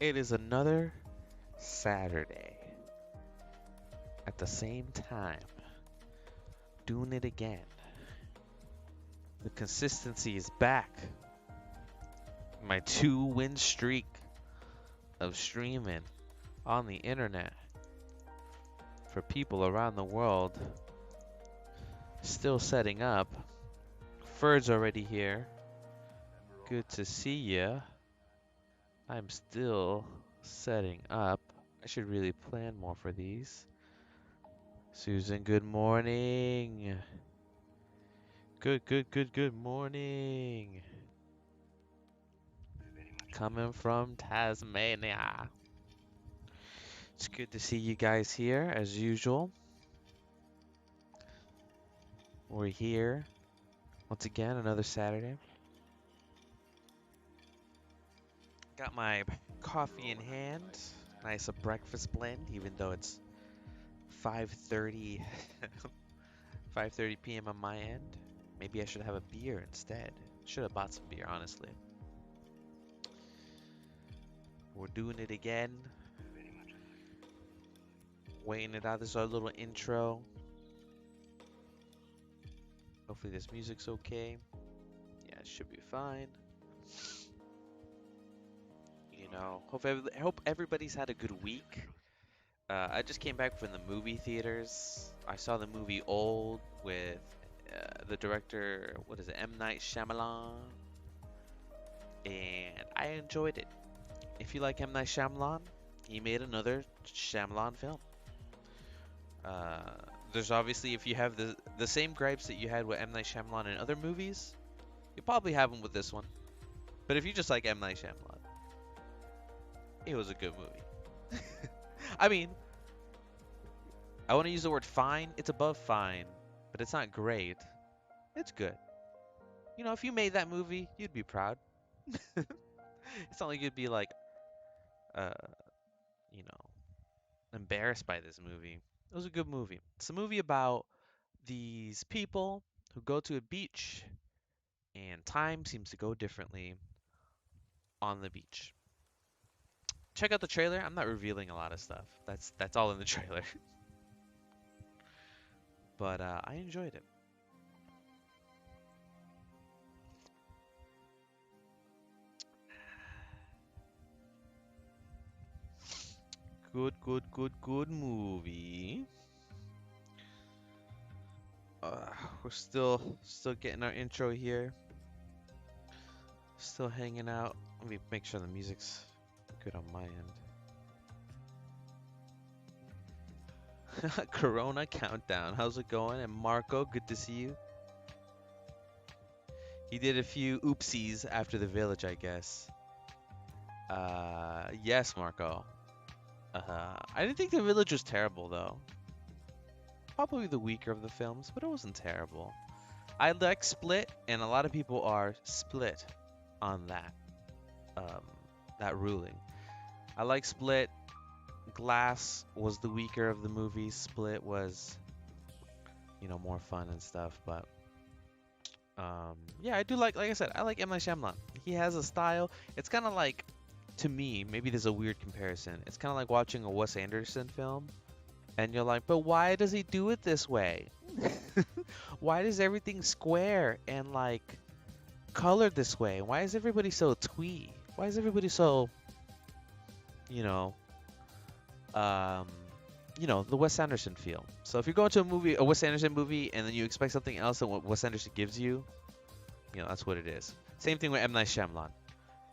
It is another Saturday at the same time, doing it again. The consistency is back. My 2-win streak of streaming on the internet for people around the world still setting up. Ferd's already here. Good to see ya. I'm still setting up. I should really plan more for these. Susan, good morning. Good morning. Coming from Tasmania. It's good to see you guys here as usual. We're here once again, another Saturday. Got my coffee in hand. Nice a breakfast blend, even though it's 5:30 5:30 p.m. on my end. Maybe I should have a beer instead. Should have bought some beer, honestly. We're doing it again. Waiting it out. This is our little intro. Hopefully this music's okay. Yeah, it should be fine. Hope everybody's had a good week. I just came back from the movie theaters. I saw the movie Old with the director, what is it, M. Night Shyamalan, and I enjoyed it. If you like M. Night Shyamalan, he made another Shyamalan film. Uh, there's obviously, if you have the same gripes that you had with M. Night Shyamalan in other movies, you probably have them with this one. But if you just like M. Night Shyamalan, it was a good movie. I mean, I want to use the word fine. It's above fine, but it's not great. It's good. If you made that movie, you'd be proud. It's not like you'd be like, uh, you know, embarrassed by this movie. It was a good movie. It's a movie about these people who go to a beach and time seems to go differently on the beach. Check out the trailer. I'm not revealing a lot of stuff. That's all in the trailer. But I enjoyed it. Good movie. We're still getting our intro here. Still hanging out. Let me make sure the music's good on my end. Corona countdown. How's it going? And Marco, good to see you. He did a few oopsies after the village, I guess. Yes, Marco. I didn't think the village was terrible though. Probably the weaker of the films, but it wasn't terrible. I like Split, and a lot of people are split on um, that ruling. I like Split. Glass was the weaker of the movies. Split was, more fun and stuff. But yeah, I do like I said, I like M. Night Shyamalan. He has a style. It's kind of like, to me, maybe there's a weird comparison. It's kind of like watching a Wes Anderson film, and you're like, but why does he do it this way? Why does everything square and like colored this way? Why is everybody so twee? Why is everybody so, you know, um, the Wes Anderson feel? So if you're going to a Wes Anderson movie, and then you expect something else than what Wes Anderson gives you, that's what it is. Same thing with M. Night Shyamalan.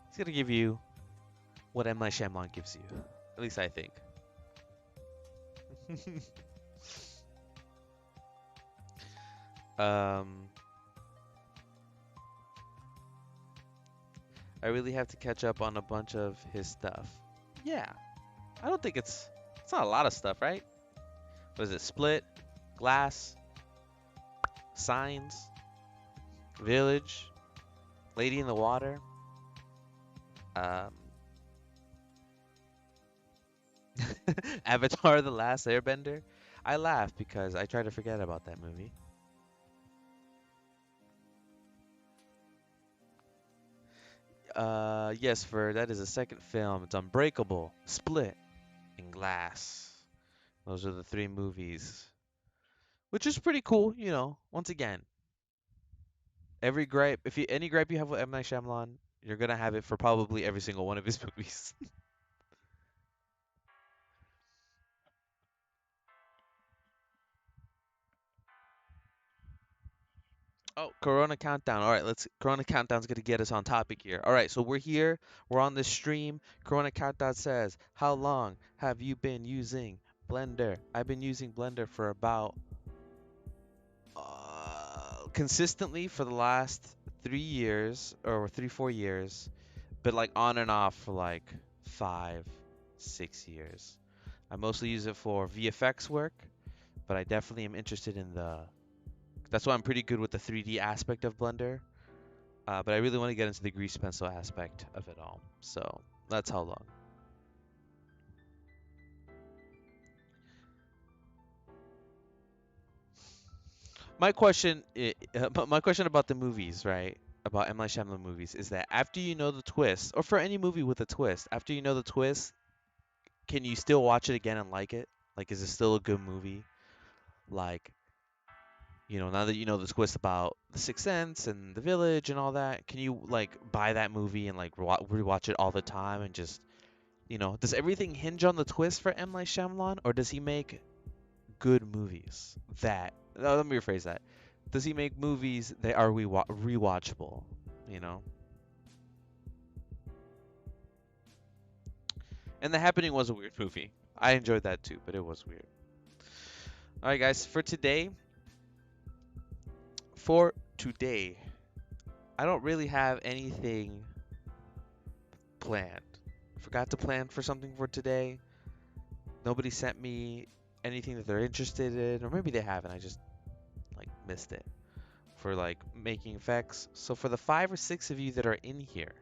He's gonna give you what M. Night Shyamalan gives you. At least I think. um, I really have to catch up on a bunch of his stuff. Yeah, I don't think it's not a lot of stuff, right? What is it? Split, Glass, Signs, Village, Lady in the Water. Um, Avatar: The Last Airbender. I laugh because I try to forget about that movie. Yes, for that is a second film. It's Unbreakable, Split, and Glass. Those are the three movies, which is pretty cool. Once again, every gripe, if you any gripe you have with M Night Shyamalan, you're gonna have it for probably every single one of his movies. Oh, Corona Countdown. All right, let's. Corona Countdown's gonna get us on topic here. All right, so we're here. We're on this stream. Corona Countdown says, "How long have you been using Blender?" I've been using Blender for about consistently for the last 3 years or 3, 4 years, but like on and off for like 5, 6 years. I mostly use it for VFX work, but I definitely am interested in the. That's why I'm pretty good with the 3D aspect of Blender. But I really want to get into the grease pencil aspect of it all. So that's how long. My question about the movies, right? About M. Night Shyamalan movies is that after you know the twist, or for any movie with a twist, after you know the twist, can you still watch it again and like it? Like, is it still a good movie? Like, now that you know the twist about The Sixth Sense and The Village and all that, can you like buy that movie and like rewatch it all the time and just, does everything hinge on the twist for M. Night Shyamalan, or does he make good movies that? No, let me rephrase that. Does he make movies that are rewatchable? You know. And The Happening was a weird movie. I enjoyed that too, but it was weird. All right, guys. For today, I don't really have anything planned. Forgot to plan for something for today. Nobody sent me anything that they're interested in, or maybe they haven't. I just like missed it for like making effects. So for the 5 or 6 of you that are in here,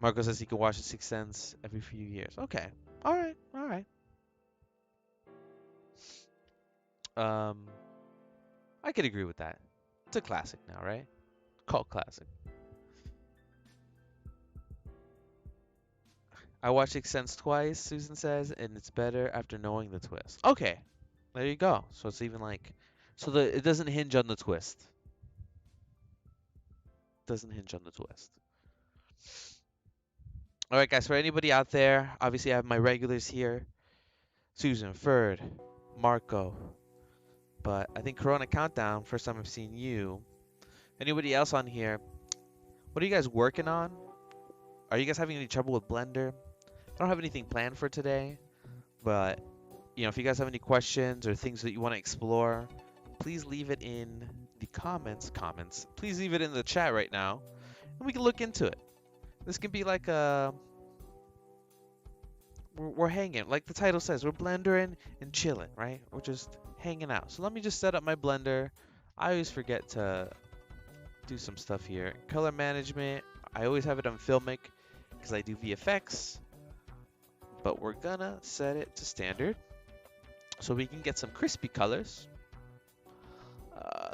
Marco says he can watch The Sixth Sense every few years. Okay. All right. All right. Um, I could agree with that. It's a classic now, right? Cult classic. I watched Sixth Sense twice, Susan says, and it's better after knowing the twist. Okay. There you go. So it's even like, it doesn't hinge on the twist. Doesn't hinge on the twist. All right, guys. For anybody out there, obviously I have my regulars here: Susan, Ferd, Marco. But I think Corona Countdown. First time I've seen you. Anybody else on here? What are you guys working on? Are you guys having any trouble with Blender? I don't have anything planned for today, but if you guys have any questions or things that you want to explore, please leave it in the comments. Please leave it in the chat right now, and we can look into it. This can be like we're hanging, like the title says, we're blendering and chilling, right? We're just hanging out. So let me just set up my Blender. I always forget to do some stuff here. Color management, I always have it on Filmic because I do VFX, but we're gonna set it to standard so we can get some crispy colors.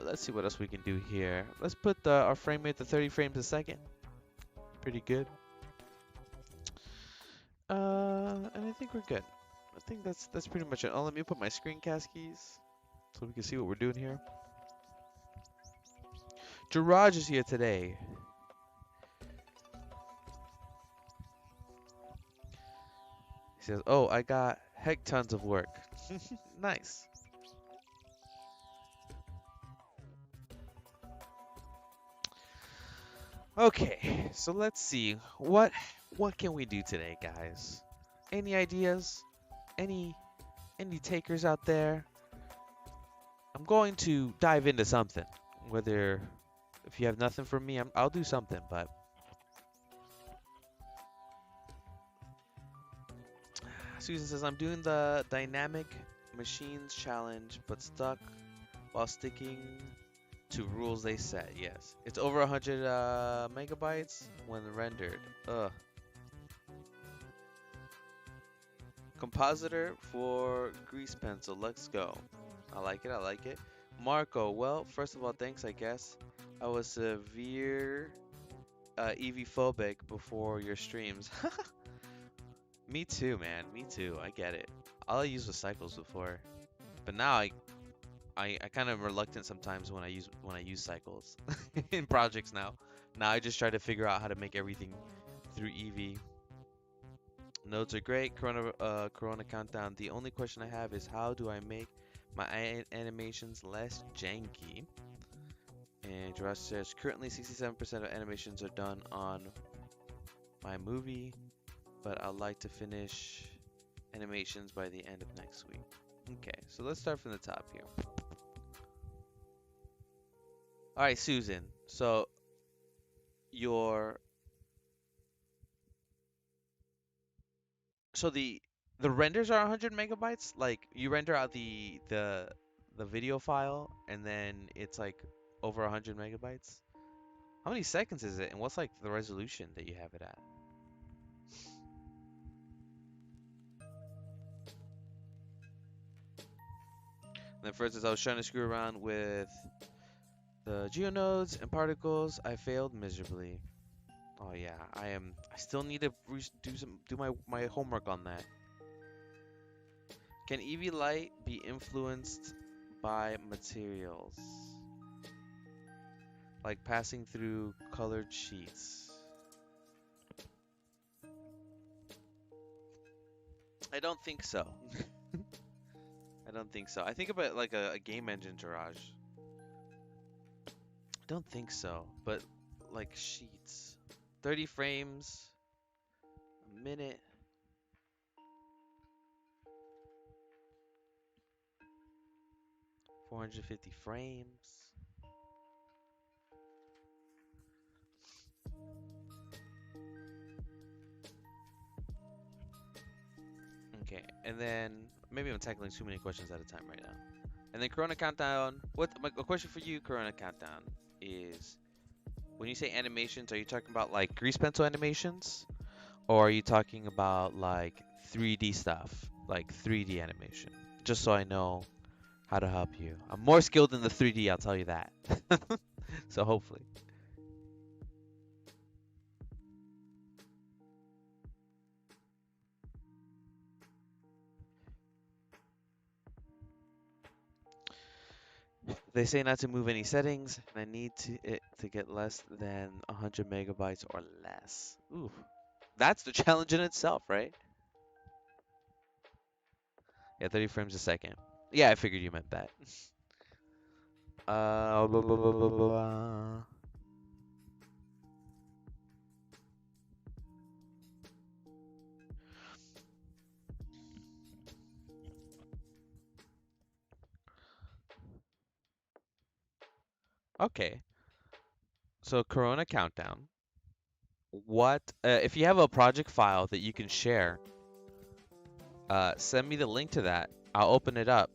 Let's see what else we can do here. Let's put our frame rate to 30 frames a second. Pretty good. And I think we're good. I think that's pretty much it. Oh, let me put my screencast keys so we can see what we're doing here. Jiraj is here today. He says, "Oh, I got heck tons of work." Nice. Okay, so let's see what can we do today, guys? Any ideas? Any takers out there? I'm going to dive into something. Whether if you have nothing for me, I'll do something. But Susan says I'm doing the dynamic machines challenge, but stuck while sticking to rules they set. Yes, it's over 100 megabytes when rendered. Ugh. Compositor for grease pencil. Let's go. I like it. I like it. Marco, well, first of all, thanks, I guess. I was severe EV phobic before your streams. Me too, man. Me too. I get it. All I used was cycles before, but now I kind of reluctant sometimes when I use cycles in projects now. Now I just try to figure out how to make everything through EV. Nodes are great. Corona countdown. The only question I have is how do I make my animations less janky? And Josh says currently 67% of animations are done on my movie, but I'd like to finish animations by the end of next week. Okay, so let's start from the top here. All right, Susan. So your so the renders are 100 megabytes. Like you render out the video file, and then it's like over 100 megabytes. How many seconds is it, and what's like the resolution that you have it at? And then first, as I was trying to screw around with the geonodes and particles, I failed miserably. Oh yeah, I still need to do my homework on that. Can EV light be influenced by materials, like passing through colored sheets? I don't think so. I don't think so. I think about like a game engine Garage. I don't think so, but like sheets. 30 frames a minute. 450 frames. Okay, and then maybe I'm tackling too many questions at a time right now. And then Corona Countdown. A question for you, Corona Countdown, is when you say animations, are you talking about like grease pencil animations? Or are you talking about like 3D stuff, like 3D animation? Just so I know how to help you. I'm more skilled in the 3D, I'll tell you that. So hopefully. They say not to move any settings, and I need it to get less than 100 megabytes or less. Ooh, that's the challenge in itself, right? Yeah, 30 frames a second. Yeah, I figured you meant that. Blah, blah, blah, blah, blah. Okay, so Corona Countdown. What if you have a project file that you can share? Send me the link to that. I'll open it up,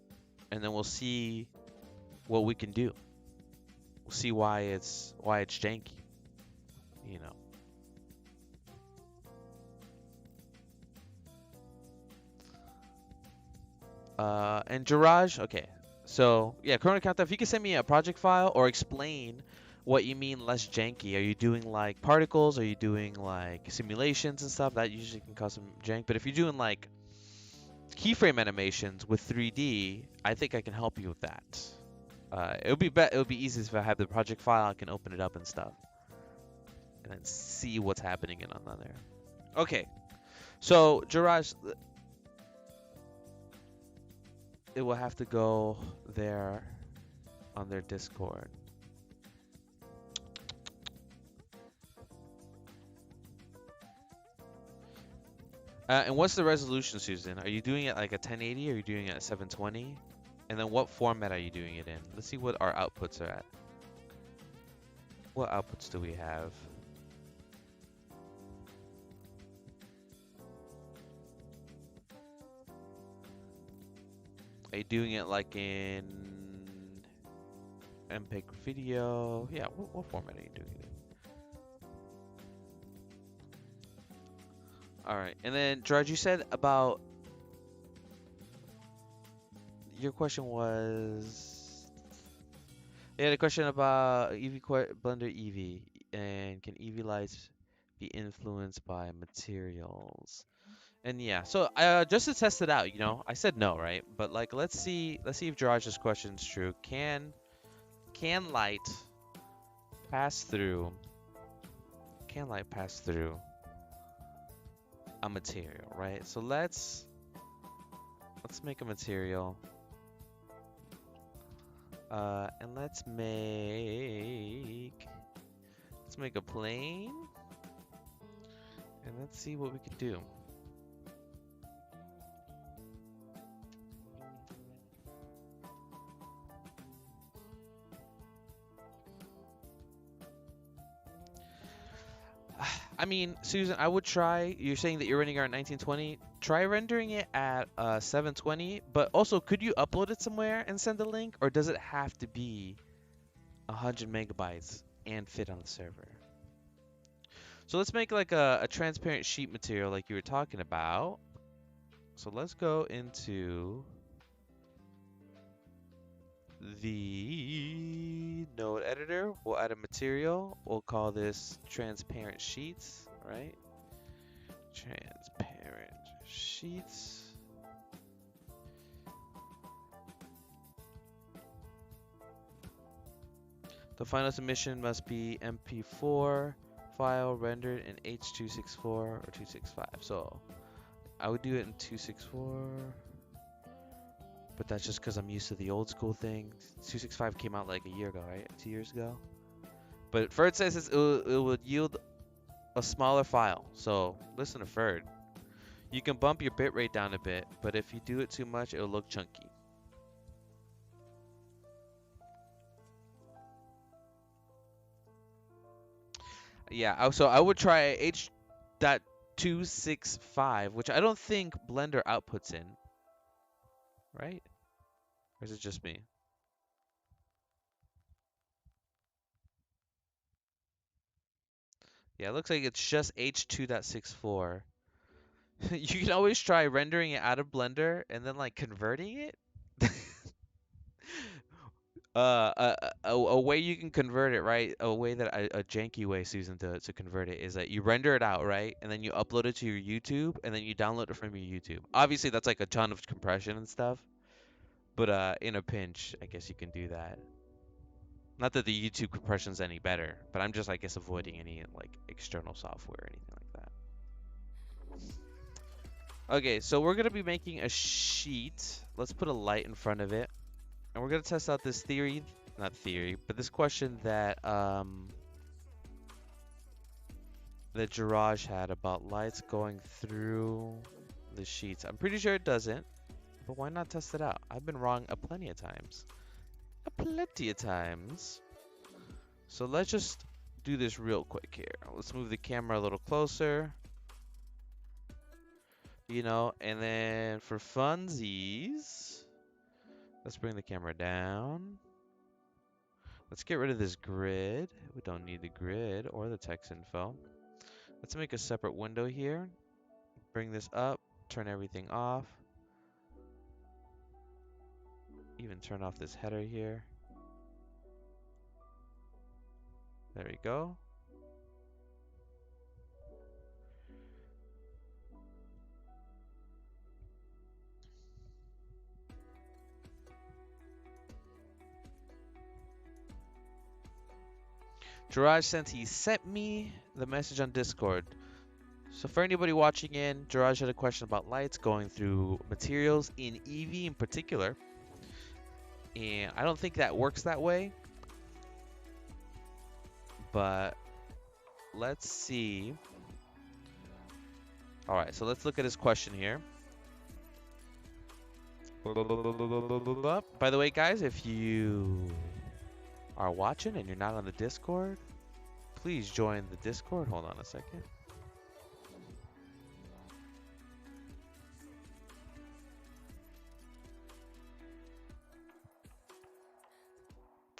and then we'll see what we can do. We'll see why it's janky. You know. And Jiraj, okay. So yeah, Corona Countdown. If you can send me a project file or explain what you mean less janky. Are you doing like particles? Are you doing like simulations and stuff? That usually can cause some jank. But if you're doing like keyframe animations with 3D, I think I can help you with that. It would be easy if I have the project file. I can open it up and stuff, and then see what's happening in on there. Okay, so Jiraj, it will have to go there on their Discord. And what's the resolution, Susan? Are you doing it like a 1080 or are you doing it at 720? And then what format are you doing it in? Let's see what our outputs are at. What outputs do we have? Are you doing it like in MPEG video? Yeah, what format are you doing it in? Alright, and then George, you said about your question was They had a question about Blender EV and can EV lights be influenced by materials? And yeah, so just to test it out, I said no, right? But like, let's see if Jiraj's question is true. Can light pass through? Can light pass through a material, right? So let's make a material. And let's make a plane, and let's see what we can do. I mean, Susan, I would try. You're saying that you're running around 1920. Try rendering it at 720. But also, could you upload it somewhere and send a link, or does it have to be 100 megabytes and fit on the server? So let's make like a transparent sheet material like you were talking about. So let's go into the node editor. We'll add a material. We'll call this transparent sheets, right? Transparent sheets. The final submission must be MP4 file rendered in H.264 or 265. So I would do it in 264, but that's just because I'm used to the old school thing. 265 came out like a year ago, right? 2 years ago. But Ferd says it will yield a smaller file. So listen to Ferd. You can bump your bitrate down a bit, but if you do it too much, it'll look chunky. Yeah, so I would try H.265, which I don't think Blender outputs in, right? Or is it just me? Yeah, it looks like it's just H.2.64. You can always try rendering it out of Blender and then like converting it. A way you can convert it, right? A way that a janky way, Susan, to convert it is that you render it out, right? And then you upload it to your YouTube, and then you download it from your YouTube. Obviously, that's like a ton of compression and stuff, but in a pinch, I guess you can do that. Not that the YouTube compression's any better, but I'm just, I guess, avoiding any like external software or anything like that. Okay, so we're gonna be making a sheet. Let's put a light in front of it. And we're gonna test out this theory, not theory, but this question that Jiraj had about lights going through the sheets. I'm pretty sure it doesn't, but why not test it out? I've been wrong a plenty of times. So let's just do this real quick here. Let's move the camera a little closer. And then for funsies, let's bring the camera down. Let's get rid of this grid. We don't need the grid or the text info. Let's make a separate window here. Bring this up, turn everything off. Even turn off this header here. There we go. Jiraj sent he sent me the message on Discord. So for anybody watching in, Jiraj had a question about lights going through materials in Eevee in particular. And I don't think that works that way. But let's see. Alright, so let's look at his question here. By the way, guys, if you are watching and you're not on the Discord, please join the Discord. Hold on a second.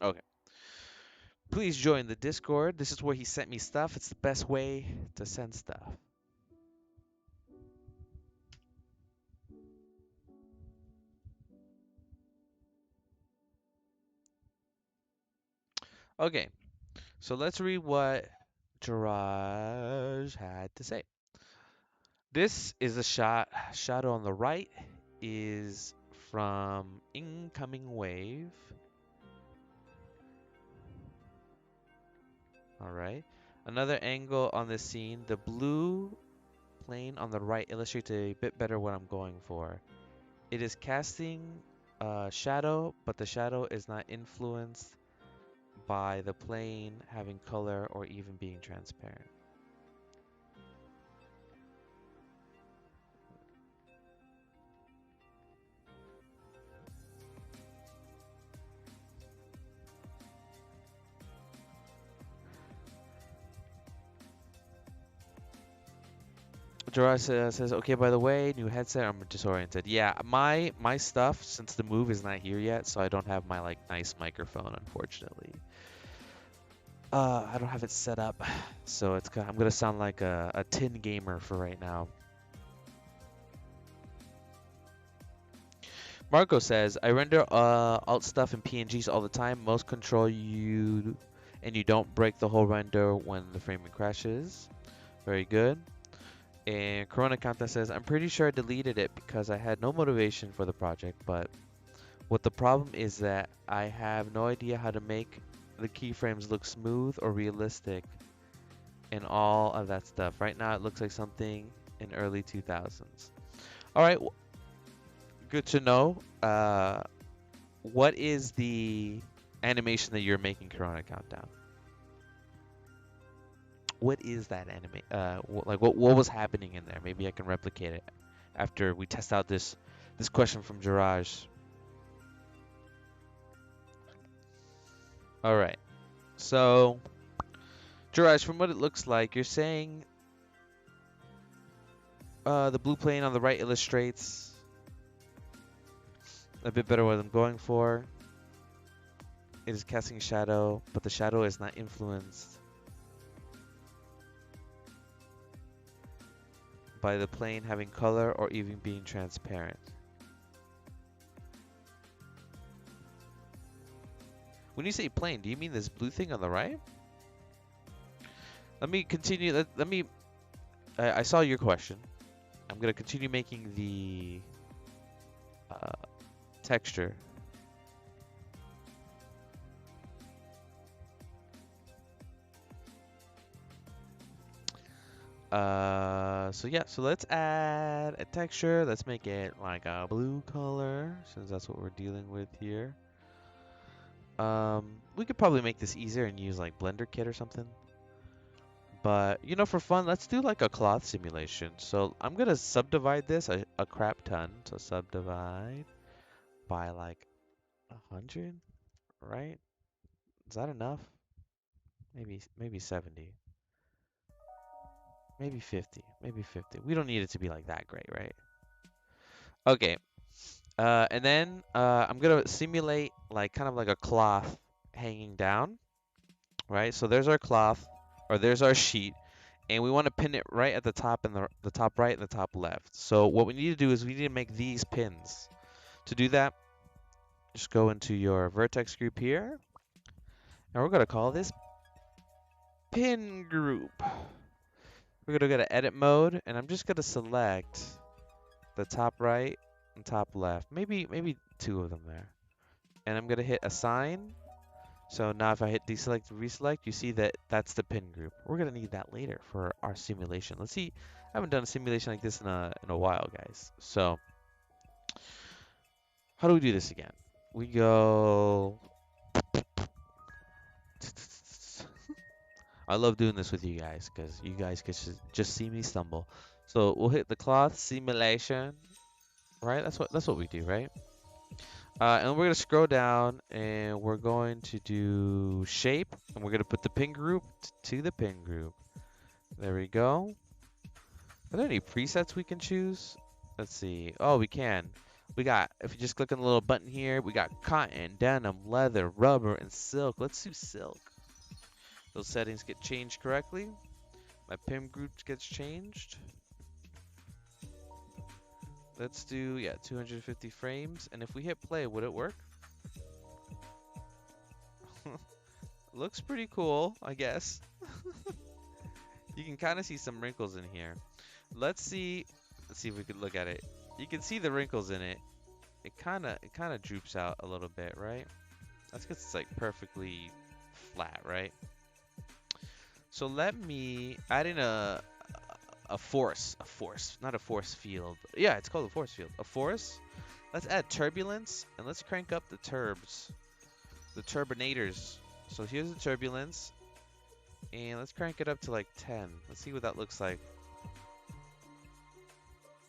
Okay. Please join the Discord. This is where he sent me stuff. It's the best way to send stuff. Okay, so let's read what Jiraj had to say. This is a shot. Shadow on the right is from Incoming Wave. All right. Another angle on this scene. The blue plane on the right illustrates a bit better what I'm going for. It is casting a shadow, but the shadow is not influenced by the plane having color or even being transparent. Gerard says, okay, by the way, new headset, I'm disoriented. Yeah, my stuff, since the move is not here yet, so I don't have my like nice microphone, unfortunately. I don't have it set up, so I'm gonna sound like a tin gamer for right now. Marco says, I render alt stuff in PNGs all the time. Most control you, and you don't break the whole render when the framing crashes. Very good. And Corona Kanta says, I'm pretty sure I deleted it because I had no motivation for the project, but what the problem is that I have no idea how to make the keyframes look smooth or realistic and all of that stuff. Right now it looks like something in early 2000s. All right, good to know. What is the animation that you're making, Corona Countdown? What is that anime? Like what was happening in there? Maybe I can replicate it after we test out this question from Jiraj. All right. So, Jiraj, from what it looks like, you're saying the blue plane on the right illustrates a bit better what I'm going for. It is casting a shadow, but the shadow is not influenced by the plane having color or even being transparent. When you say plane, do you mean this blue thing on the right? Let me continue. Let me. I saw your question. I'm gonna continue making the texture. So yeah, so let's add a texture. Let's make it like a blue color, since that's what we're dealing with here. We could probably make this easier and use like Blender Kit or something. But, you know, for fun, let's do like a cloth simulation. So I'm gonna subdivide this a crap ton. So subdivide by like 100, right? Is that enough? Maybe 70. Maybe 50. Maybe 50. We don't need it to be like that great, right? Okay. And then I'm gonna simulate like kind of like a cloth hanging down, right? So there's our cloth, or there's our sheet, and we want to pin it right at the top and the top right and the top left. So what we need to do is we need to make these pins. To do that, just go into your vertex group here, and we're gonna call this pin group. We're gonna go to edit mode, and I'm just gonna select the top right and top left. Maybe two of them there. And I'm gonna hit assign. So now if I hit deselect and reselect, you see that that's the pin group. We're gonna need that later for our simulation. Let's see. I haven't done a simulation like this in a while, guys. So how do we do this again? We go. I love doing this with you guys because you guys can just see me stumble. So we'll hit the cloth simulation, right? That's what we do, right? And we're gonna scroll down and we're going to do shape, and we're gonna put the pin group to the pin group. There we go. Are there any presets we can choose? Let's see. Oh, we can. We got, if you just click on the little button here, we got cotton, denim, leather, rubber, and silk. Let's do silk. Those settings get changed correctly. My pin group gets changed. Let's do, yeah, 250 frames. And if we hit play, would it work? Looks pretty cool, I guess. You can kind of see some wrinkles in here. Let's see. Let's see if we could look at it. You can see the wrinkles in it. It kind of droops out a little bit, right? That's because it's like perfectly flat, right? So let me add in a force, not a force field. Yeah, it's called a force field. A force. Let's add turbulence and let's crank up the turbs, the turbinators. So here's the turbulence, and let's crank it up to like 10. Let's see what that looks like.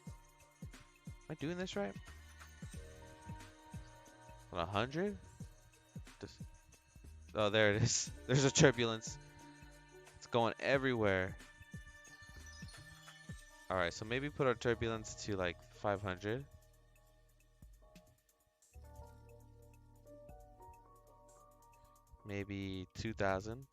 Am I doing this right? 100? Oh, there it is. There's a turbulence. It's going everywhere. All right, so maybe put our turbulence to like 500. Maybe 2000.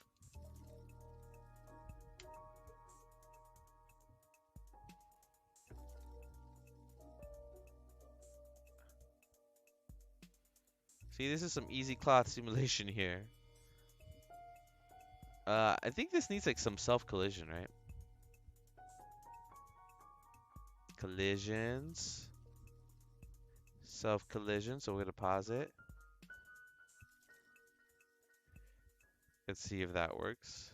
See, this is some easy cloth simulation here. I think this needs like some self-collision, right? Collisions. Self-collision, so we're gonna pause it. Let's see if that works.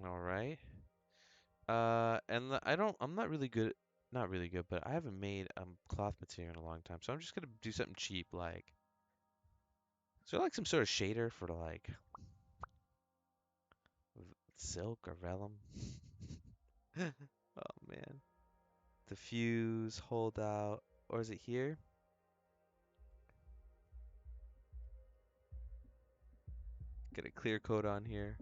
All right. I'm not really good, not really good, but I haven't made cloth material in a long time, so I'm just gonna do something cheap, like, is there like some sort of shader for like silk or vellum? Oh man. Diffuse, hold out, or is it here? Get a clear coat on here.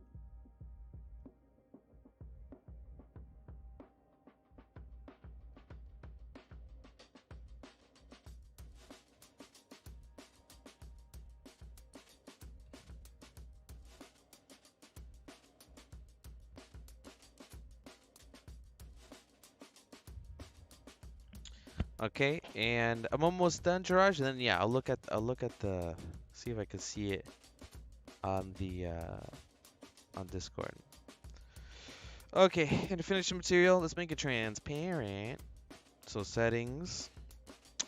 Okay, and I'm almost done, Jiraj, and then yeah, I'll look at the see if I can see it on the on Discord. Okay, and to finish the material, let's make it transparent. So settings,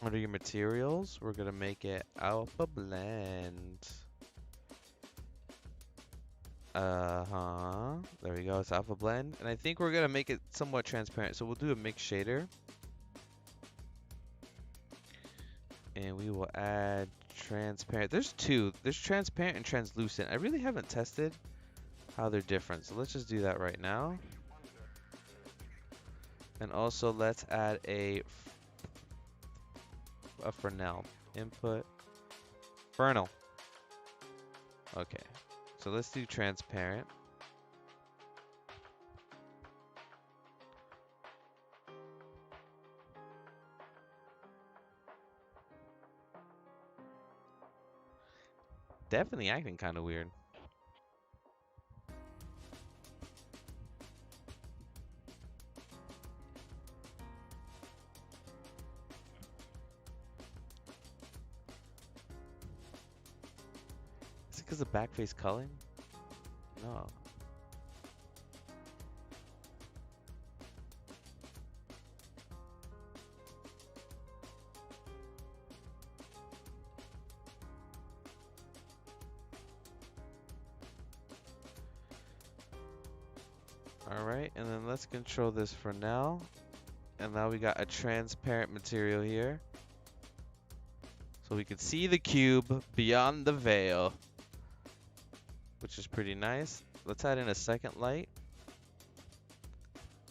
under your materials, we're gonna make it alpha blend. There we go, it's alpha blend. And I think we're gonna make it somewhat transparent. So we'll do a mix shader. And we will add transparent. There's two. There's transparent and translucent. I really haven't tested how they're different. So let's just do that right now. And also let's add a Fresnel. Input. Fresnel. Okay. So let's do transparent. Definitely acting kind of weird. Is it because of backface culling? No. Alright, and then let's control this for now. And now we got a transparent material here. So we can see the cube beyond the veil, which is pretty nice. Let's add in a second light.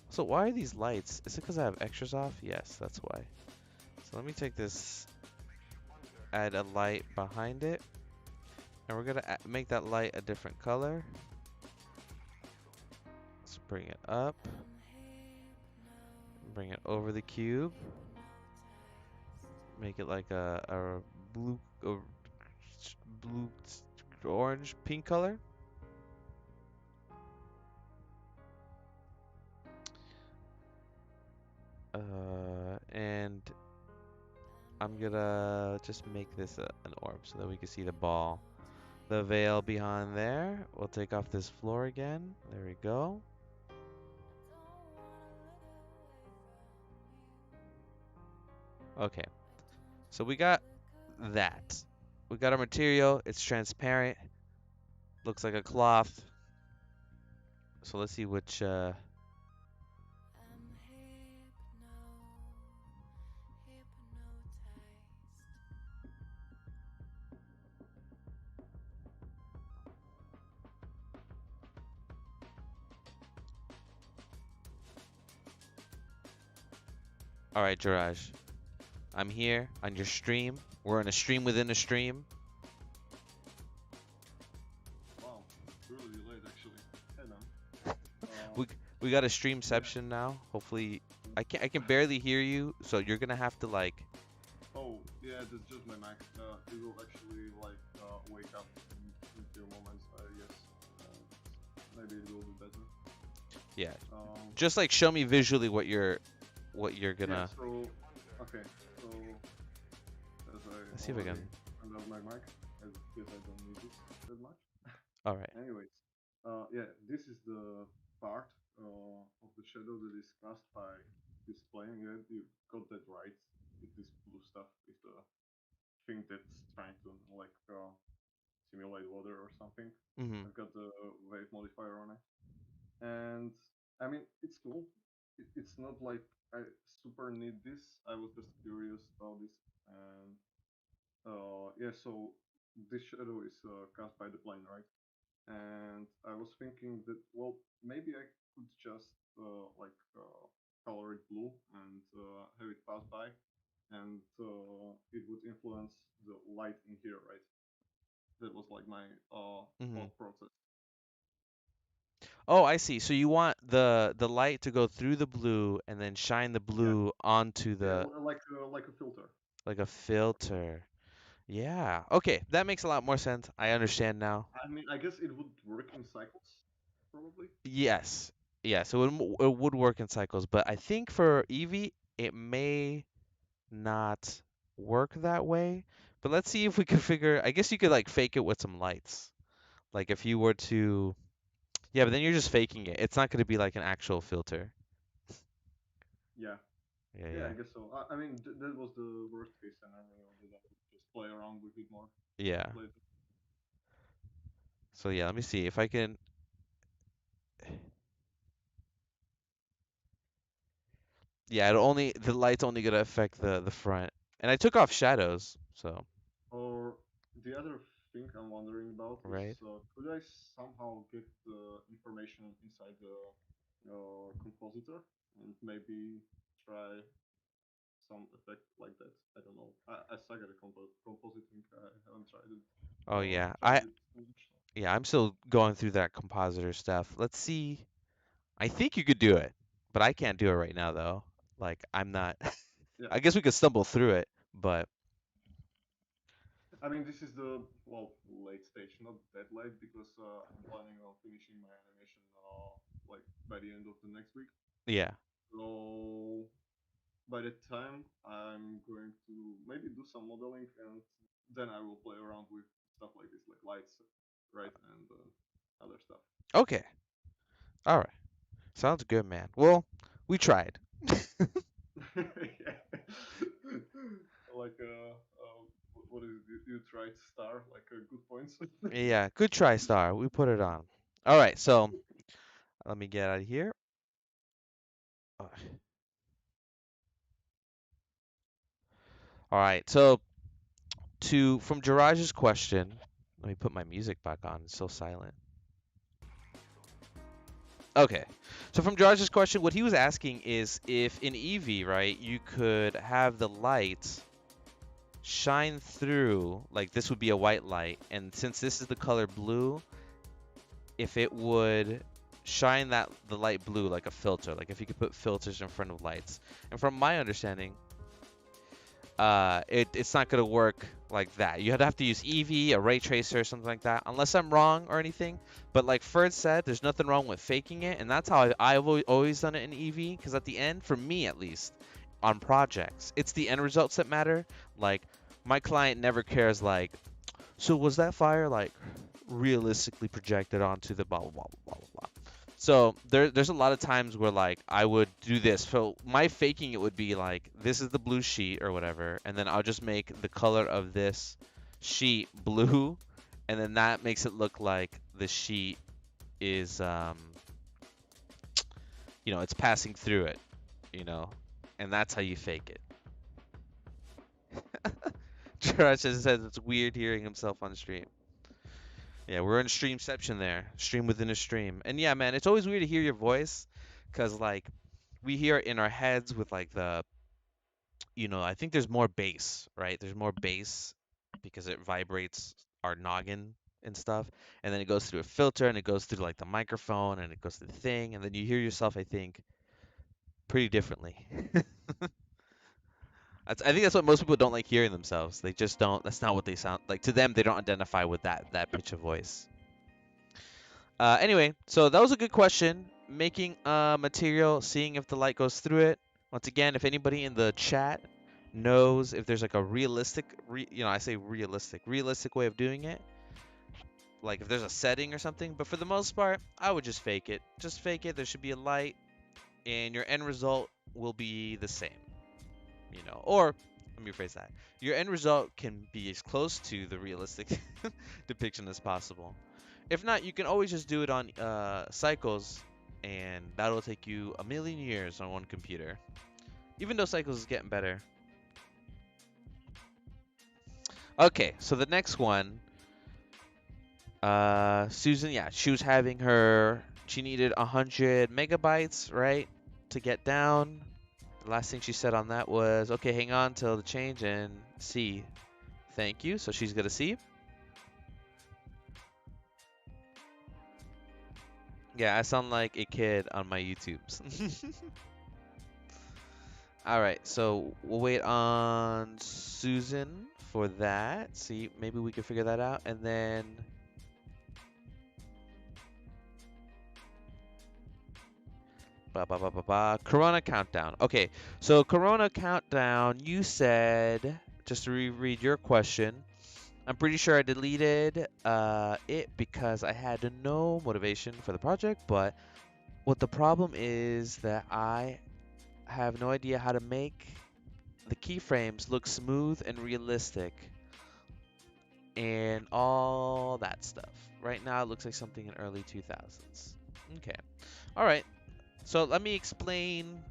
So why are these lights? Is it because I have extras off? Yes, that's why. So let me take this, add a light behind it. And we're gonna make that light a different color. Let's bring it up. Bring it over the cube. Make it like a blue, blue, orange, pink color. And I'm gonna just make this an orb so that we can see the ball. The veil behind there. We'll take off this floor again. There we go. Okay, so we got that. We got our material. It's transparent. Looks like a cloth. So let's see which. All right, Jiraj. I'm here on your stream. We're in a stream within a stream. Wow, really delayed actually. Hey man. We got a streamception now. Hopefully, I can barely hear you, so you're gonna have to like. Oh yeah, that's just my Mac. It will actually like wake up in a few moments. I guess maybe it will be better. Yeah. Just like show me visually what you're gonna. Yeah. So okay. So as I Let's see if I can. turned off my mic, I guess I don't need this that much. All right. Anyways, yeah, this is the part of the shadow that is cast by displaying it. You got that right. This blue stuff is the thing that's trying to like simulate water or something. Mhm. I've got the wave modifier on it, and I mean it's cool. It's not like I super need this. I was just curious about this, and yeah. So this shadow is cast by the plane, right? And I was thinking that well maybe I could just color it blue and have it pass by, and it would influence the light in here, right? That was like my Mhm. thought process. Oh, I see. So you want the light to go through the blue and then shine the Yeah, blue onto yeah, the like a filter. like a filter. Yeah. Okay, that makes a lot more sense. I understand now. I mean, I guess it would work in cycles, probably. Yes. Yes, it would work in cycles, but I think for Eevee it may not work that way. But let's see if we could figure. I guess you could like fake it with some lights. Like if you were to, yeah, but then you're just faking it. It's not going to be like an actual filter. Yeah, Yeah, yeah, yeah, I guess so. I mean, that was the worst case scenario that I would just play around with it more yeah. later. So yeah, let me see if I can. Yeah, the light's only gonna affect the front. And I took off shadows, so Or the other thing I'm wondering about is right. could I somehow get the information inside the compositor and maybe try some effect like that? I don't know. I suck at compositing. I haven't tried it. Oh yeah, Tried it too much. I'm still going through that compositor stuff. Let's see. I think you could do it, but I can't do it right now though. Like I'm not. Yeah, I guess we could stumble through it, but I mean this is the well late stage, not that late because I'm planning on finishing my animation like by the end of the next week. yeah. So by that time, I'm going to maybe do some modeling, and then I will play around with stuff like this, like lights, right, and other stuff. Okay. All right. Sounds good, man. Well, we tried. Yeah. Like what is it? You tried star, like good points. Yeah, good try, Star. We put it on. All right, so let me get out of here. Uh, All right, so to from Jiraj's question, let me put my music back on. It's so silent. Okay, so from Jiraj's question, what he was asking is if in Eevee, right, you could have the light shine through, like this would be a white light, and since this is the color blue, if it would shine the light blue like a filter, like if you could put filters in front of lights. And from my understanding, it's not gonna work like that. You'd have to use Eevee, a ray tracer, or something like that, unless I'm wrong or anything. But like Ferd said, there's nothing wrong with faking it, and that's how I've always done it in Eevee. Because at the end, for me at least, on projects, it's the end results that matter. Like my client never cares. Like, so was that fire like realistically projected onto the blah blah blah blah blah blah. So there's a lot of times where like I would do this. So my faking it would be like this is the blue sheet or whatever, and then I'll just make the color of this sheet blue, and then that makes it look like the sheet is it's passing through it, you know, and that's how you fake it. Trash says it's weird hearing himself on stream. Yeah, we're in streamception there, stream within a stream, and yeah, man, it's always weird to hear your voice, cause like we hear it in our heads with like I think there's more bass, right? There's more bass because it vibrates our noggin and stuff. And then it goes through a filter and it goes through like the microphone and it goes through the thing. And then you hear yourself, I think, pretty differently. I think that's what most people don't like hearing themselves. They just don't, that's not what they sound like. To them, they don't identify with that pitch of voice. Anyway, so that was a good question. Making material, seeing if the light goes through it. Once again, if anybody in the chat knows if there's like a realistic, I say realistic way of doing it. Like if there's a setting or something. But for the most part, I would just fake it. Just fake it. There should be a light, and your end result will be the same. Or let me rephrase that. Your end result can be as close to the realistic depiction as possible. If not, you can always just do it on Cycles, and that'll take you a million years on one computer. Even though Cycles is getting better. Okay, so the next one, Susan, yeah, she was having she needed 100 megabytes, right, to get down. The last thing she said on that was, okay, hang on till the change and see. Thank you. So she's gonna see. Yeah, I sound like a kid on my YouTubes. All right, so we'll wait on Susan for that. See, maybe we can figure that out, and then Corona countdown. Okay, so Corona countdown. You said, just to reread your question. I'm pretty sure I deleted it because I had no motivation for the project, but what the problem is that I have no idea how to make the keyframes look smooth and realistic and all that stuff. Right now it looks like something in early 2000s. Okay. All right. So let me explain,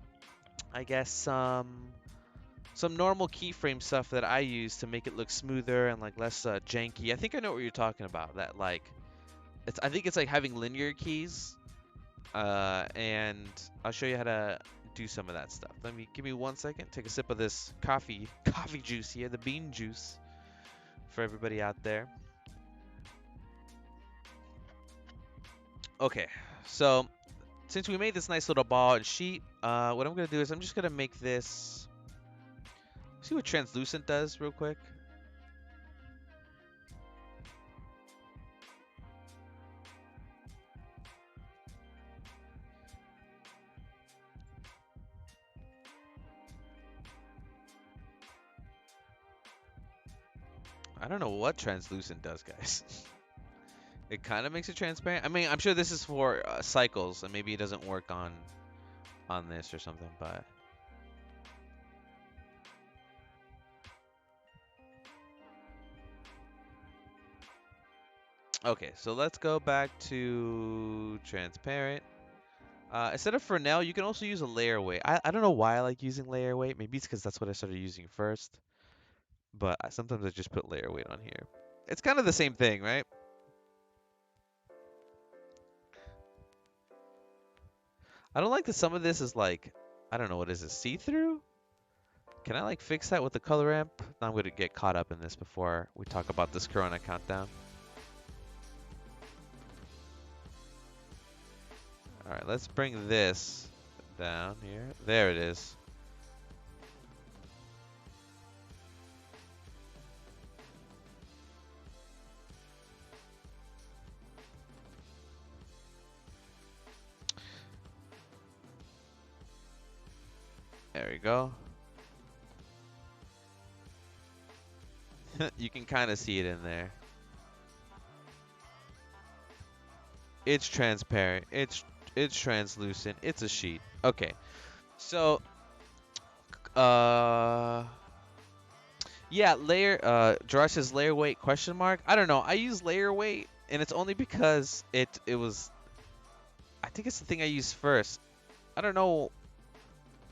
I guess, some normal keyframe stuff that I use to make it look smoother and like less janky. I think I know what you're talking about. That like, I think it's like having linear keys, and I'll show you how to do some of that stuff. Give me 1 second. Take a sip of this coffee juice here, the bean juice, for everybody out there. Okay, so since we made this nice little ball and sheet, what I'm gonna do is I'm just gonna make this. See what translucent does real quick. I don't know what translucent does, guys. It kind of makes it transparent. I mean, I'm sure this is for Cycles, and maybe it doesn't work on this or something, but okay. So let's go back to transparent. Instead of Fresnel, you can also use a layer weight. I don't know why I like using layer weight. Maybe it's because that's what I started using first. But sometimes I just put layer weight on here. It's kind of the same thing, right? I don't like that some of this is like, I don't know, what is it, see-through? Can I like fix that with the color amp? I'm going to get caught up in this before we talk about this Corona countdown. Alright, let's bring this down here. There it is. There we go. You can kind of see it in there. It's transparent. It's translucent. It's a sheet. Okay. So, uh, yeah, Josh says layer weight question mark. I don't know. I use layer weight, and it's only because it was. I think it's the thing I use first. I don't know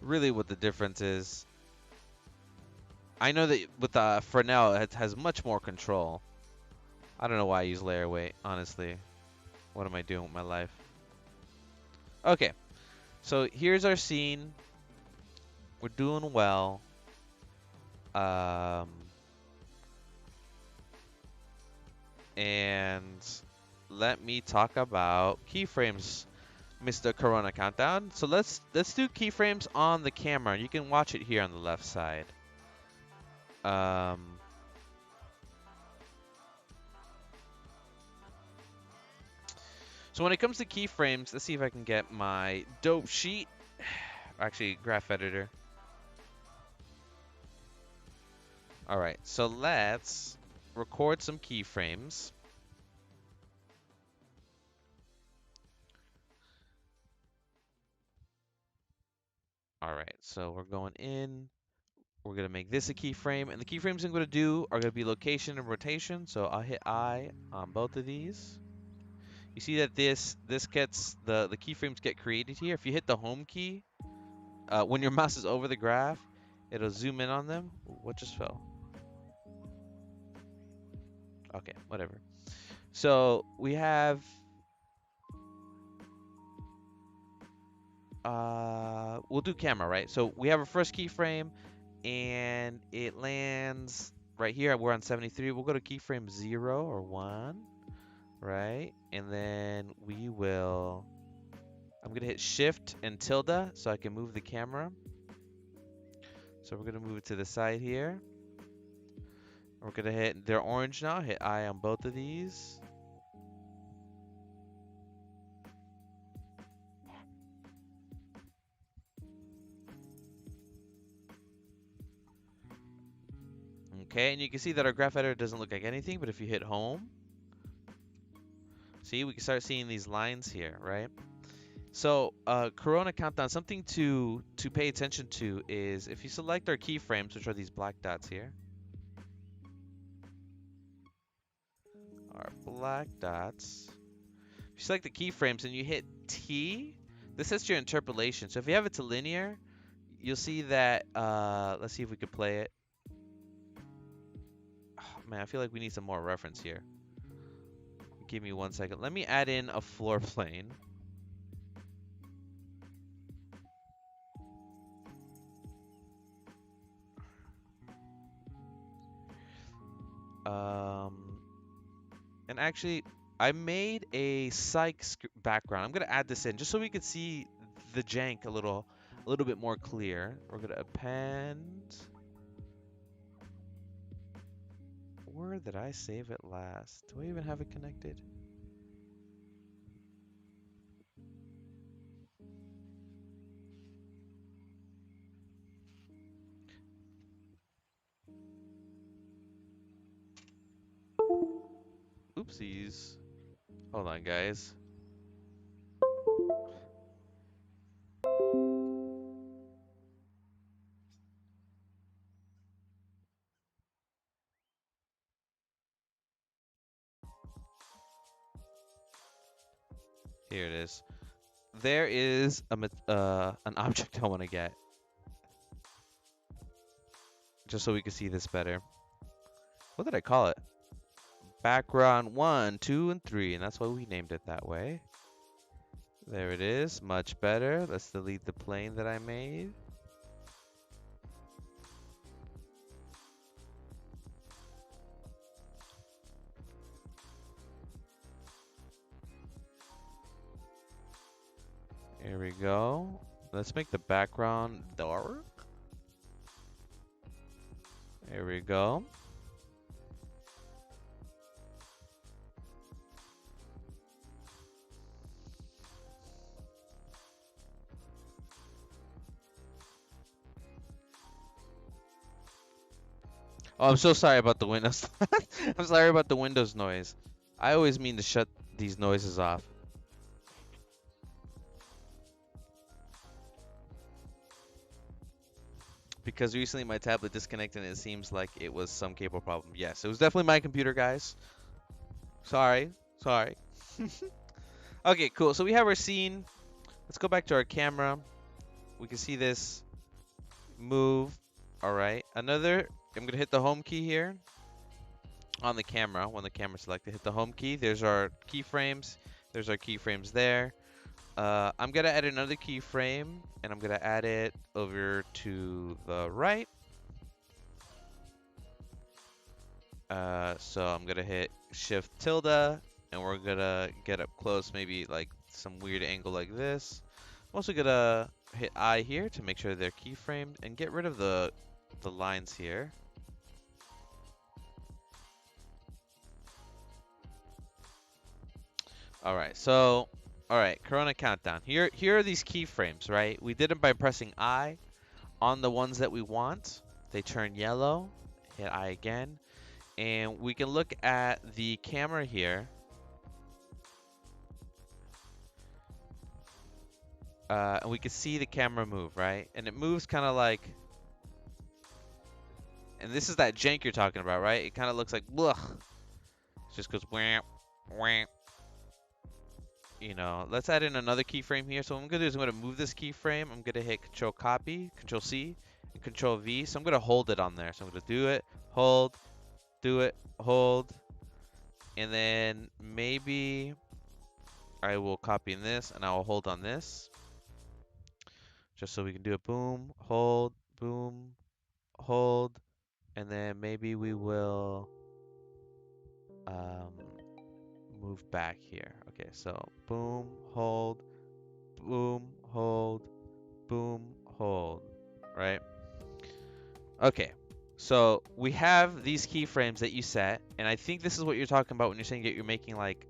really what the difference is. I know that with the Fresnel, it has much more control. I don't know why I use layer weight, honestly. What am I doing with my life? Okay, so here's our scene. We're doing well. Um, and let me talk about keyframes, Mr. Corona Countdown. So let's do keyframes on the camera. You can watch it here on the left side. So when it comes to keyframes, let's see if I can get my dope sheet. Actually, graph editor. All right, so let's record some keyframes. All right, so we're going in. We're gonna make this a keyframe, and the keyframes I'm gonna do are gonna be location and rotation. So I'll hit I on both of these. You see that this gets the keyframes get created here. If you hit the home key, when your mouse is over the graph, it'll zoom in on them. What just fell? Okay, whatever. So we have we'll do camera, right? So we have our first keyframe and it lands right here. We're on 73. We'll go to keyframe 0 or 1, right? And then we will I'm gonna hit shift and tilde so I can move the camera. So we're gonna move it to the side here. We're gonna hit, they're orange now, hit I on both of these. Okay, and you can see that our graph editor doesn't look like anything, but if you hit home, see, we can start seeing these lines here, right? So, Corona Countdown, something to pay attention to is if you select our keyframes, which are these black dots here, our black dots. If you select the keyframes and you hit T, this sets your interpolation. So if you have it to linear, you'll see that, let's see if we could play it. Oh, man, I feel like we need some more reference here. Give me 1 second. Let me add in a floor plane. And actually, I made a psych background. I'm gonna add this in just so we can see the jank a little bit more clear. We're gonna append. Where did I save it last? Do I even have it connected? Oopsies. Hold on, guys. Here it is. There is an object I want to get. Just so we can see this better. What did I call it? Background 1, 2, and 3, and that's why we named it that way. There it is, much better. Let's delete the plane that I made. Here we go. Let's make the background dark. There we go. Oh, I'm so sorry about the Windows. I'm sorry about the Windows noise. I always mean to shut these noises off. Because recently my tablet disconnected and it seems like it was some cable problem. Yes, it was definitely my computer, guys. Sorry. Sorry. Okay, cool. So we have our scene. Let's go back to our camera. We can see this move. All right. I'm going to hit the home key here on the camera. When the camera's selected, hit the home key. There's our keyframes. There's our keyframes there. I'm going to add another keyframe, and I'm going to add it over to the right. So I'm going to hit Shift tilde, and we're going to get up close, maybe like some weird angle like this. I'm also going to hit I here to make sure they're keyframed, and get rid of the lines here. Alright, so, alright, Corona Countdown. Here are these keyframes, right? We did them by pressing I on the ones that we want. They turn yellow. Hit I again. And we can look at the camera here. And we can see the camera move, right? And it moves kind of like... And this is that jank you're talking about, right? It kind of looks like, blech. It just goes wham, wham. You know, let's add in another keyframe here. So what I'm going to do is I'm going to move this keyframe. I'm going to hit Control Copy, Control C, and Control V. So I'm going to hold it on there. So I'm going to do it, hold, do it, hold. And then maybe I will copy in this and I will hold on this. Just so we can do a boom, hold, and then maybe we will move back here. Okay, so boom, hold, boom, hold, right? Okay, so we have these keyframes that you set, and I think this is what you're talking about when you're saying that you're making like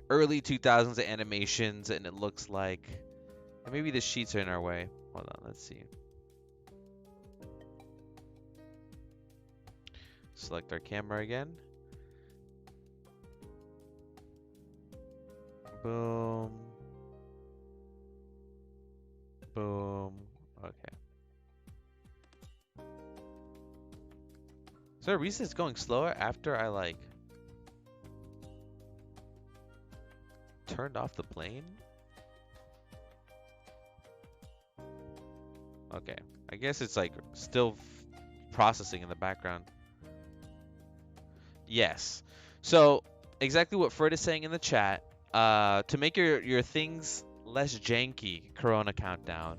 early 2000s animations, and it looks like maybe the sheets are in our way. Hold on, let's see. Select our camera again. Boom. Boom. Okay. Is there a reason it's going slower after I like turned off the plane? Okay. I guess it's like still processing in the background. Yes. So exactly what Fred is saying in the chat. To make your things less janky, Corona Countdown,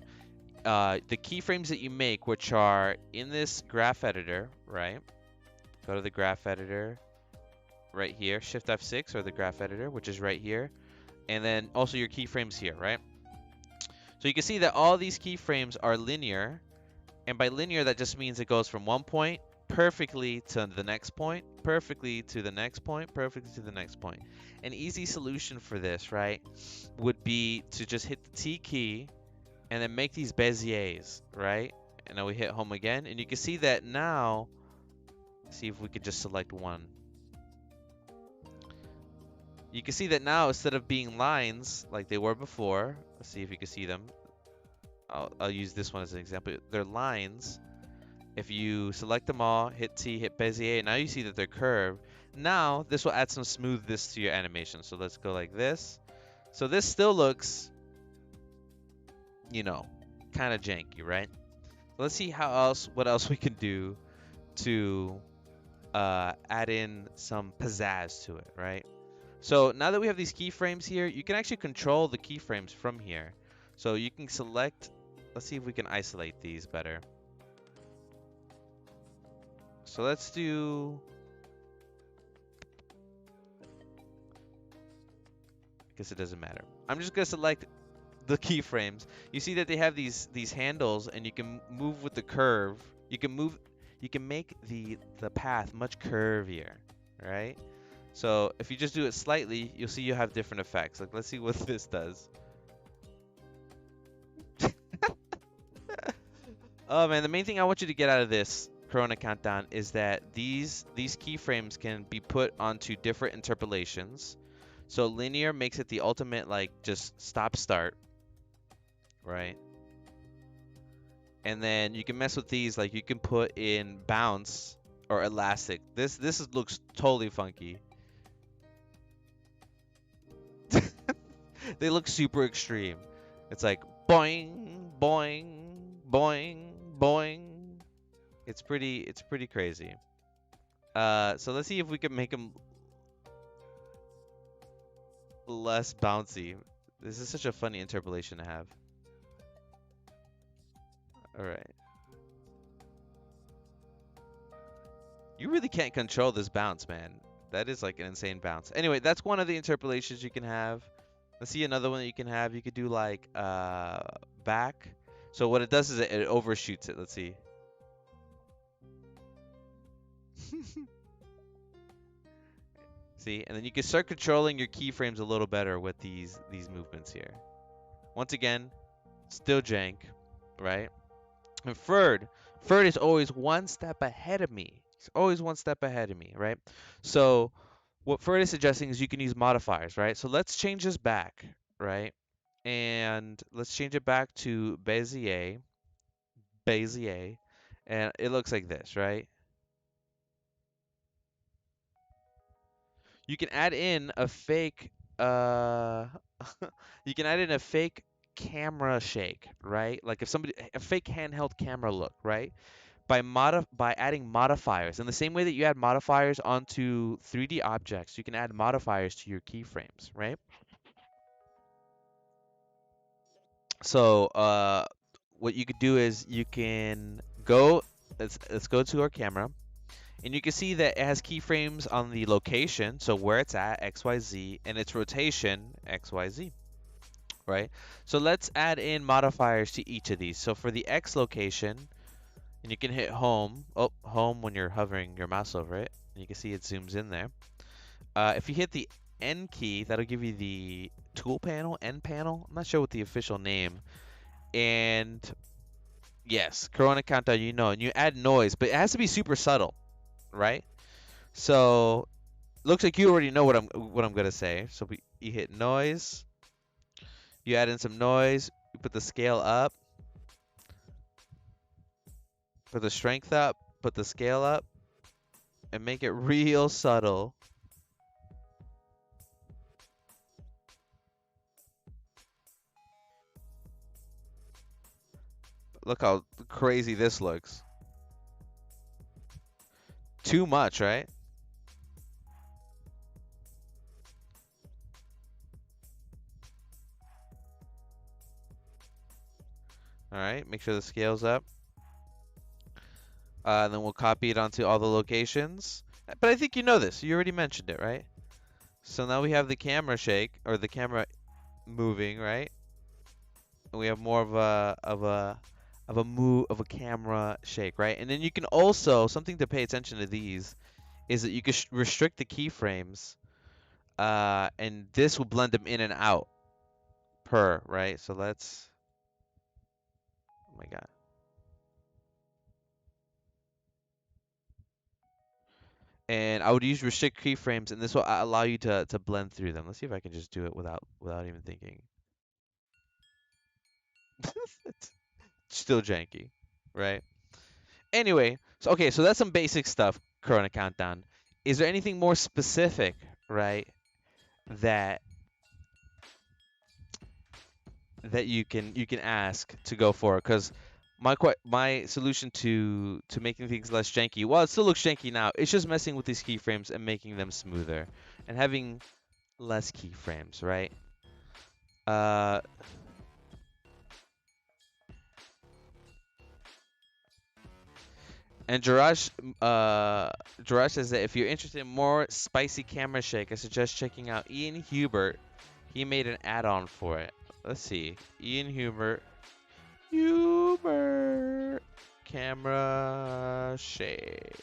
the keyframes that you make, which are in this graph editor, right? Go to the graph editor right here, Shift F6 or the graph editor, which is right here. And then also your keyframes here, right? So you can see that all these keyframes are linear. And by linear, that just means it goes from one point perfectly to the next point, perfectly to the next point, perfectly to the next point. An easy solution for this, right, would be to just hit the T key and then make these Beziers, right? And then we hit home again. And you can see that now, see if we could just select one. You can see that now, instead of being lines like they were before, let's see if you can see them. I'll use this one as an example. They're lines. If you select them all, hit T, hit Bezier, now you see that they're curved. Now, this will add some smoothness to your animation. So let's go like this. So this still looks, you know, kind of janky, right? Let's see what else we can do to add in some pizzazz to it, right? So now that we have these keyframes here, you can actually control the keyframes from here. So you can select, let's see if we can isolate these better. So let's do, I guess it doesn't matter. I'm just gonna select the keyframes. You see that they have these handles, and you can move with the curve. You can make the path much curvier, right? So if you just do it slightly, you'll see you have different effects. Like, let's see what this does. Oh man, the main thing I want you to get out of this Corona Countdown is that these keyframes can be put onto different interpolations. So linear makes it the ultimate like just stop start, right? And then you can mess with these, like you can put in bounce or elastic. Looks totally funky. They look super extreme. It's like boing, boing, boing, boing. It's pretty crazy. So let's see if we can make them less bouncy. This is such a funny interpolation to have. All right. You really can't control this bounce, man. That is like an insane bounce. Anyway, that's one of the interpolations you can have. Let's see another one that you can have. You could do like back. So what it does is it overshoots it. Let's see. See, and then you can start controlling your keyframes a little better with these movements here. Once again, still jank, right? And Ferd is always one step ahead of me. He's always one step ahead of me, right? So what Ferd is suggesting is you can use modifiers, right? So let's change this back, right? And let's change it back to Bezier, and it looks like this, right? You can add in a fake you can add in a fake camera shake, right? Like if somebody a fake handheld camera look, right? By adding modifiers. In the same way that you add modifiers onto 3D objects, you can add modifiers to your keyframes, right? So what you could do is you can go let's go to our camera. And you can see that it has keyframes on the location, so where it's at, XYZ, and its rotation, XYZ, right? So let's add in modifiers to each of these. So for the X location, and you can hit home, home when you're hovering your mouse over it, and you can see it zooms in there. If you hit the N key, that'll give you the tool panel, N panel. I'm not sure what the official name. And yes, Corona Countdown, you know, and you add noise, but it has to be super subtle, right? So looks like you already know what I'm gonna say. So you hit noise, you add in some noise, you put the scale up, put the strength up, put the scale up, and make it real subtle. Look how crazy this looks. Too much, right? All right, make sure the scale's up. And then we'll copy it onto all the locations. But I think you know this. You already mentioned it, right? So now we have the camera shake, or the camera moving, right? And we have more of a camera shake, right? And then you can also, something to pay attention to these is that you can restrict the keyframes, and this will blend them in and out per, right? So let's, oh my God. And I would use restrict keyframes, and this will allow you to blend through them. Let's see if I can just do it without even thinking. It's still janky, right? Anyway, so okay, so that's some basic stuff, Corona Countdown. Is there anything more specific, right, that you can ask to go for? Because my solution to making things less janky, well, it still looks janky now. It's just messing with these keyframes and making them smoother and having less keyframes, right? Uh, and Jarash says that if you're interested in more spicy camera shake, I suggest checking out Ian Hubert. He made an add-on for it. Let's see, Ian Hubert. Camera shake.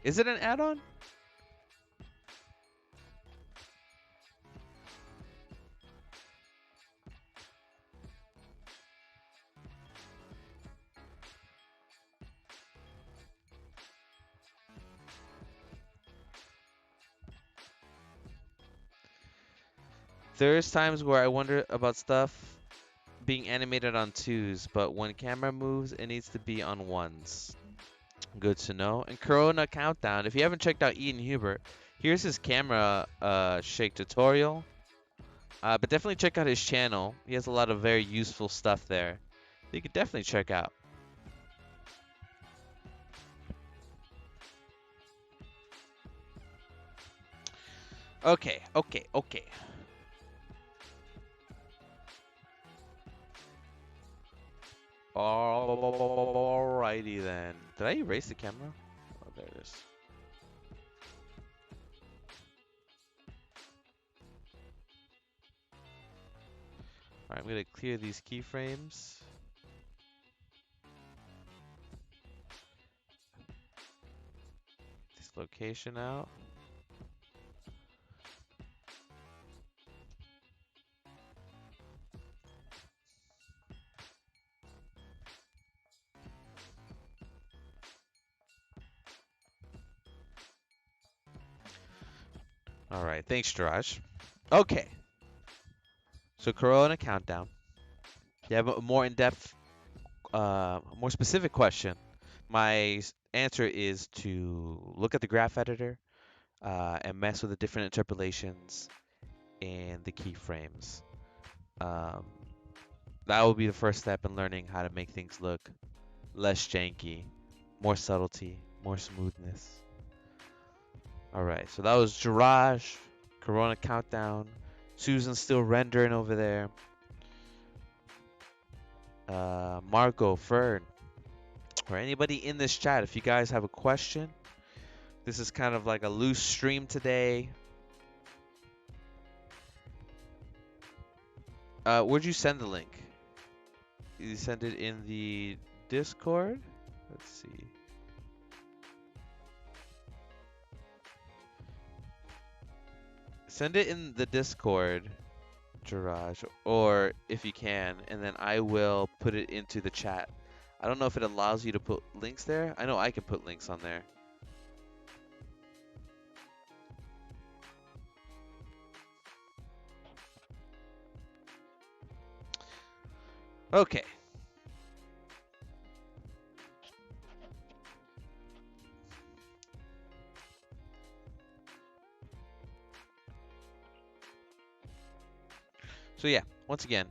Is it an add-on? There's times where I wonder about stuff being animated on twos, but when camera moves, it needs to be on ones. Good to know. And Corona Countdown, if you haven't checked out Ian Hubert, here's his camera shake tutorial. But definitely check out his channel. He has a lot of very useful stuff there. You could definitely check out. Okay, okay, okay. Alrighty then. Did I erase the camera? Oh, there it is. Alright, I'm gonna clear these keyframes. This location out. Alright, thanks, Jiraj. Okay. So Corona Countdown. If you have a more in-depth, more specific question, my answer is to look at the graph editor and mess with the different interpolations and the keyframes. Um, that will be the first step in learning how to make things look less janky, more subtlety, more smoothness. Alright, so that was Jiraj, Corona Countdown, Susan's still rendering over there, Marco, Fern, or anybody in this chat, if you guys have a question. This is kind of like a loose stream today. Where'd you send the link? You send it in the Discord? Let's see. Send it in the Discord, Jiraj, or if you can, and then I will put it into the chat. I don't know if it allows you to put links there. I know I can put links on there. Okay. So yeah, once again,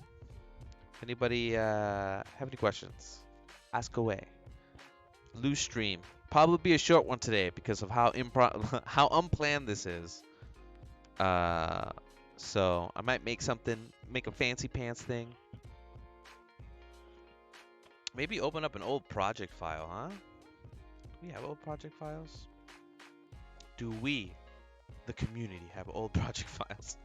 anybody have any questions? Ask away. Loose stream. Probably be a short one today because of how how unplanned this is. Uh, so I might make a fancy pants thing. Maybe open up an old project file, huh? Do we have old project files? Do we, the community, have old project files?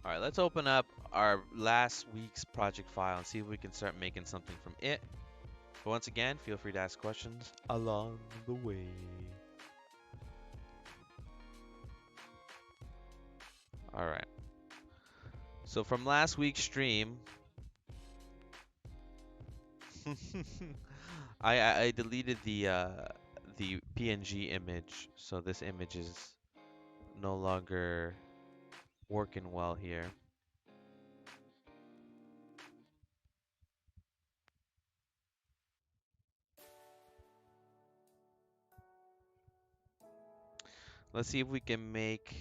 All right, let's open up our last week's project file and see if we can start making something from it. But once again, feel free to ask questions along the way. All right. So from last week's stream, I deleted the PNG image, so this image is no longer working well here. Let's see if we can make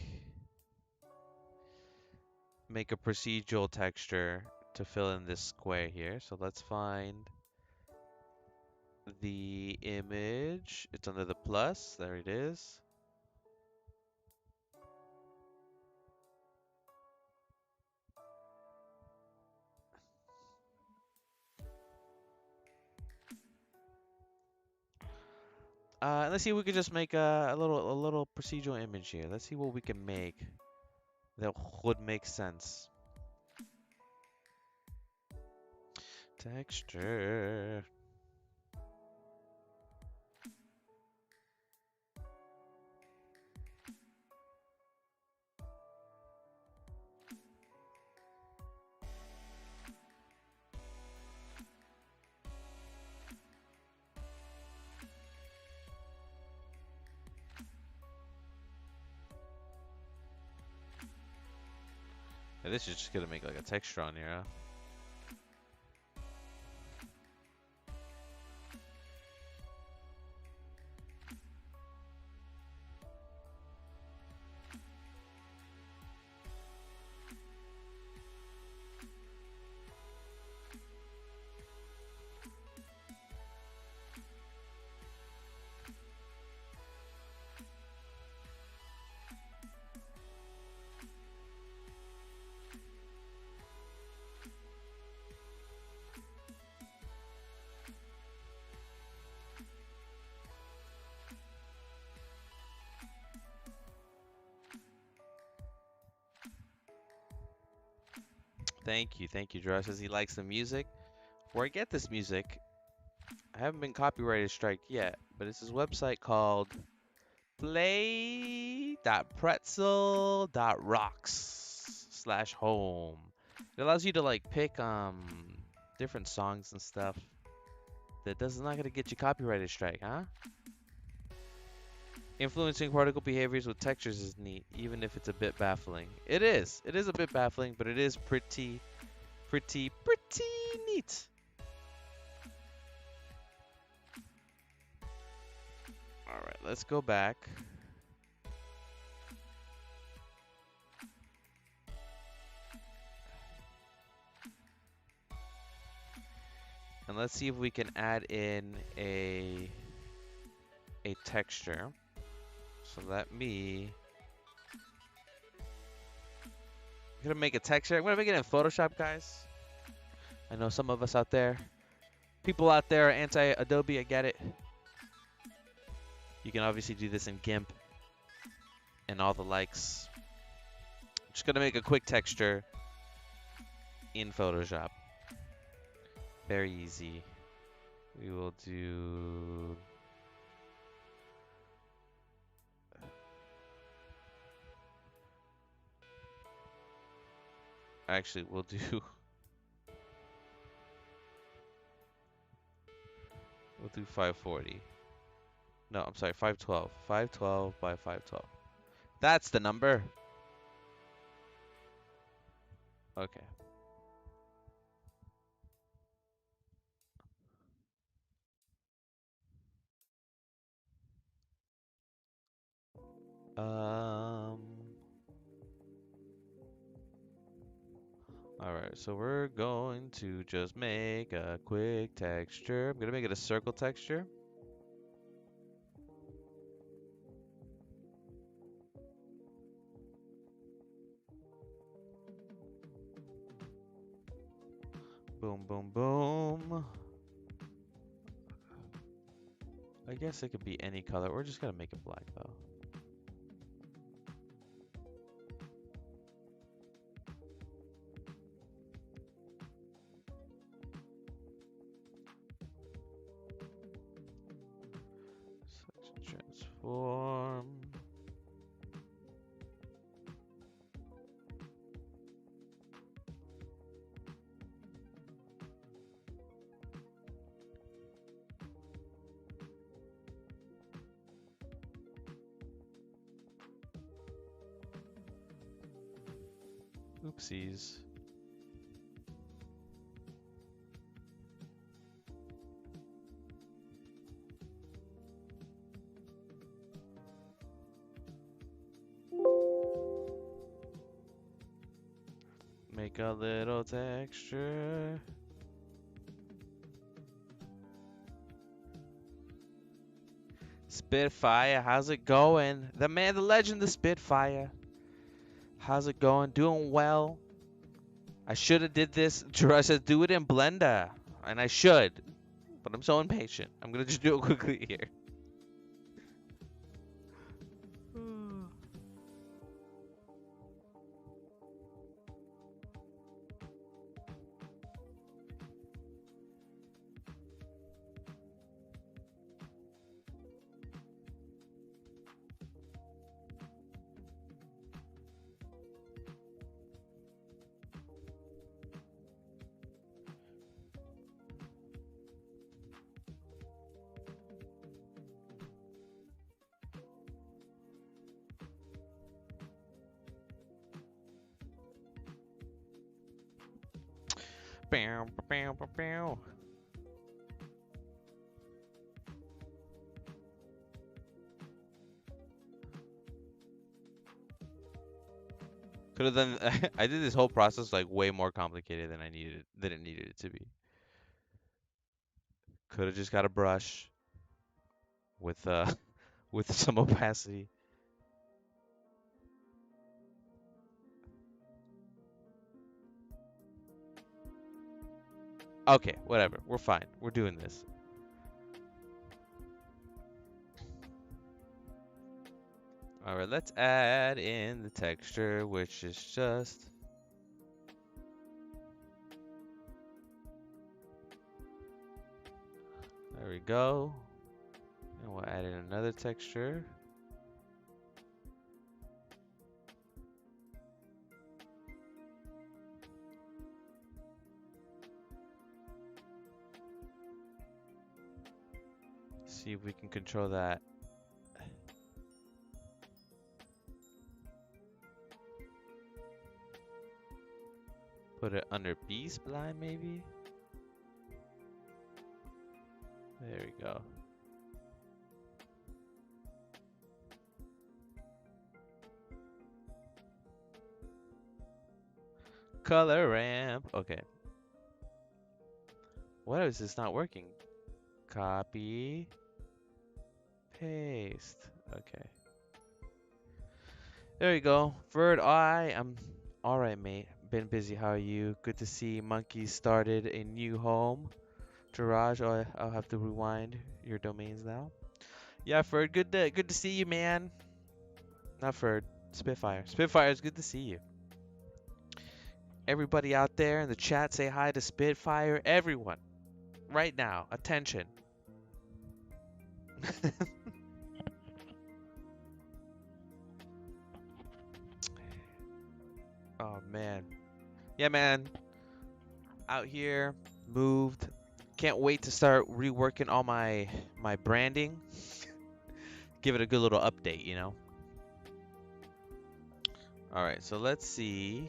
a procedural texture to fill in this square here. So let's find the image. It's under the plus. There it is. Let's see if we can just make a little procedural image here. Let's see what we can make that would make sense. Texture. This is just gonna make like a texture on here, huh? Thank you. Gerard says he likes the music. Where I get this music, I haven't been copyrighted striked yet, but it's this website called play.pretzel.rocks/home. It allows you to like pick different songs and stuff. Not gonna get you copyrighted strike, huh? Influencing particle behaviors with textures is neat, even if it's a bit baffling. It is. It is a bit baffling, but it is pretty neat. All right, let's go back. And let's see if we can add in a texture. So let me. I'm gonna make a texture. I'm gonna make it in Photoshop, guys. I know some of us out there, people out there are anti-Adobe. I get it. You can obviously do this in GIMP and all the likes. I'm just gonna make a quick texture in Photoshop. Very easy. We will do. Actually, we'll do. We'll do 540. No, I'm sorry, 512. 512 by 512. That's the number. Okay. Alright, so we're going to just make a quick texture. I'm gonna make it a circle texture. Boom, boom, boom. I guess it could be any color. We're just gonna make it black though. Such transform. Oopsies. Make a little texture. Spitfire, how's it going? The man, the legend, the Spitfire. How's it going? Doing well. I should have did this. Gerard says do it in Blender. And I should. But I'm so impatient. I'm going to just do it quickly here. Bow, bow, bow, bow. Could have done. I did this whole process like way more complicated than it needed it to be. Could have just got a brush with with some opacity. Okay, whatever. We're fine. We're doing this. All right, let's add in the texture, which is just there we go. And we'll add in another texture. See if we can control that. Put it under B-spline maybe? There we go. Color ramp. Okay. What is this not working? Copy. Paste. Okay. There you go. Third eye. I'm alright, mate. Been busy. How are you? Good to see Monkeys started a new home. Garage. Oh, I'll have to rewind your domains now. Yeah, Ferd. Good to see you, man. Not Ferd. Spitfire. Spitfire, it's good to see you. Everybody out there in the chat, say hi to Spitfire. Everyone, right now, attention. Oh man, yeah, man. Out here, moved. Can't wait to start reworking all my branding. Give it a good little update, you know. All right, so let's see.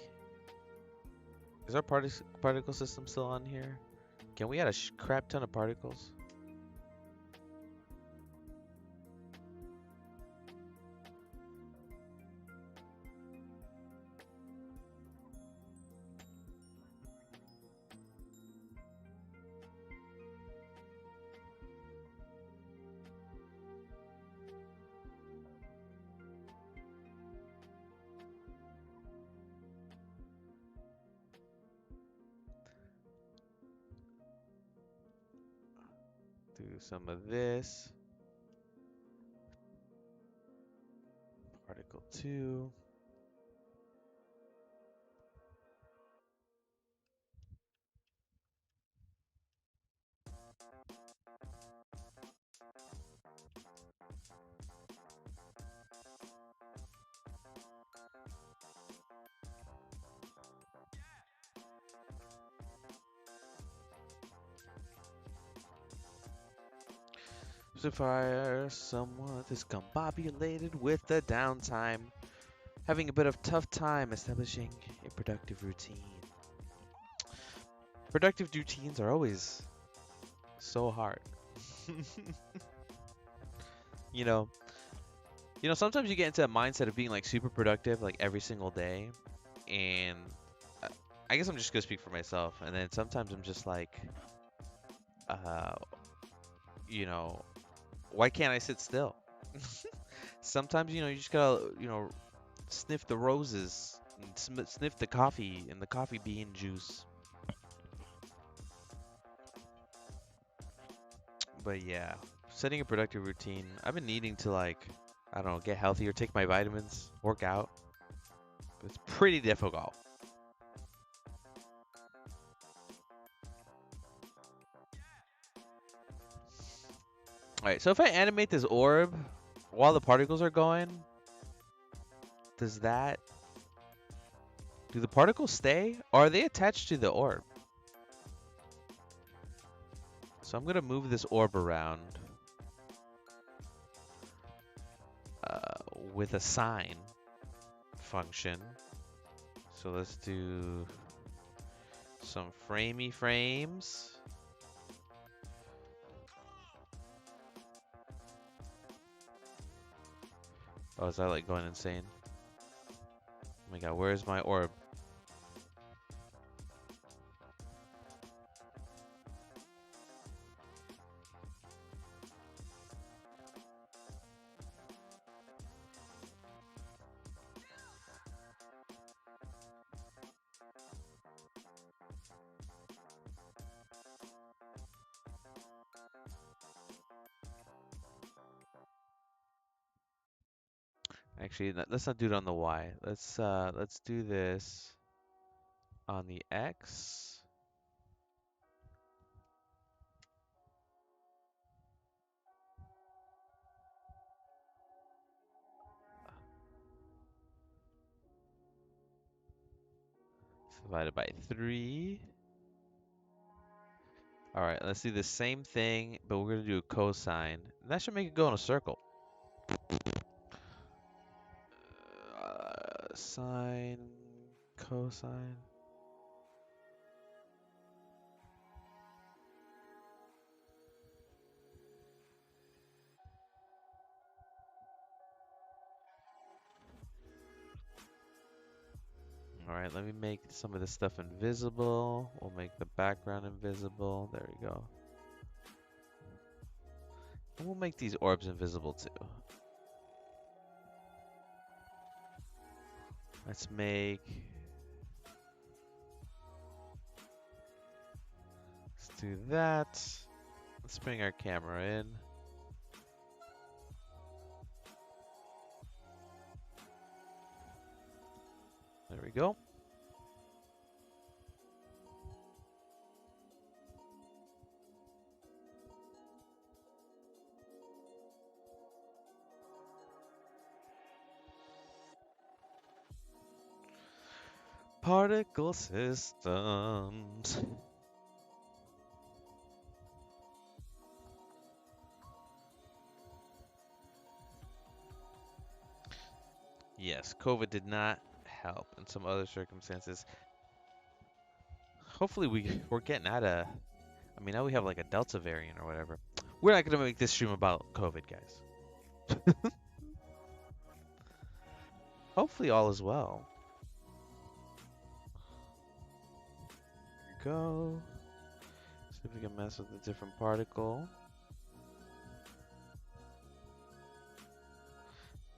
Is our particle system still on here? Can we add a crap ton of particles? Do some of this. Particle 2. Fire, someone is combobulated with the downtime, having a bit of tough time establishing a productive routine. Productive routines are always so hard. you know, sometimes you get into a mindset of being like super productive like every single day, and I guess I'm just gonna speak for myself. And then sometimes I'm just like, uh, you know, why can't I sit still? Sometimes, you just gotta, sniff the roses and sniff the coffee and the coffee bean juice. But yeah, setting a productive routine. I've been needing to like, I don't know, get healthier, take my vitamins, work out. But it's pretty difficult. Alright, so if I animate this orb while the particles are going, do the particles stay? Or are they attached to the orb? So I'm gonna move this orb around with a sign function. So let's do Some framey frames. Oh, is that like going insane? Oh my god, where's my orb? Actually, let's not do it on the Y. Let's do this on the X. Divided by 3. All right, let's do the same thing, but we're gonna do a cosine. That should make it go in a circle. Sine, cosine. All right, let me make some of this stuff invisible. We'll make the background invisible. There we go. And we'll make these orbs invisible too. Let's do that. Let's bring our camera in. There we go. Particle systems. Yes, COVID did not help in some other circumstances. Hopefully we're getting out of, I mean, now we have like a Delta variant or whatever. We're not going to make this stream about COVID, guys. Hopefully all is well. There we go. See if we can mess with a different particle.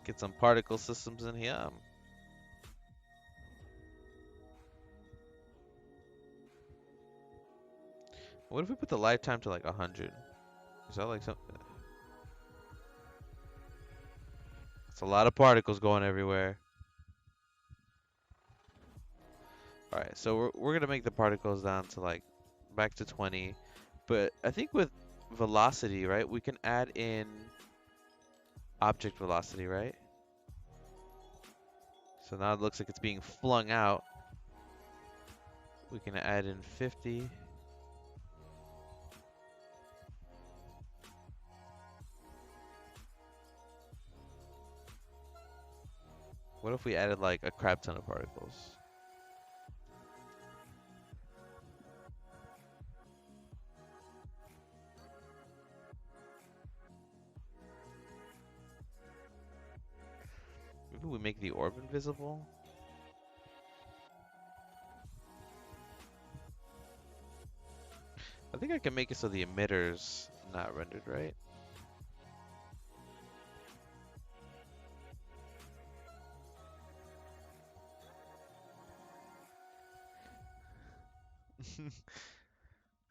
Get some particle systems in here. What if we put the lifetime to like 100? Is that like something? It's a lot of particles going everywhere. Alright, so we're gonna make the particles down to like back to 20. But I think with velocity, right, we can add in object velocity, right? So now it looks like it's being flung out. We can add in 50. What if we added like a crap ton of particles? Maybe we make the orb invisible? I think I can make it so the emitter's not rendered, right?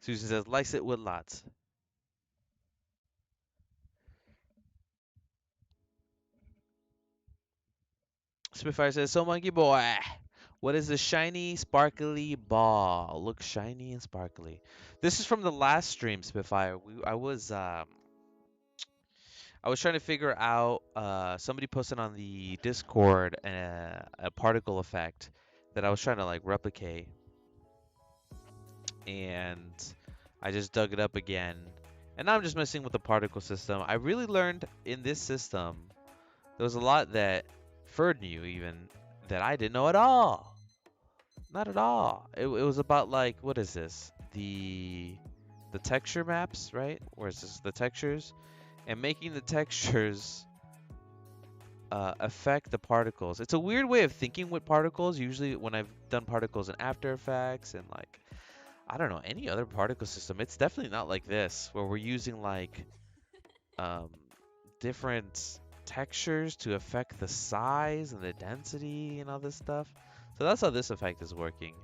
Susan says, lice it with lots. Spitfire says, so monkey boy, what is the shiny, sparkly ball? Looks shiny and sparkly. This is from the last stream, Spitfire. I was trying to figure out, somebody posted on the Discord a particle effect that I was trying to like replicate. And I just dug it up again. And now I'm just messing with the particle system. I really learned in this system, there was a lot that Ferd knew even, that I didn't know at all. Not at all. It was about like what is this? The texture maps, right? Where is this? The textures and making the textures affect the particles. It's a weird way of thinking with particles. Usually, when I've done particles in After Effects and like I don't know any other particle system, it's definitely not like this, where we're using like um, different textures to affect the size and the density and all this stuff. So that's how this effect is working.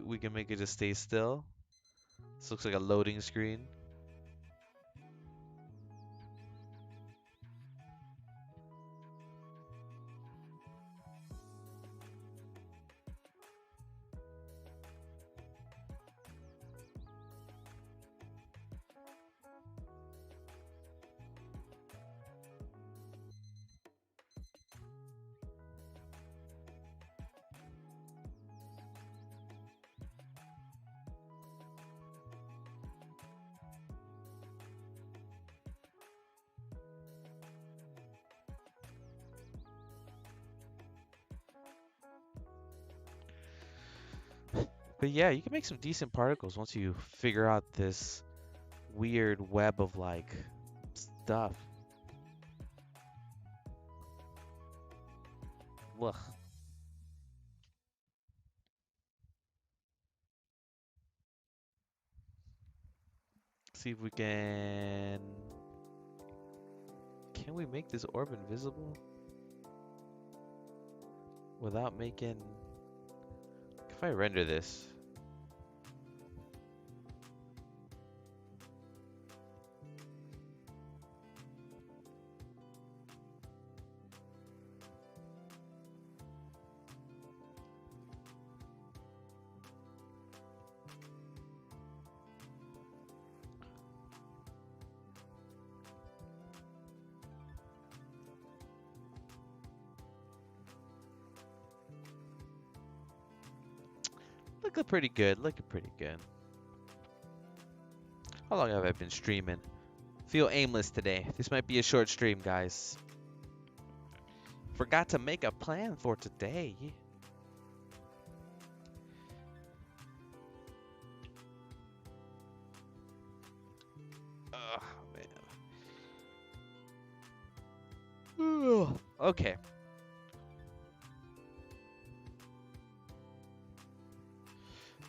We can make it just stay still. This looks like a loading screen. But yeah, you can make some decent particles once you figure out this weird web of like stuff. Ugh. See if we can. Can we make this orb invisible without making? If I render this, looking pretty good. Looking pretty good. How long have I been streaming? Feel aimless today. This might be a short stream, guys. Forgot to make a plan for today. Oh, man. Okay.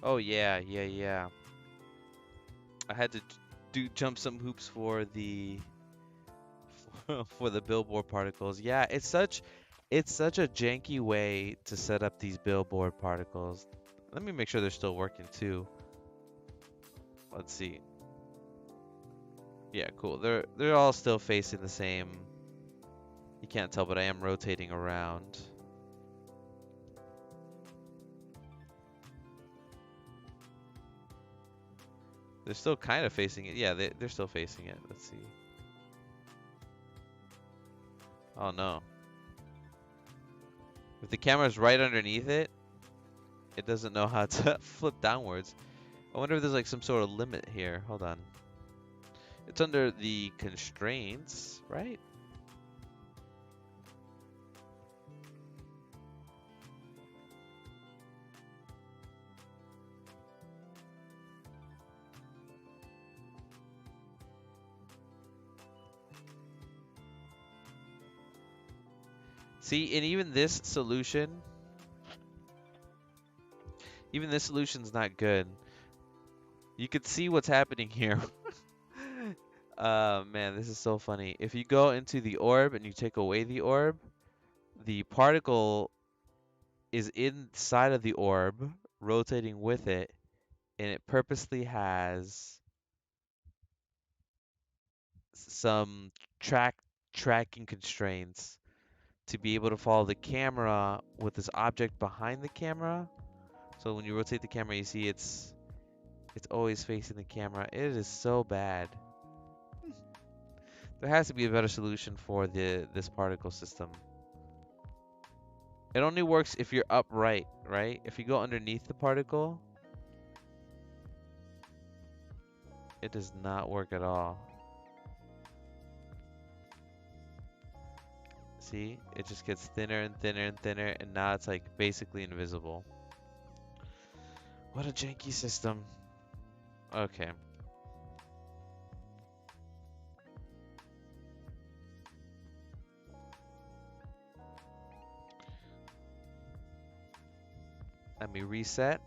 Oh yeah, yeah, yeah. I had to do jump some hoops for the for the billboard particles. Yeah, it's such a janky way to set up these billboard particles. Let me make sure they're still working too. Let's see. Yeah, cool. They're all still facing the same. You can't tell, but I am rotating around. They're still kind of facing it. Yeah, they're still facing it. Let's see. Oh no. If the camera's right underneath it, it doesn't know how to flip downwards. I wonder if there's like some sort of limit here. Hold on. It's under the constraints, right? See, and even this solution's not good. You could see what's happening here. Man, this is so funny. If you go into the orb and you take away the orb, the particle is inside of the orb, rotating with it, and it purposely has some tracking constraints to be able to follow the camera with this object behind the camera. So when you rotate the camera, you see it's always facing the camera. It is so bad. There has to be a better solution for this particle system. It only works if you're upright, right? If you go underneath the particle, It does not work at all. See? It just gets thinner and thinner and thinner, and now it's like basically invisible. What a janky system. Okay. Let me reset.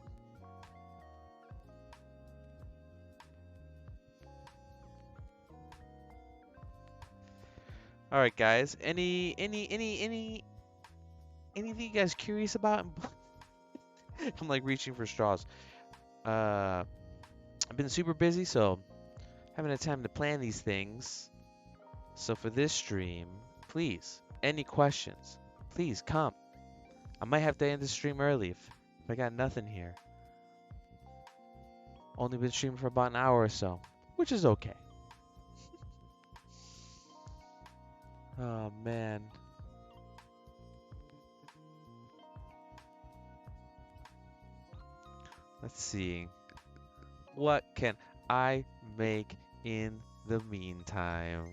All right, guys. Anything you guys curious about? I'm like reaching for straws. I've been super busy, so haven't had time to plan these things. So for this stream, please, any questions, please come. I might have to end the stream early if I got nothing here. Only been streaming for about an hour or so, which is okay. Oh man. Let's see. What can I make in the meantime?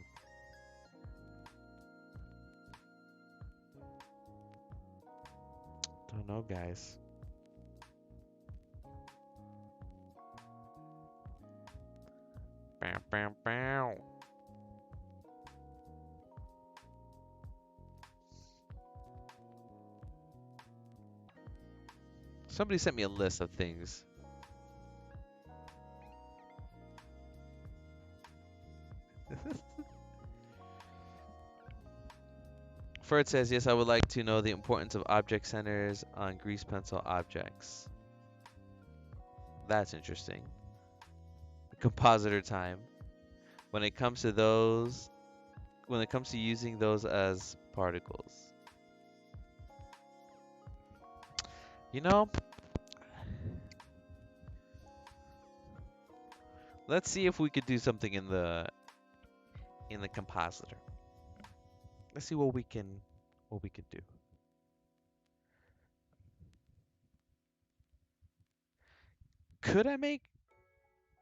Don't know, guys. Bow, bow, bow. Somebody sent me a list of things. Ferd says, yes, I would like to know the importance of object centers on grease pencil objects. That's interesting. Compositor time. When it comes to those, when it comes to using those as particles. You know, let's see if we could do something in the compositor. Let's see what we could do. Could I make?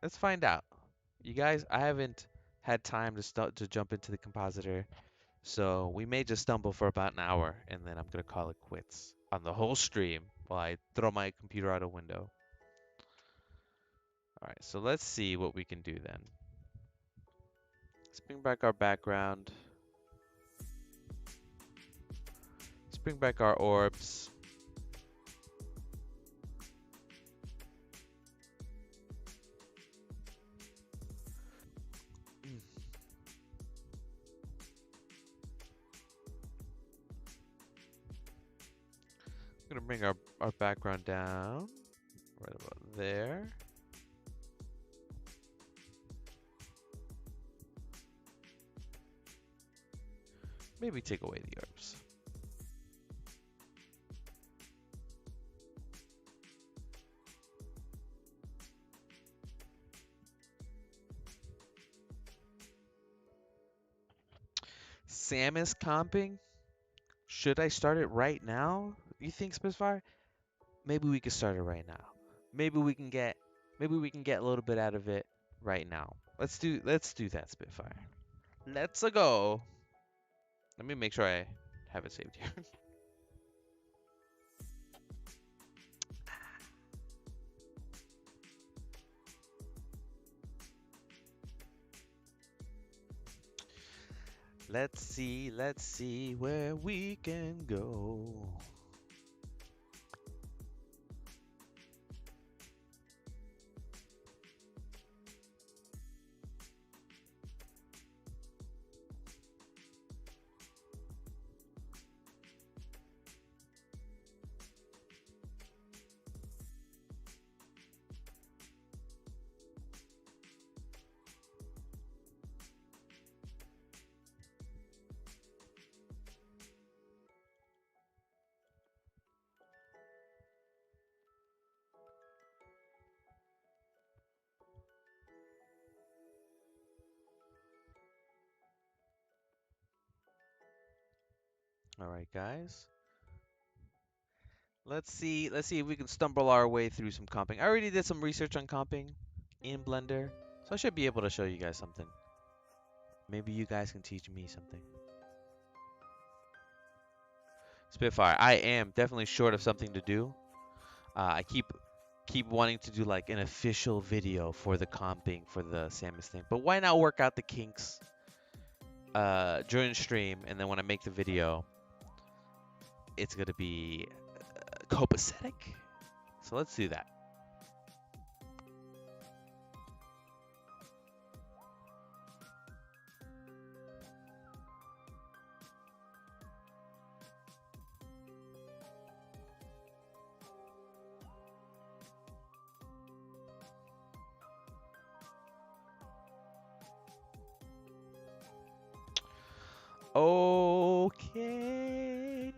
Let's find out. You guys, I haven't had time to start to jump into the compositor, so we may just stumble for about an hour, and then I'm gonna call it quits on the whole stream while I throw my computer out a window. All right, so let's see what we can do then. Let's bring back our background. Let's bring back our orbs. I'm gonna bring our background down right about there. Maybe take away the orbs. Samus comping? Should I start it right now? You think, Spitfire? Maybe we could start it right now. Maybe we can get a little bit out of it right now. Let's do that, Spitfire. Let's a go. Let me make sure I have it saved here. Let's see where we can go. All right, guys. Let's see if we can stumble our way through some comping. I already did some research on comping in Blender. So I should be able to show you guys something. Maybe you guys can teach me something. Spitfire, I am definitely short of something to do. I keep wanting to do like an official video for the comping for the Samus thing, but why not work out the kinks during stream, and then when I make the video, it's gonna be copacetic. So let's do that. Okay.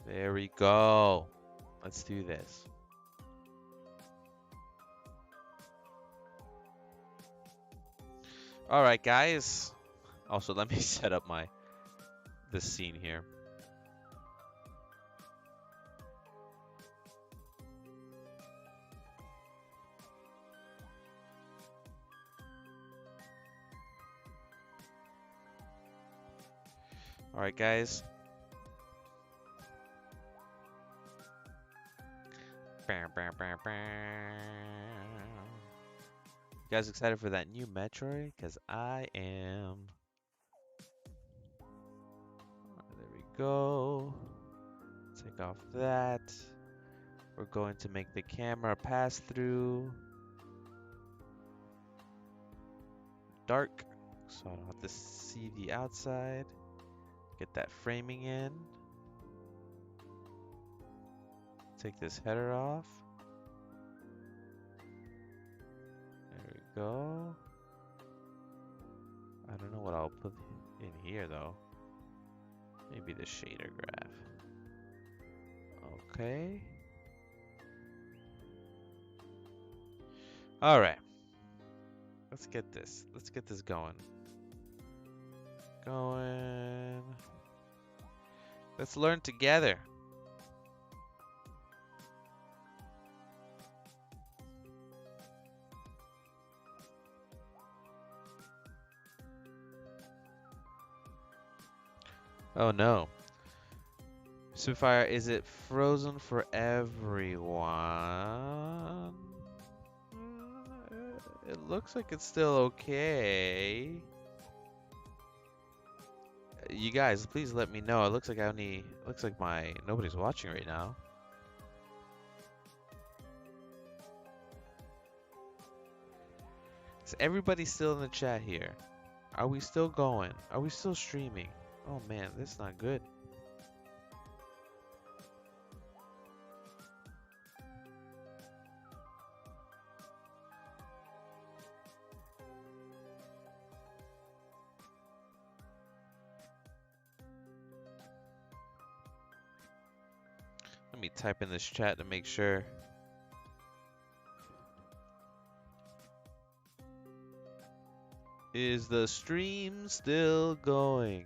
There we go. Let's do this. All right, guys. Also, let me set up this scene here. All right, guys. You guys excited for that new Metroid? Because I am. There we go. Take off that. We're going to make the camera pass through dark, so I don't have to see the outside. Get that framing in. Take this header off. There we go. I don't know what I'll put in here though. Maybe the shader graph. Okay. All right. Let's get this. Let's get this going. Let's learn together. Oh no. Spitfire, is it frozen for everyone? It looks like it's still okay. You guys, please let me know. It looks like nobody's watching right now. Is everybody still in the chat here? Are we still going? Are we still streaming? Oh man, this is not good. Let me type in this chat to make sure. Is the stream still going?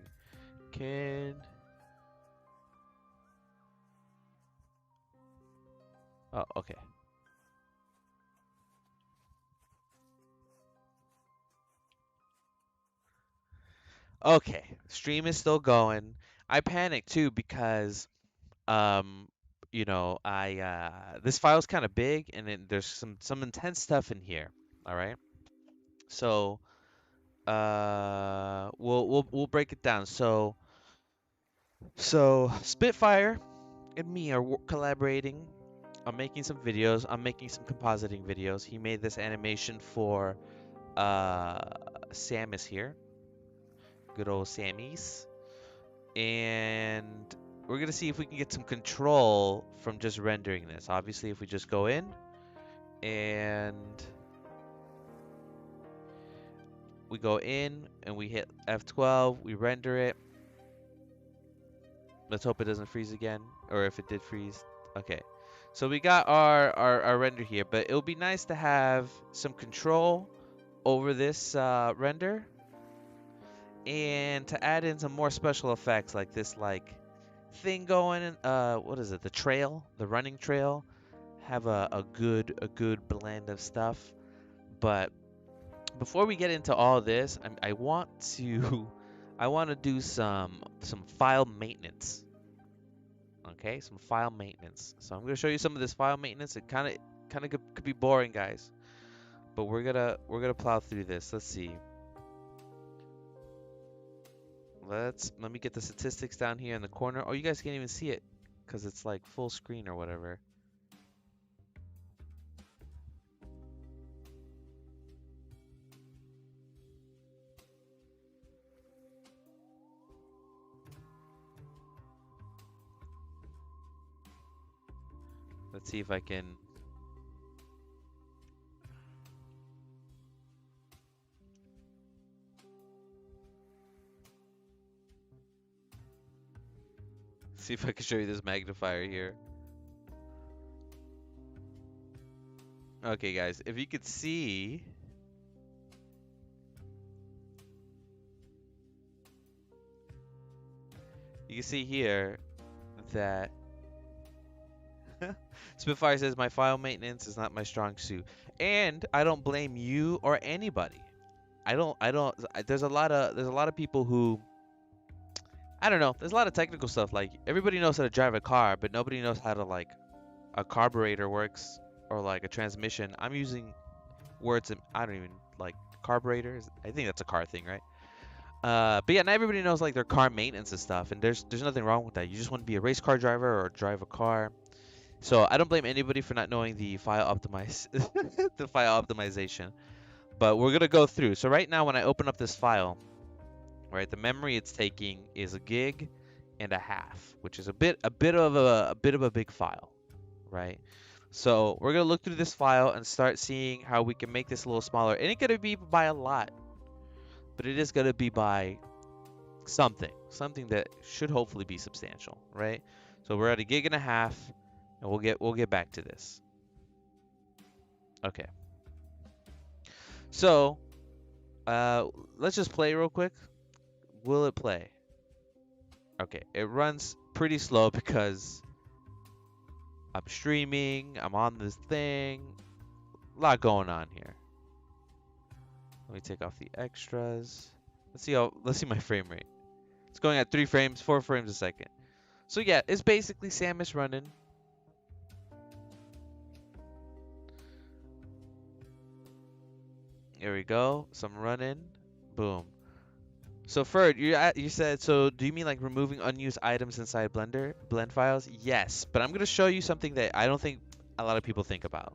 Oh, okay. Okay, stream is still going. I panicked too because you know, this file's kind of big and there's some intense stuff in here. All right. So, we'll break it down. So Spitfire and me are collaborating. I'm making some videos. I'm making some compositing videos. He made this animation for Samus here. Good old Sammy's. And we're gonna see if we can get some control from just rendering this. Obviously, if we just go in and we hit F12, we render it. Let's hope it doesn't freeze again, or if it did freeze. Okay, so we got our render here, but it would be nice to have some control over this render and to add in some more special effects like this, like thing going. What is it? The trail, the running trail, have a good blend of stuff. But before we get into all this, I want to I want to do some file maintenance. Okay, some file maintenance. So I'm gonna show you some of this file maintenance. It kind of could be boring, guys, but we're gonna plow through this. Let's see. Let me get the statistics down here in the corner. Oh, you guys can't even see it because it's like full screen or whatever. Let's see if I can. See if I can show you this magnifier here. Okay, guys, if you could see, you can see here that Spitfire says my file maintenance is not my strong suit, and I don't blame you or anybody. There's a lot of people who, I don't know. There's a lot of technical stuff. Like everybody knows how to drive a car, but nobody knows how to like a carburetor works or like a transmission. I'm using words that I don't even like. Carburetors. I think that's a car thing, right? But yeah, not everybody knows like their car maintenance and stuff, and there's nothing wrong with that. You just want to be a race car driver or drive a car. So I don't blame anybody for not knowing the file the file optimization. But we're gonna go through. So right now, when I open up this file, right, the memory it's taking is a gig and a half, which is a bit of a big file, right? So we're gonna look through this file and start seeing how we can make this a little smaller. It ain't gonna be by a lot, but it is gonna be by something that should hopefully be substantial, right? So we're at a gig and a half, and we'll get back to this. Okay. So let's just play real quick. Will it play? Okay, it runs pretty slow because I'm streaming, I'm on this thing, a lot going on here. Let me take off the extras. Let's see my frame rate. It's going at 3 frames, 4 frames a second. So yeah, it's basically Samus running. Here we go. Some running. Boom. So Ferd, you said, so do you mean like removing unused items inside blend files? Yes, but I'm gonna show you something that I don't think a lot of people think about,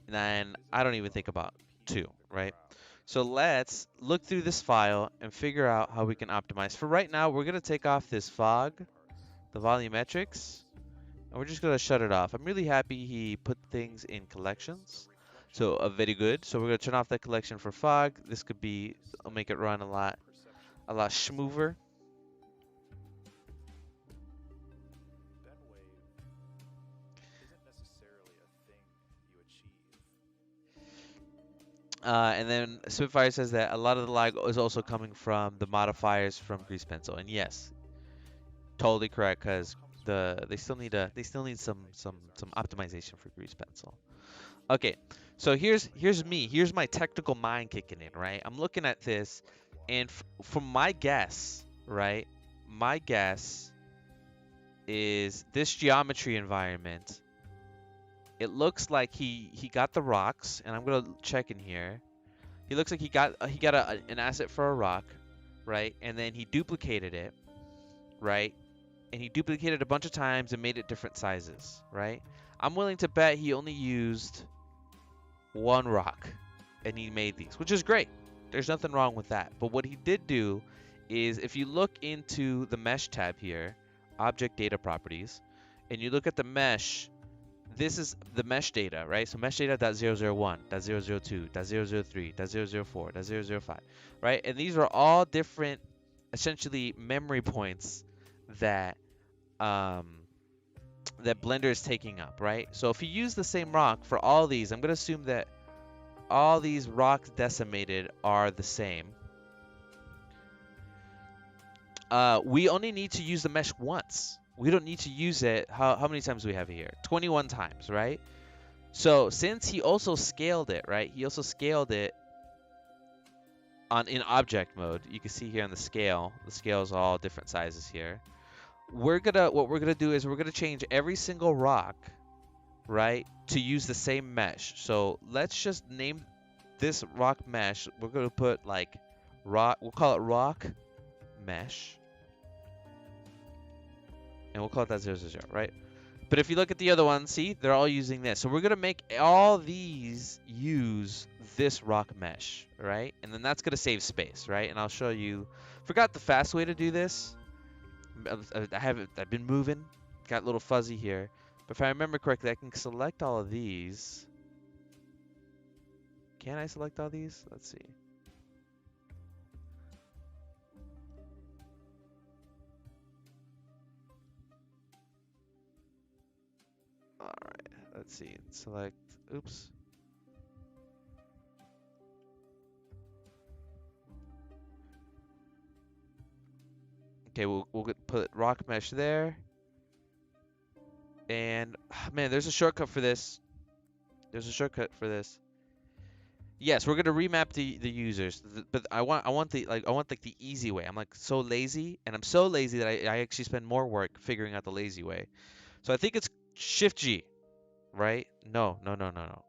and I don't even think about too, right? So let's look through this file and figure out how we can optimize. For right now, we're gonna take off this fog, the volumetrics, and we're just gonna shut it off. I'm really happy he put things in collections. So very good. So we're gonna turn off that collection for fog. This could be, I'll make it run a lot smoother. And then Spitfire says that a lot of the lag is also coming from the modifiers from Grease Pencil, and yes, totally correct, because they still need some optimization for Grease Pencil. Okay, so here's me. Here's my technical mind kicking in, right? I'm looking at this, and from my guess, right? My guess is this geometry environment. It looks like he got the rocks, and I'm gonna check in here. He looks like he got an asset for a rock, right? And then he duplicated it, right? And he duplicated a bunch of times and made it different sizes, right? I'm willing to bet he only used one rock and he made these, which is great. There's nothing wrong with that. But what he did do is, if you look into the mesh tab here, object data properties, and you look at the mesh, this is the mesh data, right? So mesh data.001, .002, .003, .004, .005, right? And these are all different, essentially, memory points that that Blender is taking up, right? So if you use the same rock for all these, I'm going to assume that all these rocks decimated are the same. We only need to use the mesh once. we don't need to use it. How many times do we have it here? 21 times, right? So since he also scaled it, right? He also scaled it in object mode. You can see here on the scale. The scale is all different sizes here. What we're gonna do is we're gonna change every single rock, right, to use the same mesh. So let's just name this rock mesh. We're gonna put like rock. We'll call it rock mesh, and we'll call it that 0, 0, 0, right? But if you look at the other ones, see, they're all using this. So we're gonna make all these use this rock mesh, right? And then that's gonna save space, right? And I'll show you. Forgot the fast way to do this. I've been moving, got a little fuzzy here. But if I remember correctly, I can select all of these. Can I select all these? Let's see. All right, let's see. Select. Oops. Okay, we'll put rock mesh there. And man, there's a shortcut for this. There's a shortcut for this. Yes, we're gonna remap the users, but I want the easy way. I'm like so lazy, and I'm so lazy that I actually spend more work figuring out the lazy way. So I think it's Shift G, right? No, no, no, no, no.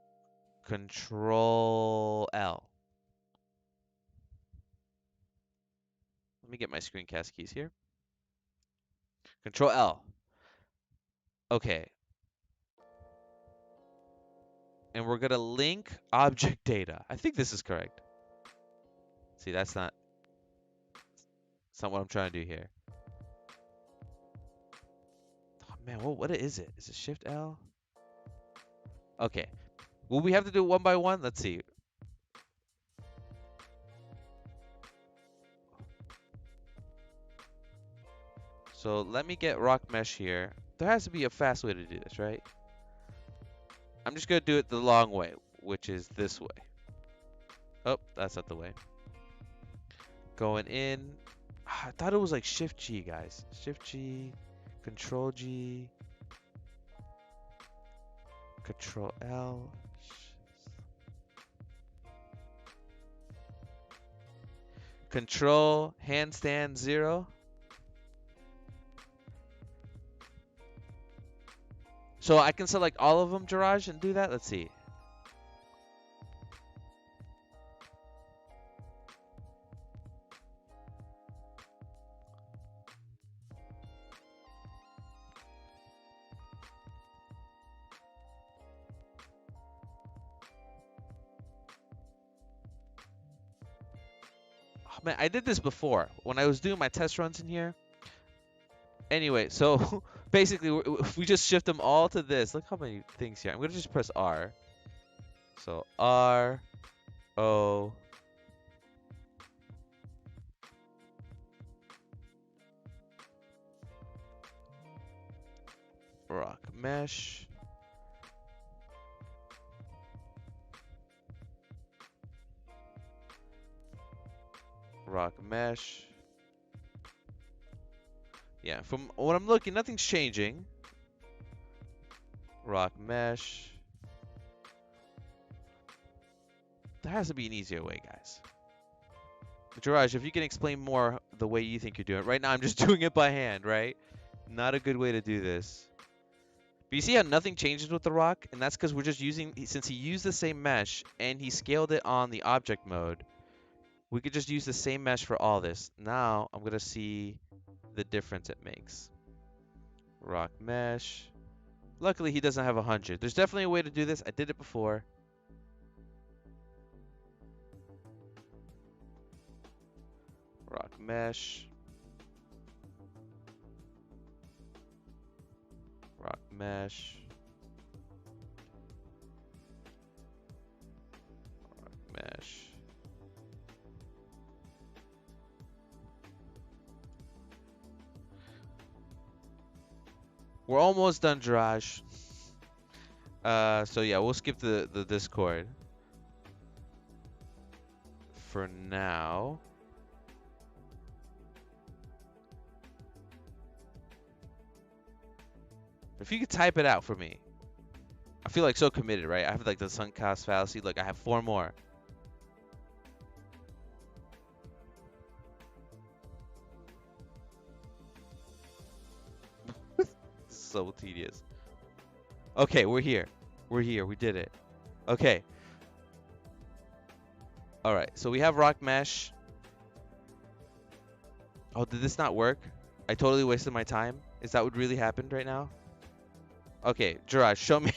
Control L. Let me get my screencast keys here. Control L. Okay. And we're gonna link object data. I think this is correct. See, that's not what I'm trying to do here. Oh, man, what is it? Is it Shift L? Okay. Will we have to do it one by one? Let's see. So let me get rock mesh here. There has to be a fast way to do this, right? I'm just gonna do it the long way, which is this way. Oh, that's not the way. Going in. I thought it was like Shift G, guys. Shift G, Control G, Control L. Control handstand 0. So I can select all of them, Jiraj, and do that? Let's see. Oh, man, I did this before when I was doing my test runs in here. Anyway, so basically, if we just shift them all to this, look how many things here. I'm going to just press R. So R, O, rock mesh. Rock mesh. Yeah, from what I'm looking, nothing's changing. Rock mesh. There has to be an easier way, guys. Jiraj, if you can explain more the way you think you're doing it. Right now, I'm just doing it by hand, right? Not a good way to do this. But you see how nothing changes with the rock? And that's because we're just using, since he used the same mesh and he scaled it on the object mode, we could just use the same mesh for all this. Now, I'm going to see the difference it makes. Rock mesh. Luckily, he doesn't have 100. There's definitely a way to do this. I did it before. Rock mesh. Rock mesh. Rock mesh. We're almost done, Jiraj. So yeah, we'll skip the Discord for now. If you could type it out for me. I feel like so committed, right? I have like the sunk cost fallacy. Look, I have 4 more. So tedious. Okay, we're here. We're here. We did it. Okay. All right. So we have rock mesh. Oh, did this not work? I totally wasted my time. Is that what really happened right now? Okay, Jiraj, show me.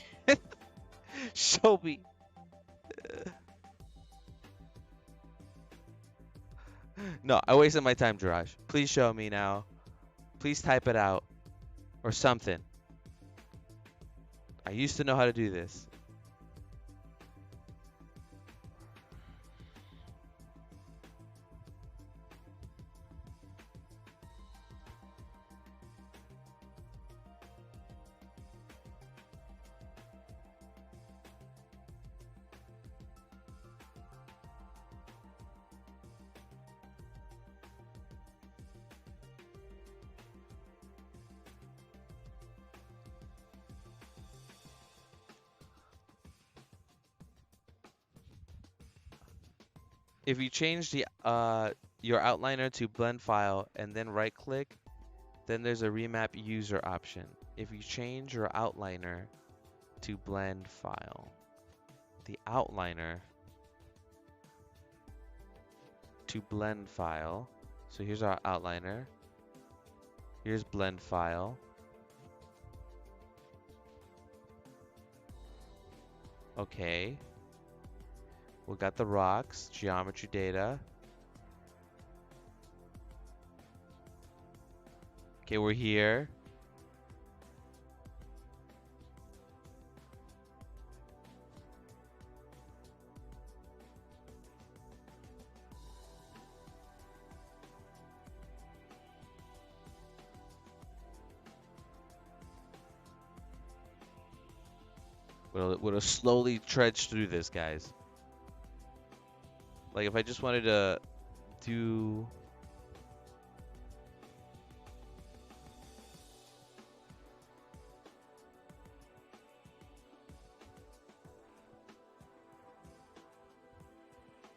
Show me. No, I wasted my time, Jiraj. Please show me now. Please type it out. Or something. I used to know how to do this. If you change the your outliner to blend file and then right click, then there's a remap user option. If you change your outliner to blend file, the outliner to blend file. So here's our outliner. Here's blend file. Okay. We got the rocks, geometry data. Okay, we're here. We'll slowly trudge through this, guys. Like if I just wanted to do...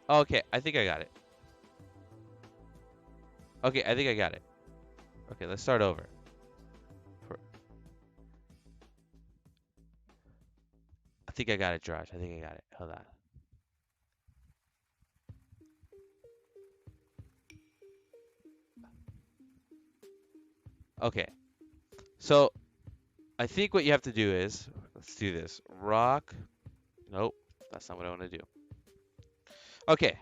Okay, I think I got it. Okay, I think I got it. Okay, let's start over. I think I got it, Josh. I think I got it. Hold on. Okay. So, I think what you have to do is, let's do this. Rock. Nope, that's not what I want to do. Okay.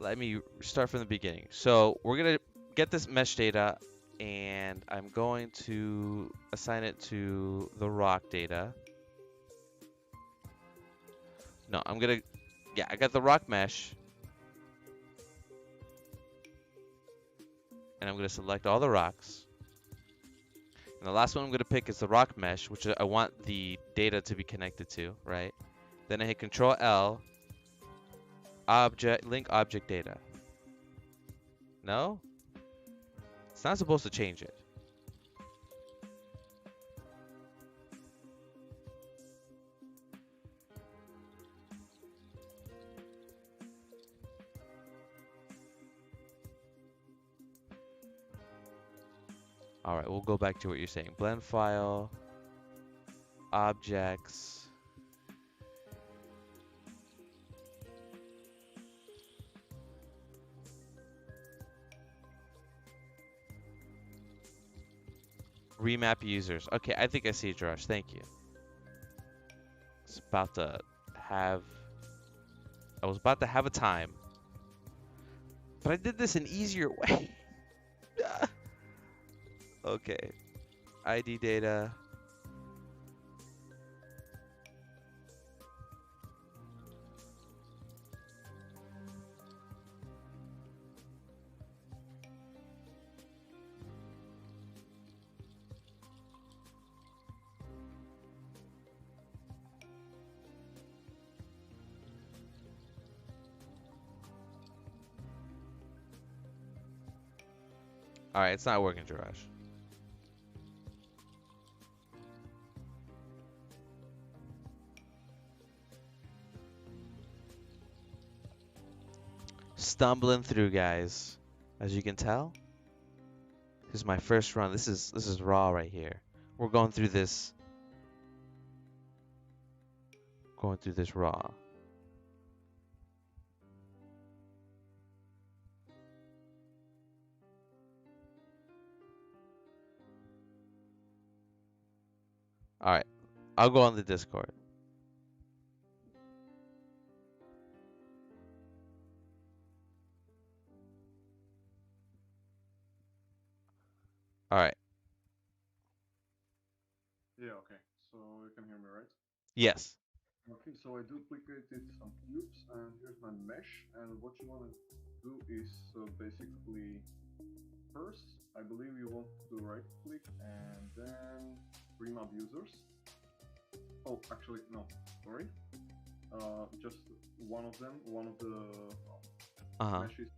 Let me start from the beginning. So, we're going to get this mesh data, and I'm going to assign it to the rock data. No, I'm going to, yeah, I got the rock mesh. And I'm going to select all the rocks. And the last one I'm going to pick is the rock mesh, which I want the data to be connected to, right? Then I hit Control L, object, link object data. No? It's not supposed to change it. All right, we'll go back to what you're saying. Blend file, objects. Remap users. Okay, I think I see it, Josh. Thank you. It's about to have... I was about to have a time. But I did this an easier way. Okay. ID data. All right, it's not working, Jirash. stumbling through, guys. As you can tell, this is my first run. This is raw right here. We're going through this raw. All right, I'll go on the Discord. All right. Yeah, okay. So you can hear me, right? Yes. Okay, so I duplicated some cubes, and here's my mesh. And what you want to do is basically first, I believe you want to right click and then remap users. Oh, actually, no, sorry. Just one of them, one of the meshes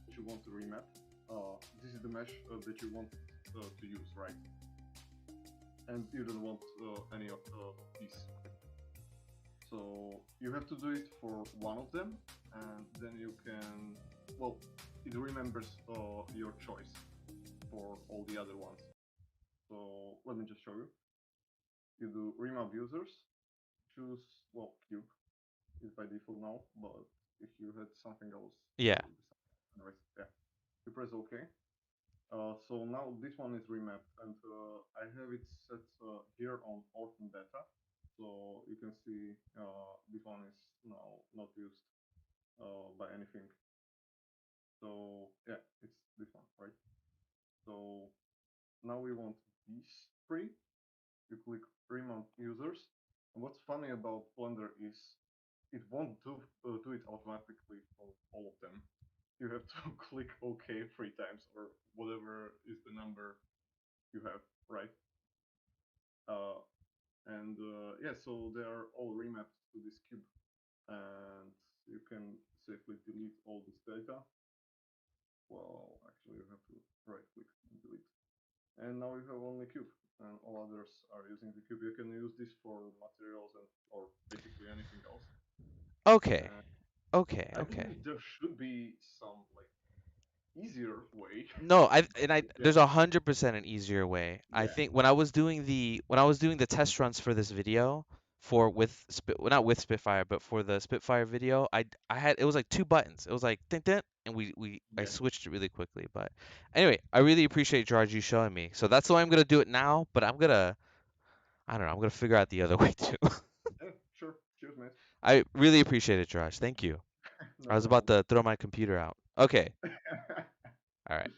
that you want to remap. This is the mesh that you want to use, right? And you don't want any of these. So you have to do it for one of them, and then you can, well, it remembers your choice for all the other ones. So let me just show you. You do remap users, choose, well, cube is by default now, but if you had something else, Yeah. anyways, yeah, you press OK. So now this one is remapped, and I have it set here on orphan data. So you can see this one is now not used by anything. So yeah, it's this one, right? So now we want these three. You click remount users. And what's funny about Blender is it won't do it automatically for all of them. You have to click OK 3 times or whatever is the number you have, right? Yeah, so they are all remapped to this cube, and you can safely delete all this data. Well, actually, you have to right click and delete. And now you have only cube, and all others are using the cube. You can use this for materials and or basically anything else. Okay. Okay. I Okay. believe there should be some like easier way. No, Yeah. there's 100% an easier way. I Yeah. think when I was doing the test runs for this video for well, not with Spitfire, but for the Spitfire video, I had it was like two buttons. It was like ding ding, and I Yeah. switched it really quickly. But anyway, I really appreciate George you showing me. So that's why I'm gonna do it now. But I don't know, I'm gonna figure out the other way too. Yeah, sure. Cheers, mate. I really appreciate it, George. Thank you. No I was about problem. to throw my computer out. Okay. All right.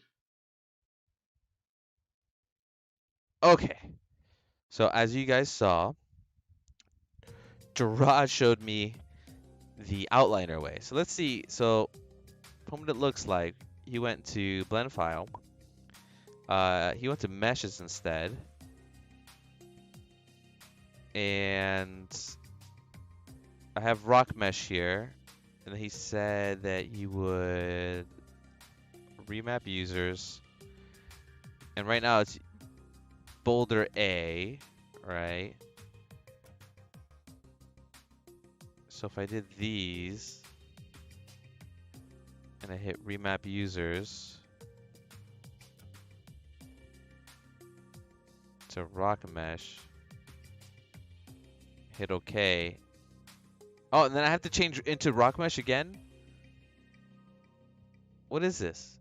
Okay. So as you guys saw, Gerard showed me the outliner way. So let's see. So from what it looks like, he went to blend file. He went to meshes instead. And I have rock mesh here. And he said that he would remap users. And right now it's Boulder A, right? So if I did these and I hit remap users to rock mesh, hit OK. Oh, and then I have to change into rock mesh again? What is this?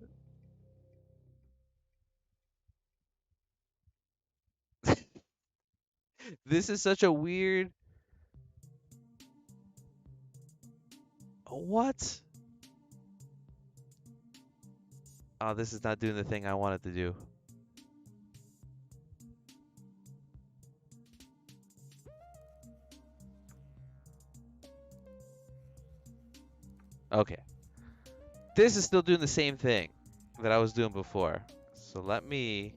This is such a weird... What? Oh, this is not doing the thing I wanted to do. Okay. This is still doing the same thing that I was doing before. So let me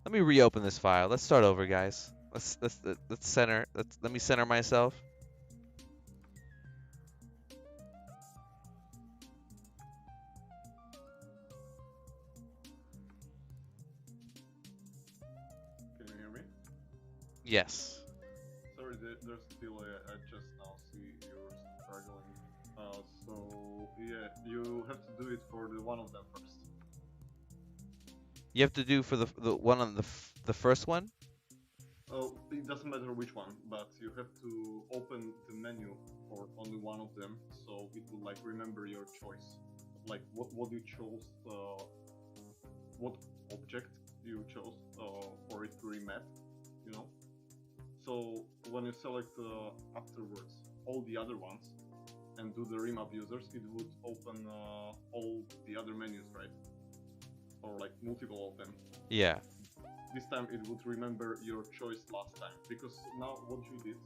reopen this file. Let's start over, guys. Let's center. Let me center myself. Can you hear me? Yes. Sorry, there's a delay. I just now see you're struggling. So yeah, you have to do it for the one of them first. You have to do for the one on the first one. Oh, it doesn't matter which one, but you have to open the menu for only one of them, so it will like remember your choice, like what you chose, what object you chose for it to remap, you know. So when you select afterwards all the other ones and do the remap users, it would open all the other menus, right? Or like multiple of them. Yeah. This time it would remember your choice last time, because now what you did,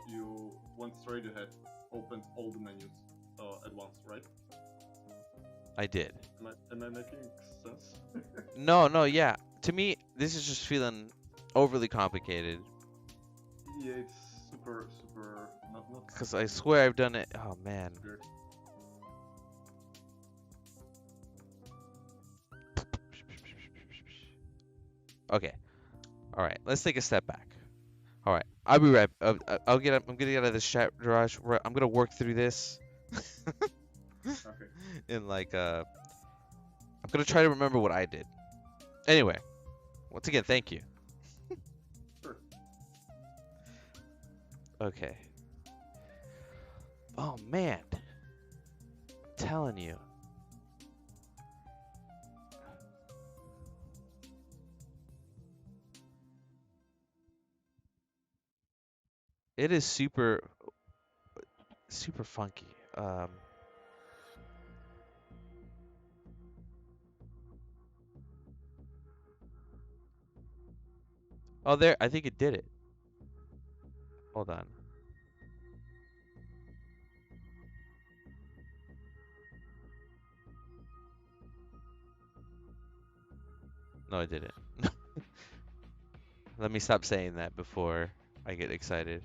you went straight ahead, opened all the menus at once, right? I did. Am I making sense? No, no, yeah. To me, this is just feeling overly complicated. Yeah, it's super not Cause I swear I've done it. Oh man. weird. Okay. All right. Let's take a step back. All right. I'll be right. I'll get. I'm gonna get out of this chat, Raj. I'm gonna work through this. Okay. In like I'm gonna try to remember what I did. Anyway, once again, thank you. Sure. Okay. Oh man. Telling you. It is super funky. Oh there, I think it did it. Hold on. No, I didn't. Let me stop saying that before I get excited.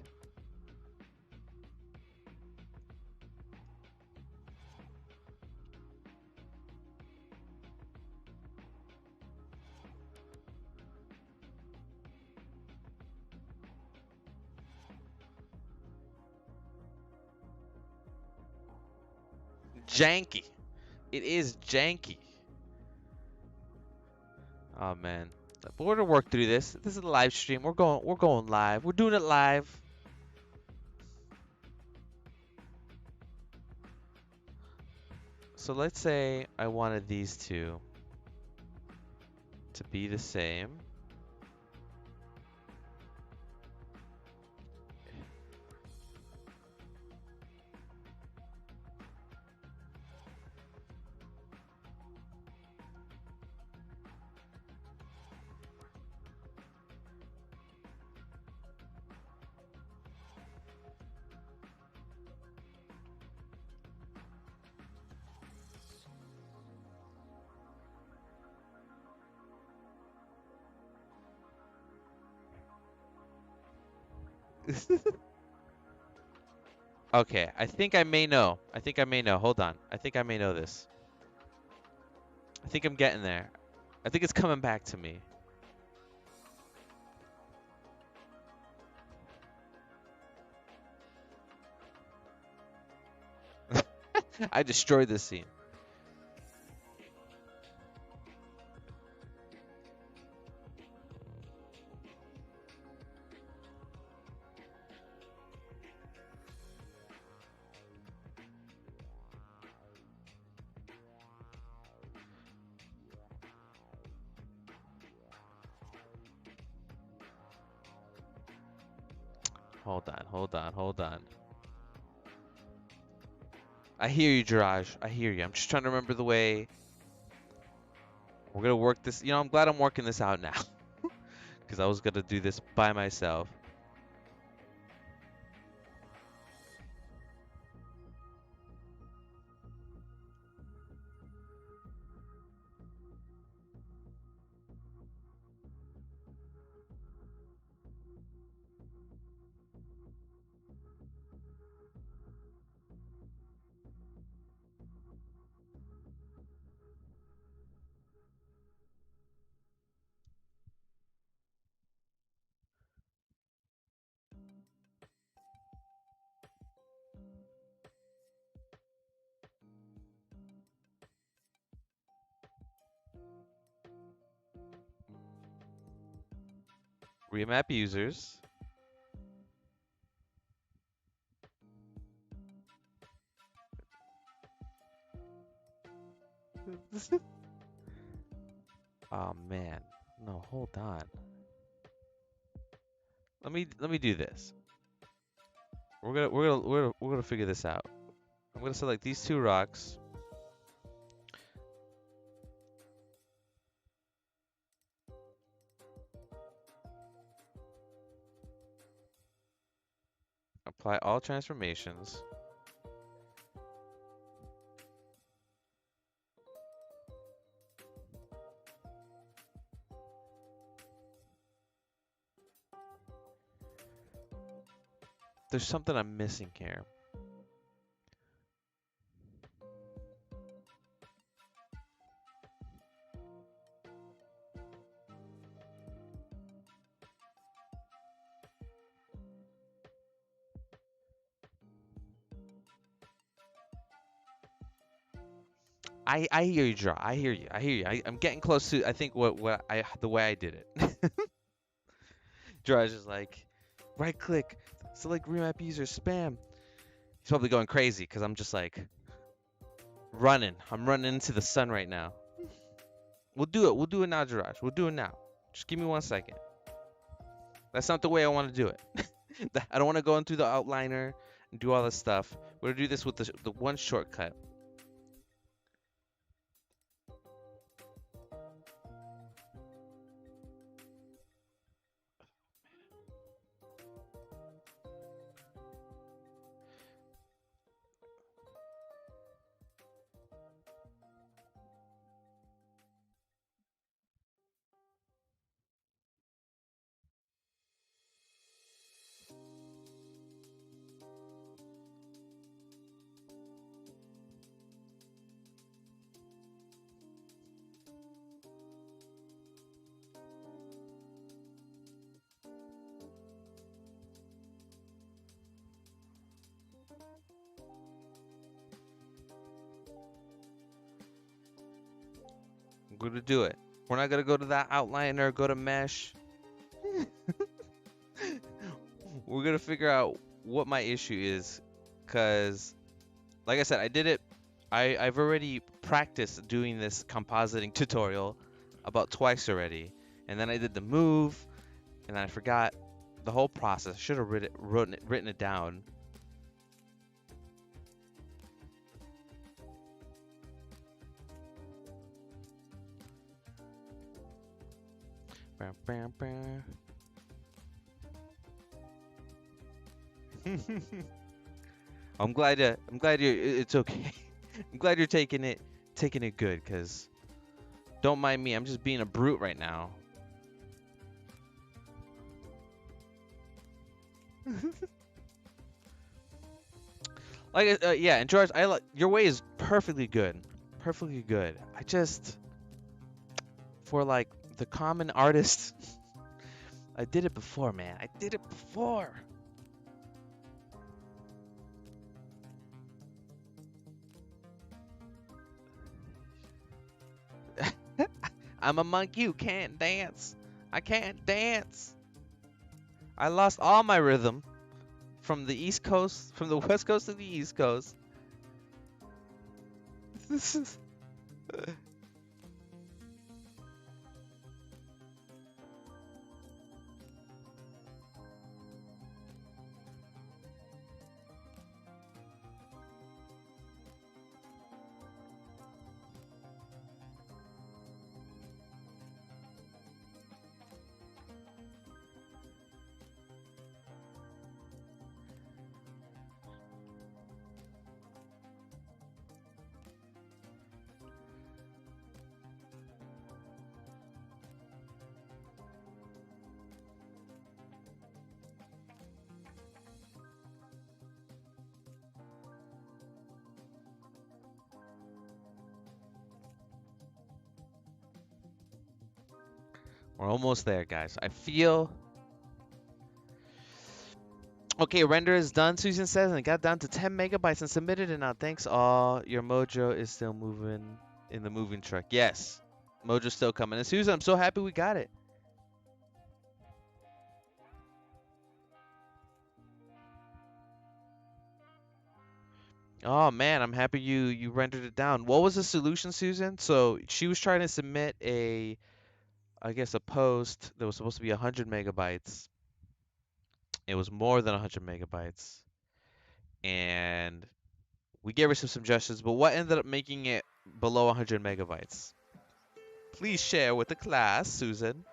Janky. It is janky. Oh man. But we're gonna work through this. This is a live stream. We're going live. We're doing it live. So let's say I wanted these two to be the same. Okay, I think I may know. I think I may know. Hold on. I think I may know this. I think I'm getting there. I think it's coming back to me. I destroyed this scene. Hold on, hold on, hold on. I hear you, Jiraj. I hear you. I'm just trying to remember the way. We're gonna work this. You know, I'm glad I'm working this out now. Because I was gonna do this by myself. Remap users. Oh man. No, hold on. Let me do this. We're gonna figure this out. I'm gonna select these two rocks. Apply all transformations. There's something I'm missing here. I hear you, Draw. I hear you. I hear you. I'm getting close to I think the way I did it. Draw is just like right click, select remap user, spam. He's probably going crazy because I'm just like running. I'm running into the sun right now. We'll do it. We'll do it now, Jiraj. We'll do it now. Just give me 1 second. That's not the way I want to do it. I don't want to go into the outliner and do all this stuff. We're gonna do this with the one shortcut. I'm gonna do it. We're not gonna go to that outliner, go to mesh. We're gonna figure out what my issue is, cause, like I said, I did it. I've already practiced doing this compositing tutorial about twice already, and then I did the move, and then I forgot the whole process. Should have written it down. I'm glad it's okay. I'm glad you're taking it good, cause don't mind me. I'm just being a brute right now. Like yeah, and George, I like your way is perfectly good. Perfectly good. I just for like the common artist I did it before, man. I did it before. I'm a monkey who can't dance. I can't dance. I lost all my rhythm from the East Coast, from the West Coast to the East Coast. This is we're almost there, guys. I feel okay. Render is done. Susan says, and it got down to 10 megabytes and submitted it now. Thanks all. Your Mojo is still moving in the moving truck. Yes, Mojo's still coming. And Susan, I'm so happy we got it. Oh man, I'm happy you rendered it down. What was the solution, Susan? So she was trying to submit a, I guess, a post that was supposed to be 100 megabytes. It was more than 100 megabytes, and we gave her some suggestions, but what ended up making it below 100 megabytes? Please share with the class, Susan.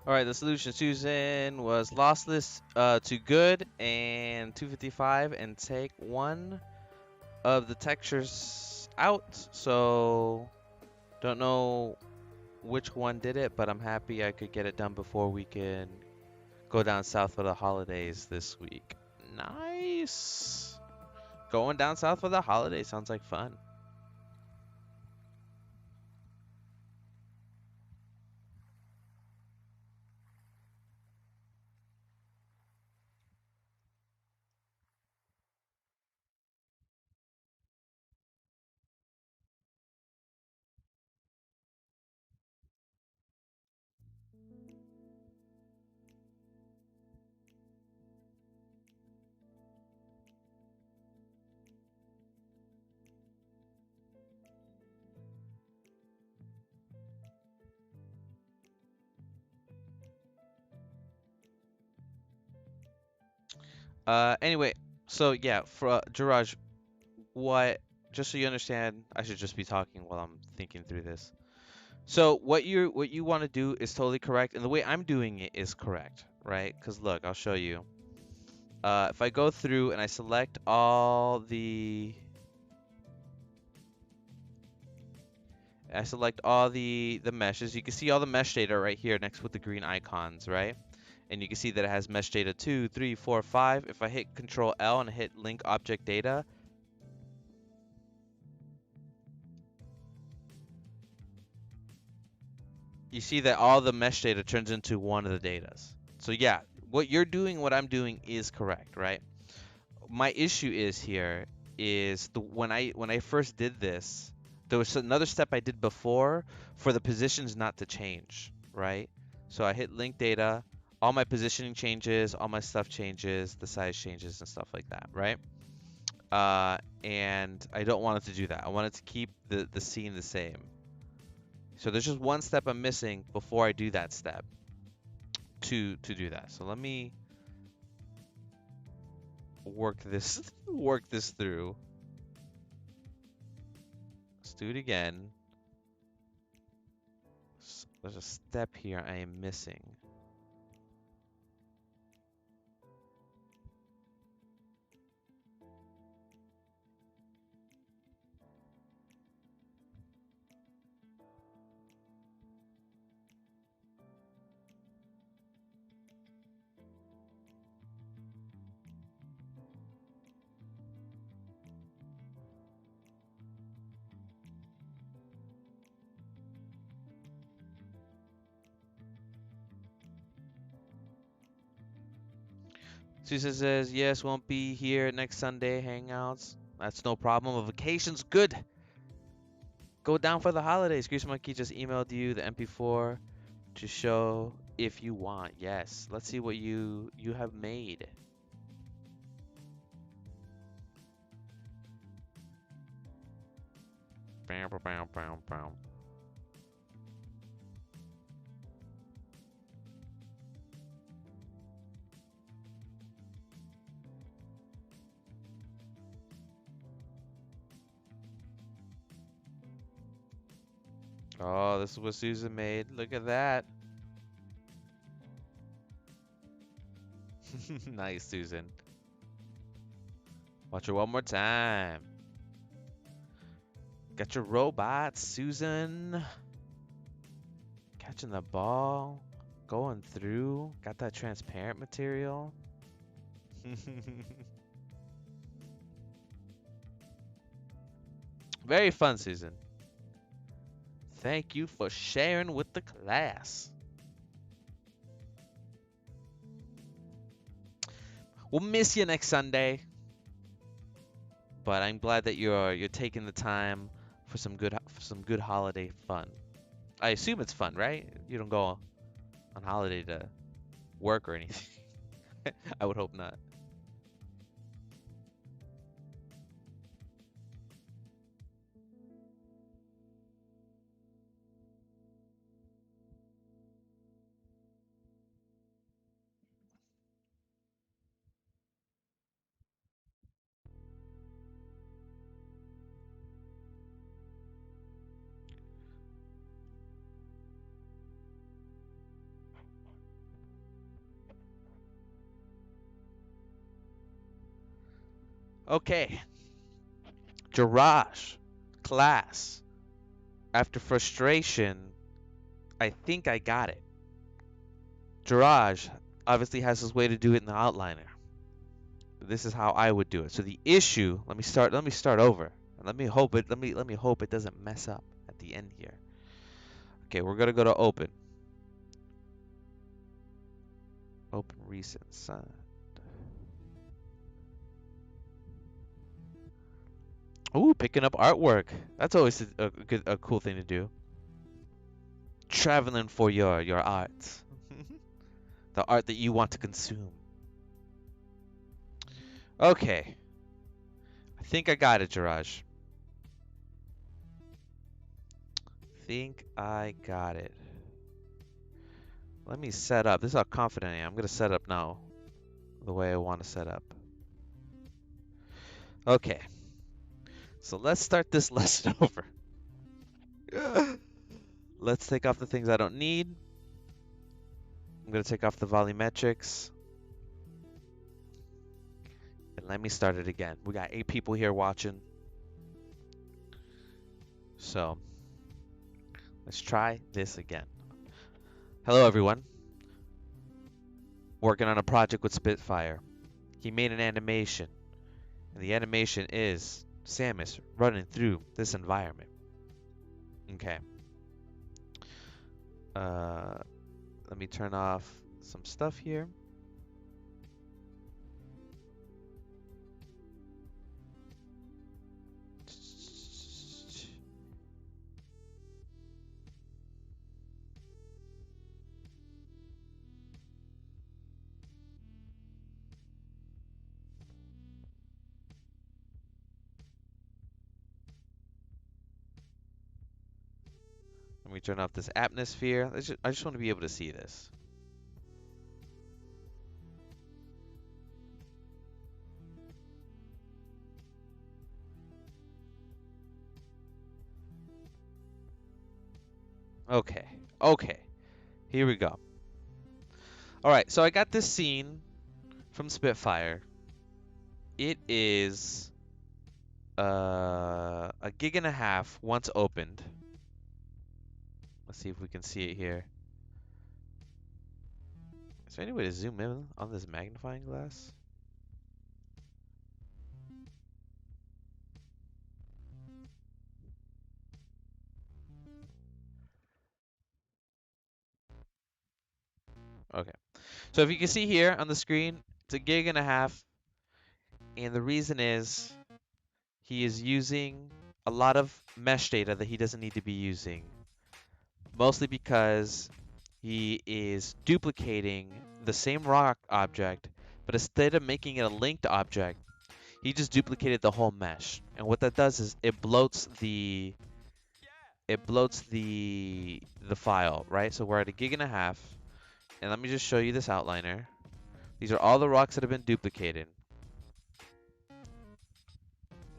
All right, the solution, Susan, was lossless to good and 255, and take one of the textures out. So don't know which one did it, but I'm happy I could get it done before we can go down south for the holidays this week. Nice. Going down south for the holidays sounds like fun. Anyway, so yeah, for Jiraj, what? Just so you understand, I should just be talking while I'm thinking through this. So what you want to do is totally correct, and the way I'm doing it is correct, right? Because look, I'll show you. If I go through and I select all the meshes, you can see all the mesh data right here next with the green icons, right? And you can see that it has mesh data 2, 3, 4, 5. If I hit Control L and hit link object data, you see that all the mesh data turns into one of the datas. So yeah, what you're doing, what I'm doing is correct, right? My issue is here is when I first did this, there was another step I did before for the positions not to change, right? So I hit link data, all my positioning changes, all my stuff changes, the size changes and stuff like that, right? And I don't want it to do that. I want it to keep the scene the same. So there's just one step I'm missing before I do that step to do that. So let me work this work this through. Let's do it again. There's a step here I am missing. Susan says, yes, won't be here next Sunday hangouts. That's no problem. A vacation's good. Go down for the holidays. Grease Monkey just emailed you the MP4 to show if you want. Yes. Let's see what you have made. Bam, bam, bam, bam, bam. Oh, this is what Susan made. Look at that. Nice, Susan. Watch it one more time. Got your robots, Susan. Catching the ball. Going through. Got that transparent material. Very fun, Susan. Thank you for sharing with the class. We'll miss you next Sunday. But I'm glad that you're taking the time for some good holiday fun. I assume it's fun, right? You don't go on holiday to work or anything. I would hope not. Okay. Jirash, class. After frustration, I think I got it. Jiraj obviously has his way to do it in the outliner. This is how I would do it. So the issue, let me start over. Let me hope it doesn't mess up at the end here. Okay, we're gonna go to open. Open recent side. Ooh, picking up artwork. That's always a cool thing to do. Traveling for your art. The art that you want to consume. Okay. I think I got it, Jiraj. Think I got it. Let me set up. This is how confident I am. I'm going to set up now the way I want to set up. Okay. So let's start this lesson over. Let's take off the things I don't need. I'm going to take off the volumetrics. And let me start it again. We got 8 people here watching. So let's try this again. Hello, everyone. Working on a project with Spitfire. He made an animation. And the animation is Samus running through this environment. Okay. Let me turn off some stuff here. Let me turn off this atmosphere. I just want to be able to see this. Okay. Okay. Here we go. All right. So I got this scene from Spitfire. It is a gig and a half once opened. Let's see if we can see it here. Is there any way to zoom in on this magnifying glass? Okay. So if you can see here on the screen, it's a gig and a half. And the reason is he is using a lot of mesh data that he doesn't need to be using. Mostly because he is duplicating the same rock object, but instead of making it a linked object, he just duplicated the whole mesh. And what that does is it bloats the file, right? So we're at a gig and a half, and let me just show you this outliner. These are all the rocks that have been duplicated.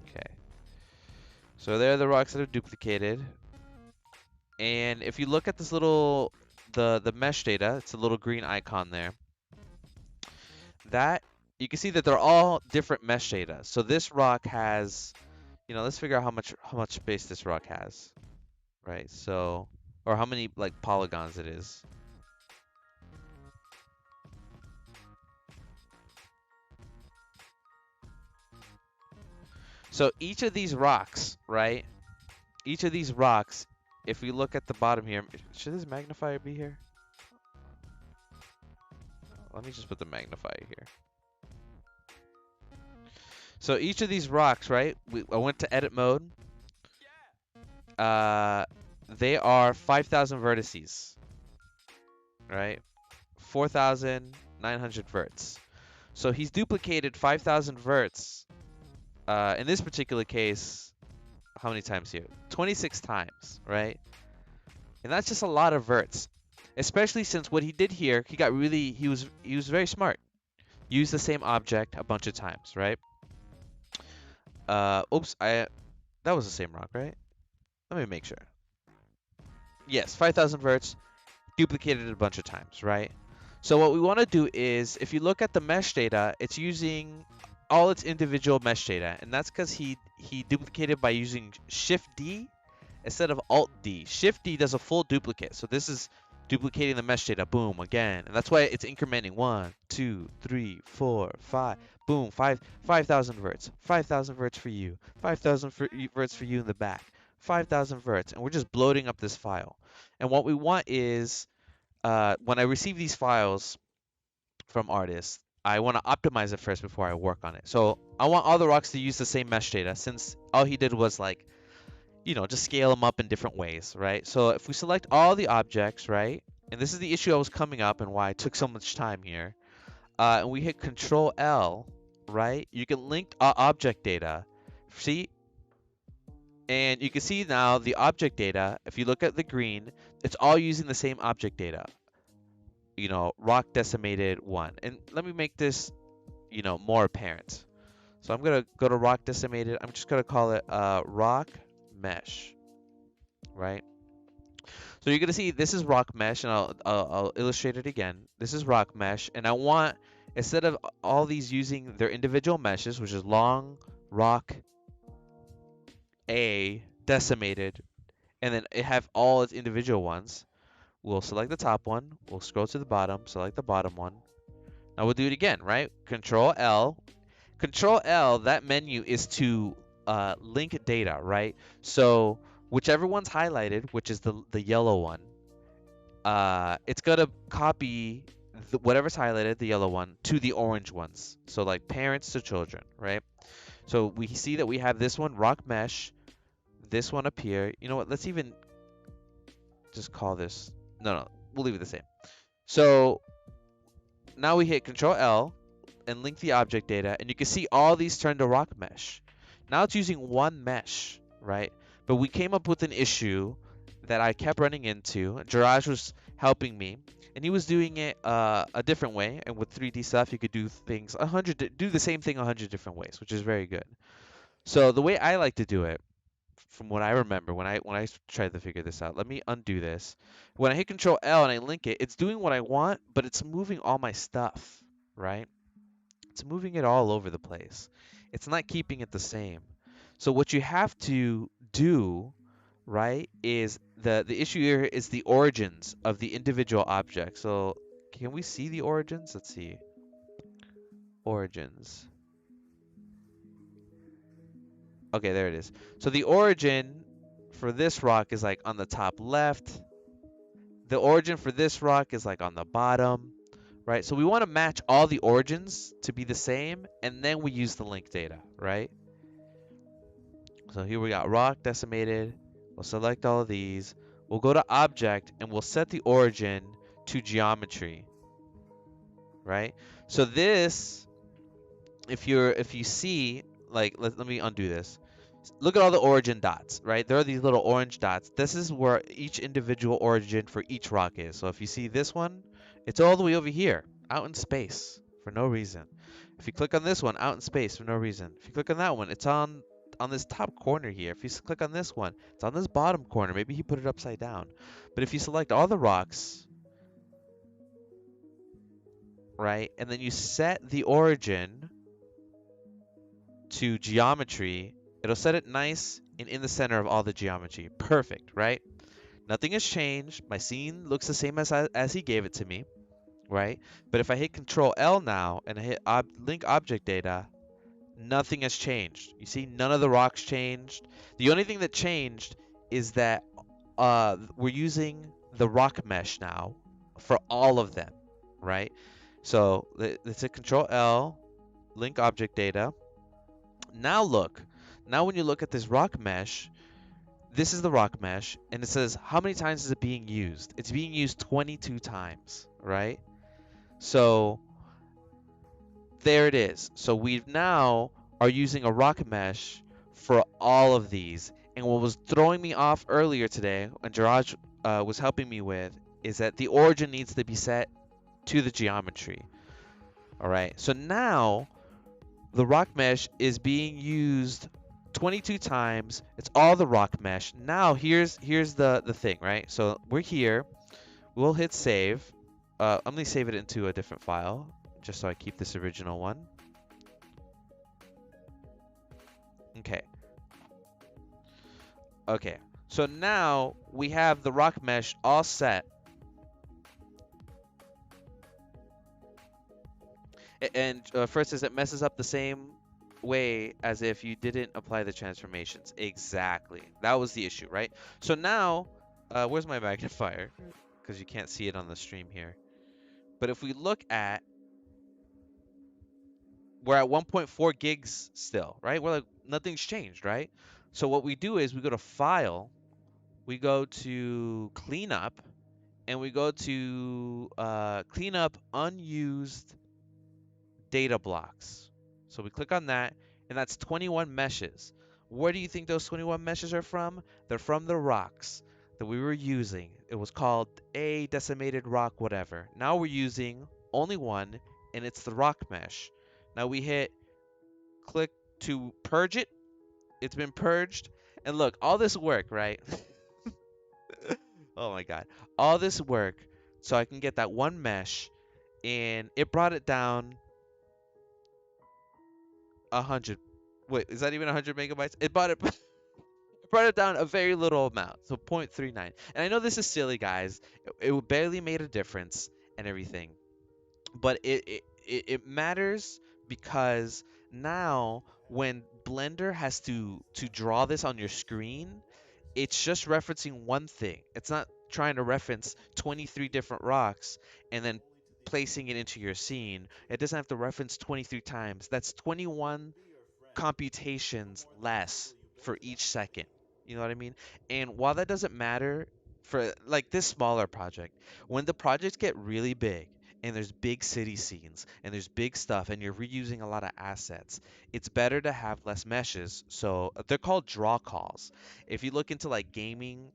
Okay. So there are the rocks that are duplicated. And if you look at this little the mesh data, it's a little green icon there. That you can see that they're all different mesh data. So this rock has, let's figure out how much space this rock has, right? So, or how many like polygons it is. So each of these rocks, right? Each of these rocks, if we look at the bottom here, should this magnifier be here? Let me just put the magnifier here. So each of these rocks, right? I went to edit mode. They are 5,000 vertices, right? 4,900 verts. So he's duplicated 5,000 verts. In this particular case, how many times here? 26 times, right? And that's just a lot of verts. Especially since what he did here, he was very smart. Use the same object a bunch of times, right? Oops, that was the same rock, right? Let me make sure. Yes, 5,000 verts, duplicated it a bunch of times, right? So what we want to do is, if you look at the mesh data, it's using all its individual mesh data, and that's because he duplicated by using Shift D instead of Alt D. Shift D does a full duplicate, so this is duplicating the mesh data, boom, again, and that's why it's incrementing 1, 2, 3, 4, 5, boom, 5,000 verts, 5,000 verts for you, 5,000 verts for you in the back, 5,000 verts, and we're just bloating up this file. And what we want is, when I receive these files from artists, I want to optimize it first before I work on it. So I want all the rocks to use the same mesh data, since all he did was like, just scale them up in different ways, right? So if we select all the objects, right? And this is the issue I was coming up and why it took so much time here. And we hit Control L, right? You can link object data. See? And you can see now the object data, if you look at the green, it's all using the same object data. Rock decimated 1. And let me make this, more apparent. So I'm going to go to rock decimated. I'm just going to call it rock mesh, right? So you're going to see this is rock mesh, and I'll illustrate it again. This is rock mesh, and I want, instead of all these using their individual meshes, which is long, rock, A, decimated, and then it have all its individual ones, we'll select the top one, we'll scroll to the bottom, select the bottom one. Now we'll do it again, right? Control L. Control L, that menu is to link data, right? So whichever one's highlighted, which is the yellow one, it's going to copy whatever's highlighted, the yellow one, to the orange ones. So like parents to children, right? So we see that we have this one, rock mesh, this one up here. You know what? Let's even just call this, no, we'll leave it the same. So now we hit Control L and link the object data, and you can see all these turn to rock mesh. Now it's using one mesh, right? But we came up with an issue that I kept running into. Jiraj was helping me, and he was doing it a different way. And with 3D stuff, you could do things do the same thing 100 different ways, which is very good. So the way I like to do it, from what I remember when I tried to figure this out. Let me undo this. When I hit Control L and I link it, it's doing what I want, but it's moving all my stuff, right? It's moving it all over the place. It's not keeping it the same. So what you have to do, right, is the issue here is the origins of the individual object. So can we see the origins? Let's see. Origins. Okay, there it is. So the origin for this rock is like on the top left. The origin for this rock is like on the bottom, right? So we want to match all the origins to be the same, and then we use the link data, right? So here we got rock decimated. We'll select all of these. We'll go to object and we'll set the origin to geometry, right? So this, if you see, like, let me undo this. Look at all the origin dots, right? There are these little orange dots. This is where each individual origin for each rock is. So if you see this one, it's all the way over here, out in space for no reason. If you click on this one, out in space for no reason. If you click on that one, it's on this top corner here. If you click on this one, it's on this bottom corner. Maybe he put it upside down. But if you select all the rocks, right, and then you set the origin to geometry, it'll set it nice and in the center of all the geometry. Perfect, right? Nothing has changed. My scene looks the same as he gave it to me, right? But if I hit Control L now and I hit link object data, nothing has changed. You see, none of the rocks changed. The only thing that changed is that we're using the rock mesh now for all of them, right? So let's hit Control L, link object data. Now look, now when you look at this rock mesh, this is the rock mesh, and it says how many times is it being used? It's being used 22 times, right? So there it is. So we now are using a rock mesh for all of these. And what was throwing me off earlier today, and Jiraj was helping me with, is that the origin needs to be set to the geometry. All right. So now the rock mesh is being used 22 times. It's all the rock mesh. Now here's the thing, right? So we're here. We'll hit save. I'm gonna save it into a different file just so I keep this original one. Okay. Okay. So now we have the rock mesh all set. And first is it messes up the same way as if you didn't apply the transformations. Exactly. That was the issue, right? So now, where's my magnifier? Because you can't see it on the stream here. But if we look at, we're at 1.4 gigs still, right? We're like, nothing's changed, right? So what we do is we go to File, we go to Cleanup, and we go to Clean Up Unused Data Blocks. So we click on that, and that's 21 meshes. Where do you think those 21 meshes are from? They're from the rocks that we were using. It was called a decimated rock, whatever. Now we're using only one, and it's the rock mesh. Now we hit click to purge it. It's been purged. And look, all this work, right? Oh my God. All this work so I can get that one mesh, and it brought it down 100. Wait, is that even 100 megabytes? It brought it brought it down a very little amount, so 0.39. And I know this is silly, guys. It barely made a difference and everything, but it matters because now when Blender has to draw this on your screen, it's just referencing one thing. It's not trying to reference 23 different rocks and then placing it into your scene. It doesn't have to reference 23 times. That's 21 computations less for each second. You know what I mean? And while that doesn't matter for like this smaller project, when the projects get really big and there's big city scenes and there's big stuff and you're reusing a lot of assets, it's better to have less meshes. So they're called draw calls. If you look into like gaming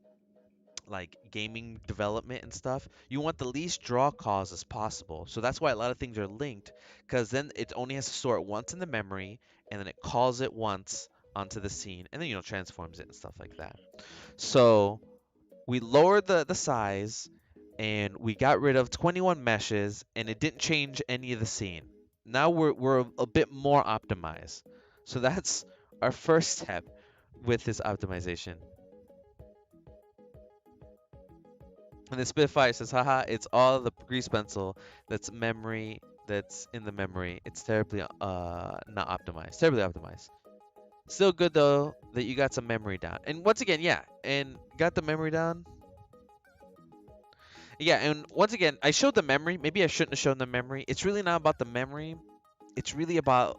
development and stuff, you want the least draw calls as possible. So that's why a lot of things are linked, because then it only has to store it once in the memory, and then it calls it once onto the scene, and then transforms it and stuff like that. So we lowered the size, and we got rid of 21 meshes, and it didn't change any of the scene. Now we're a bit more optimized. So that's our first step with this optimization. And the Spitfire says, haha, it's all the grease pencil that's memory that's in the memory. It's terribly not optimized. Terribly optimized. Still good though that you got some memory down. And once again, yeah, and got the memory down. Yeah, and once again, I showed the memory. Maybe I shouldn't have shown the memory. It's really not about the memory. It's really about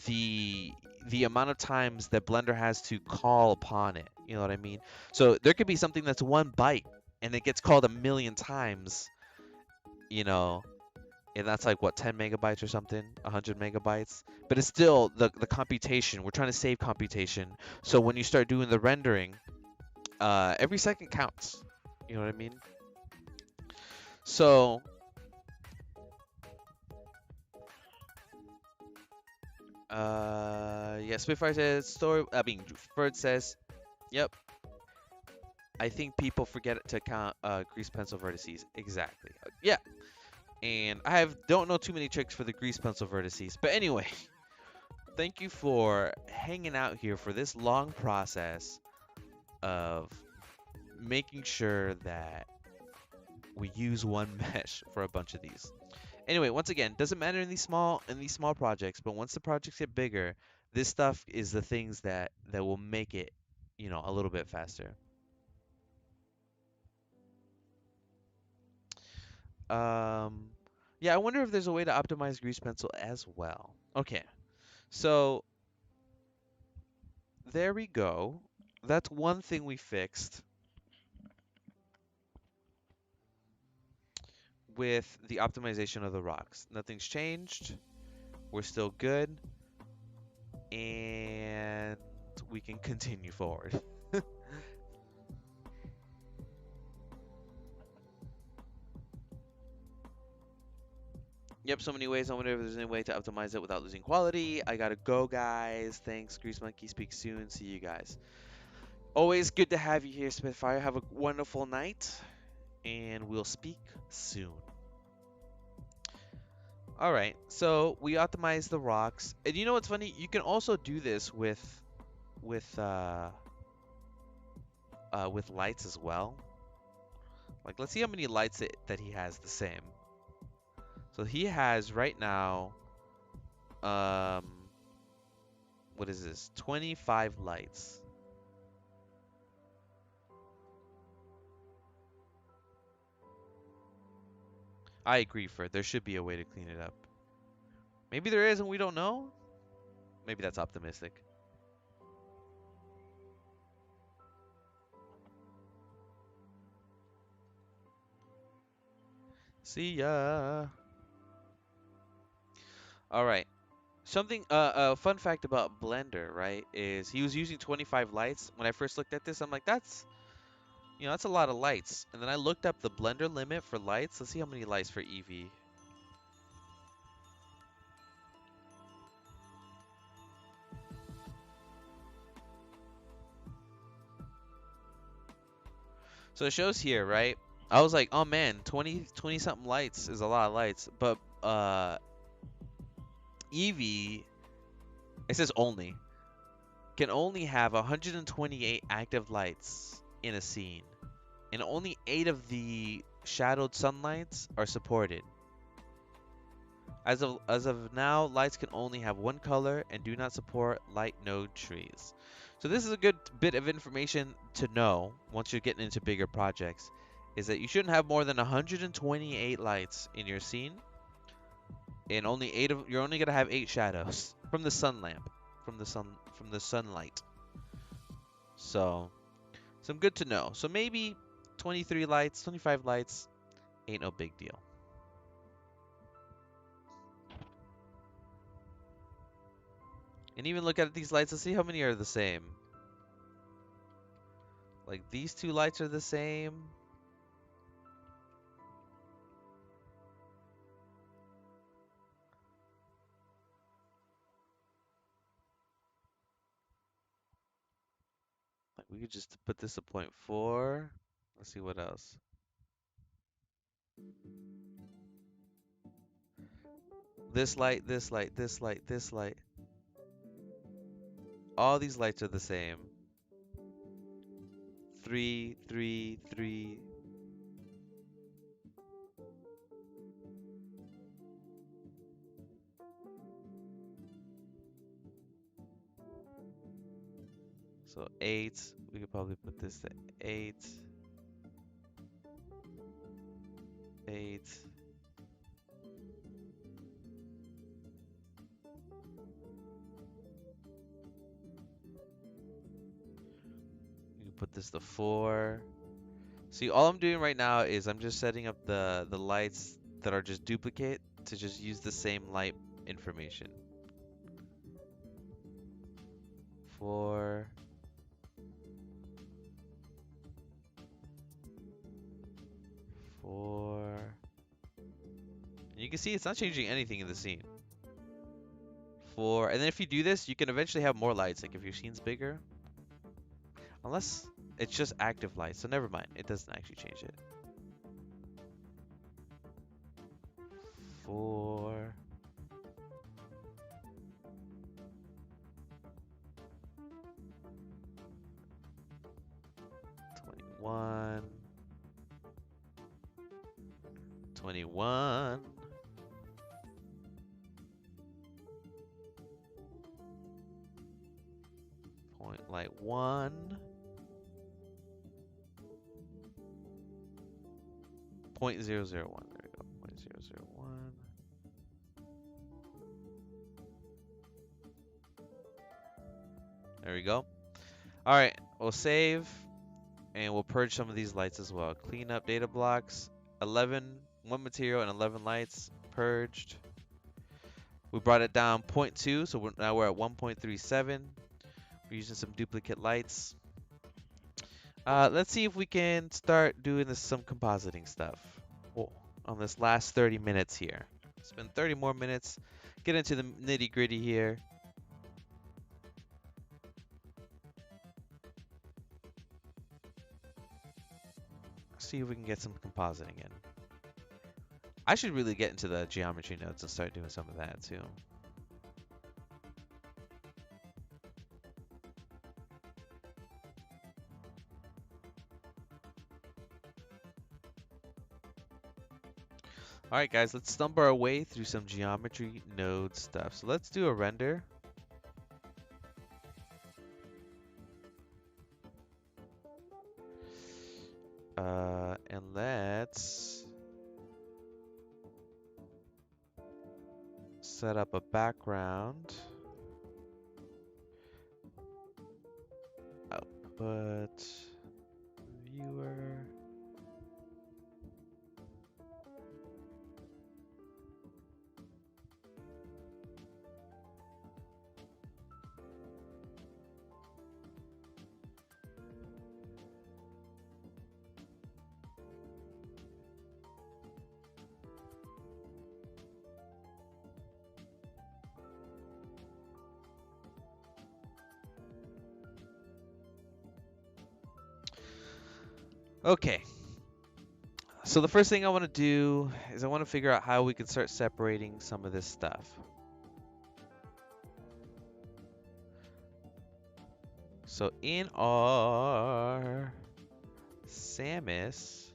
the the amount of times that Blender has to call upon it. You know what I mean? So there could be something that's 1 byte and it gets called a million times, you know, and that's like what, 10 megabytes or something, 100 megabytes. But it's still the computation. We're trying to save computation. So when you start doing the rendering, every second counts. You know what I mean? So yeah, Spitfire says story. I mean, Bird says, yep. I think people forget to count grease pencil vertices. Exactly. Yeah. And I don't know too many tricks for the grease pencil vertices. But anyway, thank you for hanging out here for this long process of making sure that we use one mesh for a bunch of these. Anyway, once again, doesn't matter in these small projects, but once the projects get bigger, this stuff is the things that will make it, a little bit faster. Um, yeah, I wonder if there's a way to optimize grease pencil as well. Okay, so there we go. That's one thing we fixed with the optimization of the rocks. Nothing's changed. We're still good. And we can continue forward. Yep, so many ways. I wonder if there's any way to optimize it without losing quality. I gotta go, guys. Thanks, Grease Monkey. Speak soon. See you guys. Always good to have you here, Spitfire. Have a wonderful night, and we'll speak soon. All right, so we optimize the rocks, and you know what's funny? You can also do this with with lights as well. Like, let's see how many lights that he has the same. So he has right now, um, what is this? 25 lights. I agree, Fred. There should be a way to clean it up. Maybe there is and we don't know? Maybe that's optimistic. See ya. All right. Something, a fun fact about Blender, right, is he was using 25 lights. When I first looked at this, I'm like, that's a lot of lights. And then I looked up the Blender limit for lights. Let's see how many lights for Eevee. So it shows here, right? I was like, oh man, 20 something lights is a lot of lights. But Eevee, it says only, can only have 128 active lights in a scene. And only 8 of the shadowed sunlights are supported. As of now, lights can only have one color and do not support light node trees. So this is a good bit of information to know once you're getting into bigger projects, is that you shouldn't have more than 128 lights in your scene, and you're only gonna have 8 shadows from the sun lamp, from the sunlight. So some good to know. So maybe 23 lights, 25 lights, ain't no big deal. And even look at these lights and see how many are the same. Like these 2 lights are the same. could just put this to 0.4. Let's see what else. This light, this light, this light, this light. All these lights are the same. 3, 3, 3. So 8. We could probably put this to 8. 8. We can put this to 4. See, all I'm doing right now is I'm just setting up the lights that are just duplicate to just use the same light information. 4. 4. You can see it's not changing anything in the scene. 4. And then if you do this, you can eventually have more lights, like if your scene's bigger. Unless it's just active lights, so never mind. It doesn't actually change it. 4. 21. 21. Point light 1. 0.001. There we go. 0.001. There we go. All right, we'll save and we'll purge some of these lights as well. Clean up data blocks. 11, 1 material and 11 lights purged. We brought it down 0.2, so now we're at 1.37. We're using some duplicate lights. Let's see if we can start doing some compositing stuff on this last 30 minutes here. Spend 30 more minutes, get into the nitty gritty here. See if we can get some compositing in. I should really get into the geometry nodes and start doing some of that too. Alright guys, let's stumble our way through some geometry node stuff. So let's do a render. And let's set up a background. Output, viewer. Okay, so the first thing I want to do is I want to figure out how we can start separating some of this stuff. So in our Samus,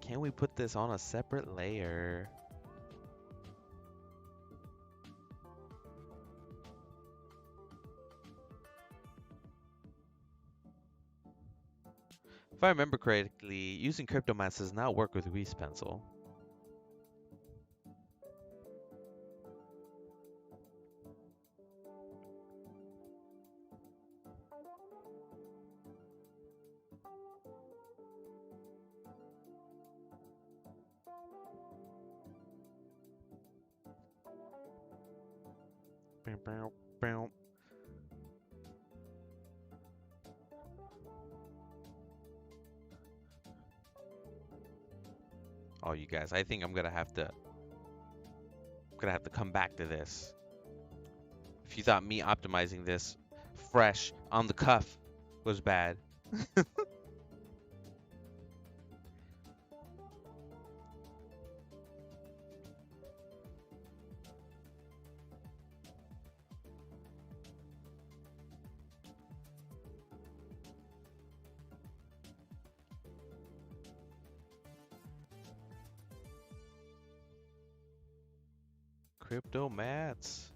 can we put this on a separate layer? If I remember correctly, using CryptoMass does not work with Grease Pencil. Oh, you guys, I think I'm gonna have to come back to this. If you thought me optimizing this fresh on the cuff was bad. Crypto mats.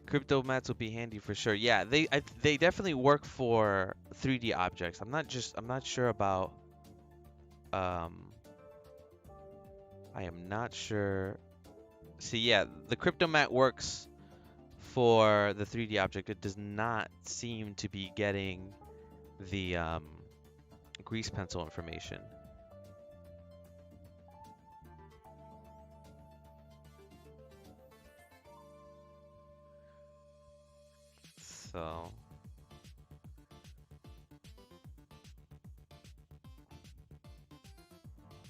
Crypto mats will be handy for sure. Yeah, they definitely work for 3D objects. I'm not sure about um I am not sure. See, yeah, the crypto mat works for the 3D object. It does not seem to be getting the grease pencil information. So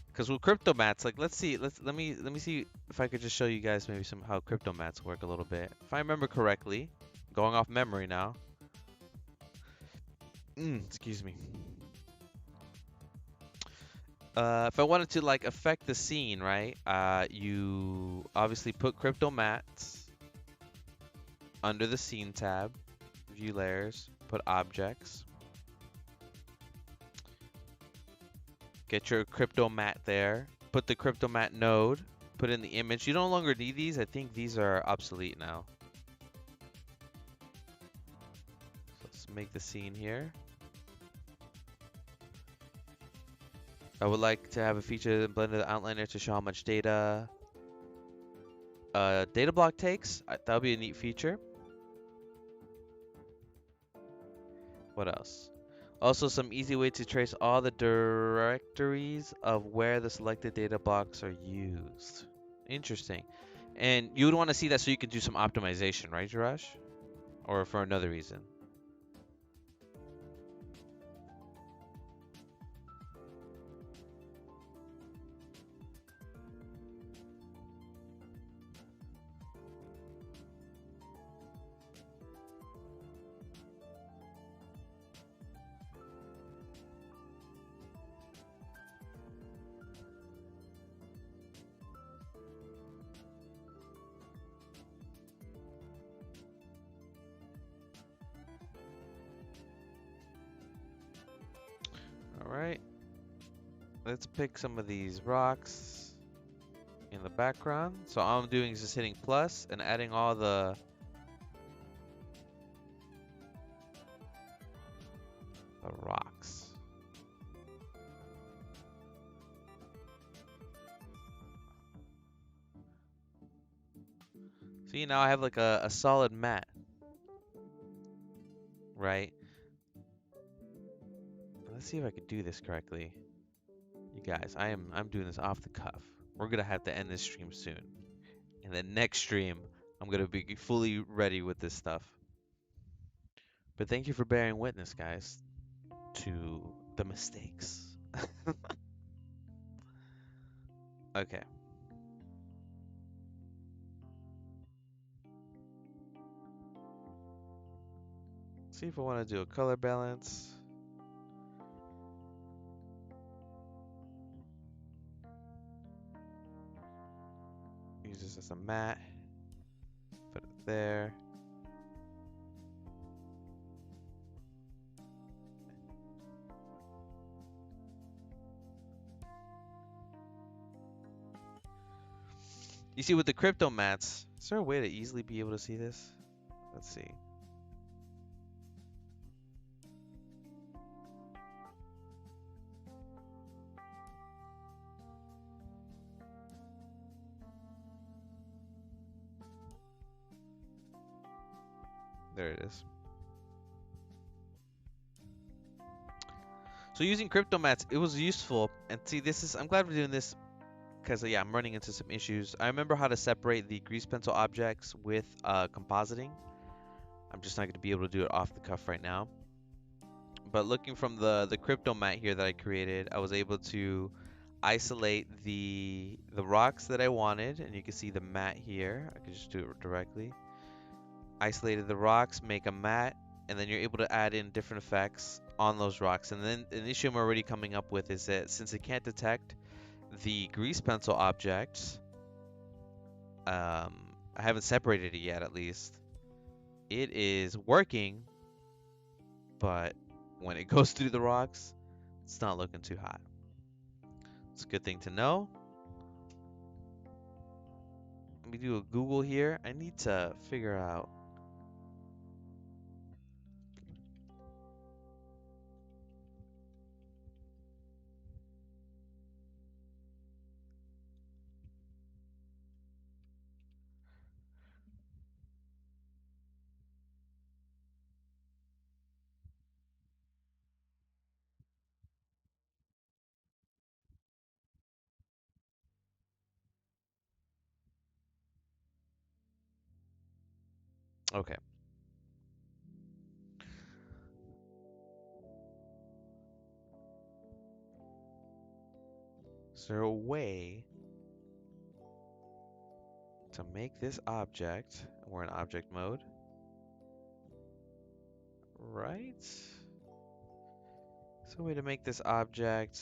because with crypto mats, like let me see if I could just show you guys maybe some how crypto mats work a little bit. If I remember correctly, going off memory now. Excuse me. If I wanted to like affect the scene, right? You obviously put crypto mats under the scene tab, view layers, put objects, get your crypto mat there, put the crypto mat node, put in the image. You no longer need these. I think these are obsolete now. So let's make the scene here. I would like to have a feature in Blender Outliner to show how much data data block takes. That would be a neat feature. What else? Also, some easy way to trace all the directories of where the selected data blocks are used. Interesting. And you would want to see that so you can do some optimization, right, Jirash? Or for another reason? Alright. Let's pick some of these rocks in the background. So all I'm doing is just hitting plus and adding all the rocks. See, now I have like a solid mat, right? Let's see if I can do this correctly. You guys, I'm doing this off the cuff. We're gonna have to end this stream soon. In the next stream, I'm gonna be fully ready with this stuff. But thank you for bearing witness, guys, to the mistakes. Okay. See if I want to do a color balance. Use this as a mat. Put it there. You see, with the crypto mats, is there a way to easily be able to see this? Let's see. There it is. So using crypto mats, it was useful. And see, I'm glad we're doing this because yeah, I'm running into some issues. I remember how to separate the grease pencil objects with compositing. I'm just not going to be able to do it off the cuff right now. But looking from the crypto mat here that I created, I was able to isolate the rocks that I wanted, and you can see the mat here. I can just do it directly. Isolated the rocks, make a mat, and then you're able to add in different effects on those rocks. And then an issue I'm already coming up with is that since it can't detect the grease pencil objects, I haven't separated it yet at least. It is working, but when it goes through the rocks, it's not looking too hot. It's a good thing to know. Let me do a Google here. I need to figure out. Okay. Is there a way to make this object? We're in object mode, right? So a way to make this object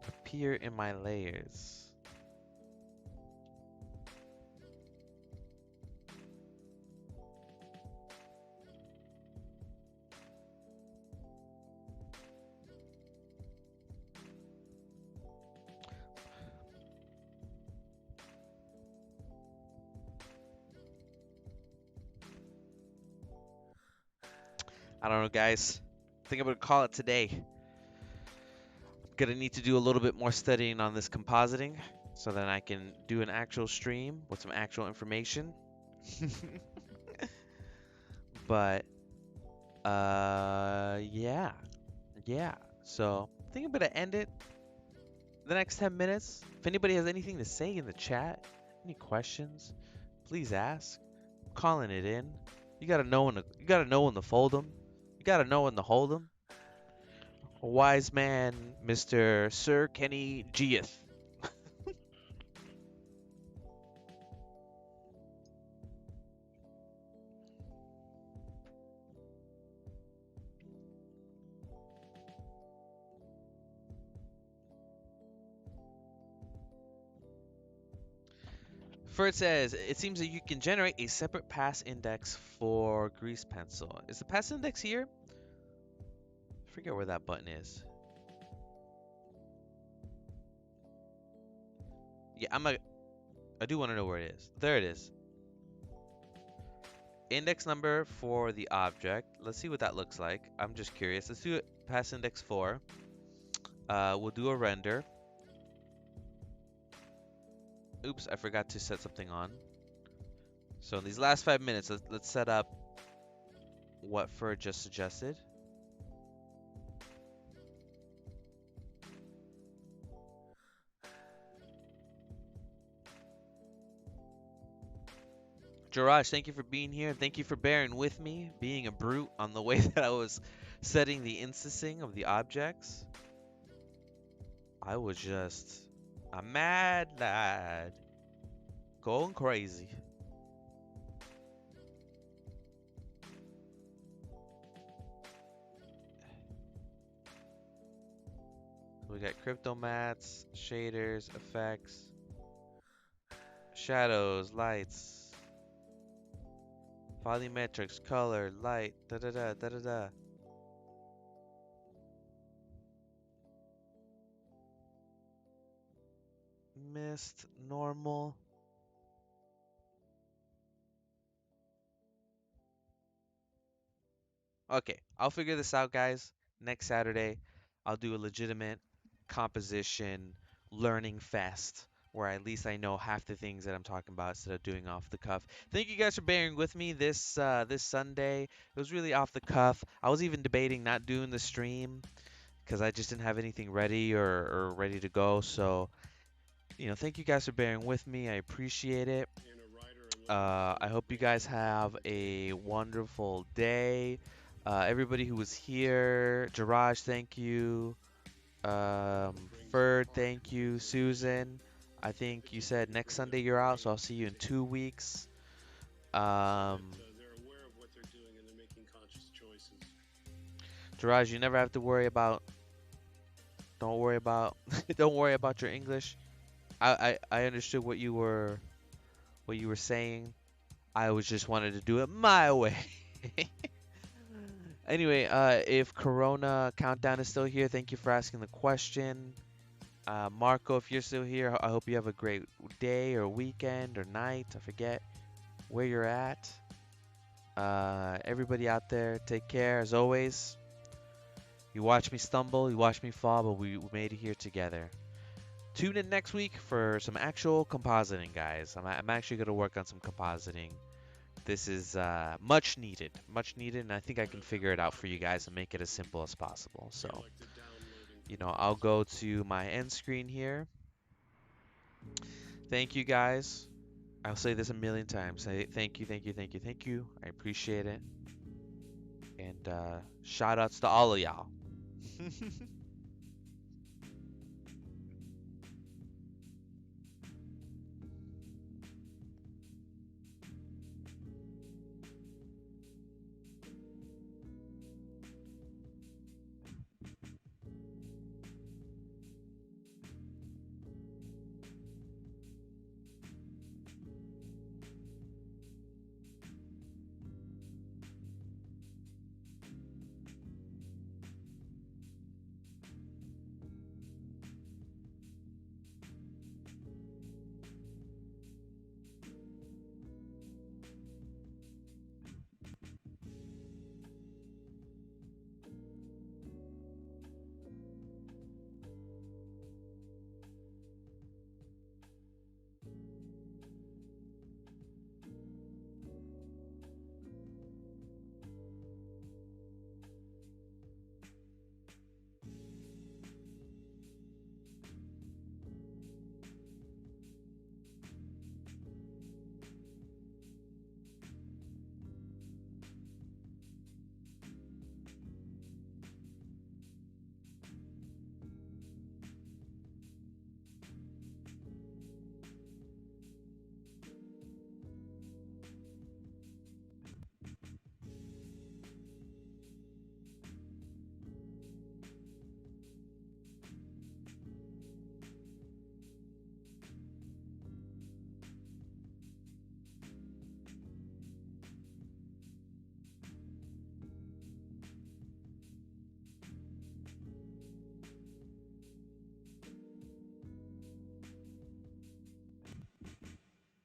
appear in my layers. I don't know, guys. I think I'm gonna call it today. Gonna need to do a little bit more studying on this compositing so that I can do an actual stream with some actual information. But yeah. Yeah. So I think I'm gonna end it the next 10 minutes. If anybody has anything to say in the chat, any questions, please ask. I'm calling it in. You gotta know when to fold them. You gotta know when to hold them. A wise man, Mr. Sir Kenny Gieth. First says, it seems that you can generate a separate pass index for grease pencil. Is the pass index here? I forget where that button is. Yeah, I do want to know where it is. There it is. Index number for the object. Let's see what that looks like. I'm just curious. Let's do it pass index 4. We'll do a render. Oops, I forgot to set something on. So in these last 5 minutes, let's set up what Fur just suggested. Jiraj, thank you for being here. Thank you for bearing with me, being a brute on the way that I was setting the instancing of the objects. I was just a mad lad. Going crazy. We got crypto mats, shaders, effects, shadows, lights, volumetrics, color, light, da da da da da da. Mist, normal. Okay, I'll figure this out, guys. Next Saturday, I'll do a legitimate composition learning fest where at least I know half the things that I'm talking about instead of doing off the cuff. Thank you guys for bearing with me this Sunday. It was really off the cuff. I was even debating not doing the stream because I just didn't have anything ready or ready to go. So, thank you guys for bearing with me. I appreciate it. I hope you guys have a wonderful day. Everybody who was here, Jiraj, thank you. Ferd, thank you. Susan, I think you said next Sunday you're out, so I'll see you in 2 weeks. Um, Jiraj, you never have to worry about. Don't worry about. Don't worry about your English. I understood what you were saying. I was just wanted to do it my way. Anyway, if Corona Countdown is still here, thank you for asking the question. Marco, if you're still here, I hope you have a great day or weekend or night. I forget where you're at. Everybody out there, take care as always. You watch me stumble, you watch me fall, but we made it here together. Tune in next week for some actual compositing, guys. I'm actually going to work on some compositing. This is much needed, and I think I can figure it out for you guys and make it as simple as possible. So, I'll go to my end screen here. Thank you guys. I'll say this a million times. Thank you, thank you, thank you, thank you. I appreciate it. And shout outs to all of y'all.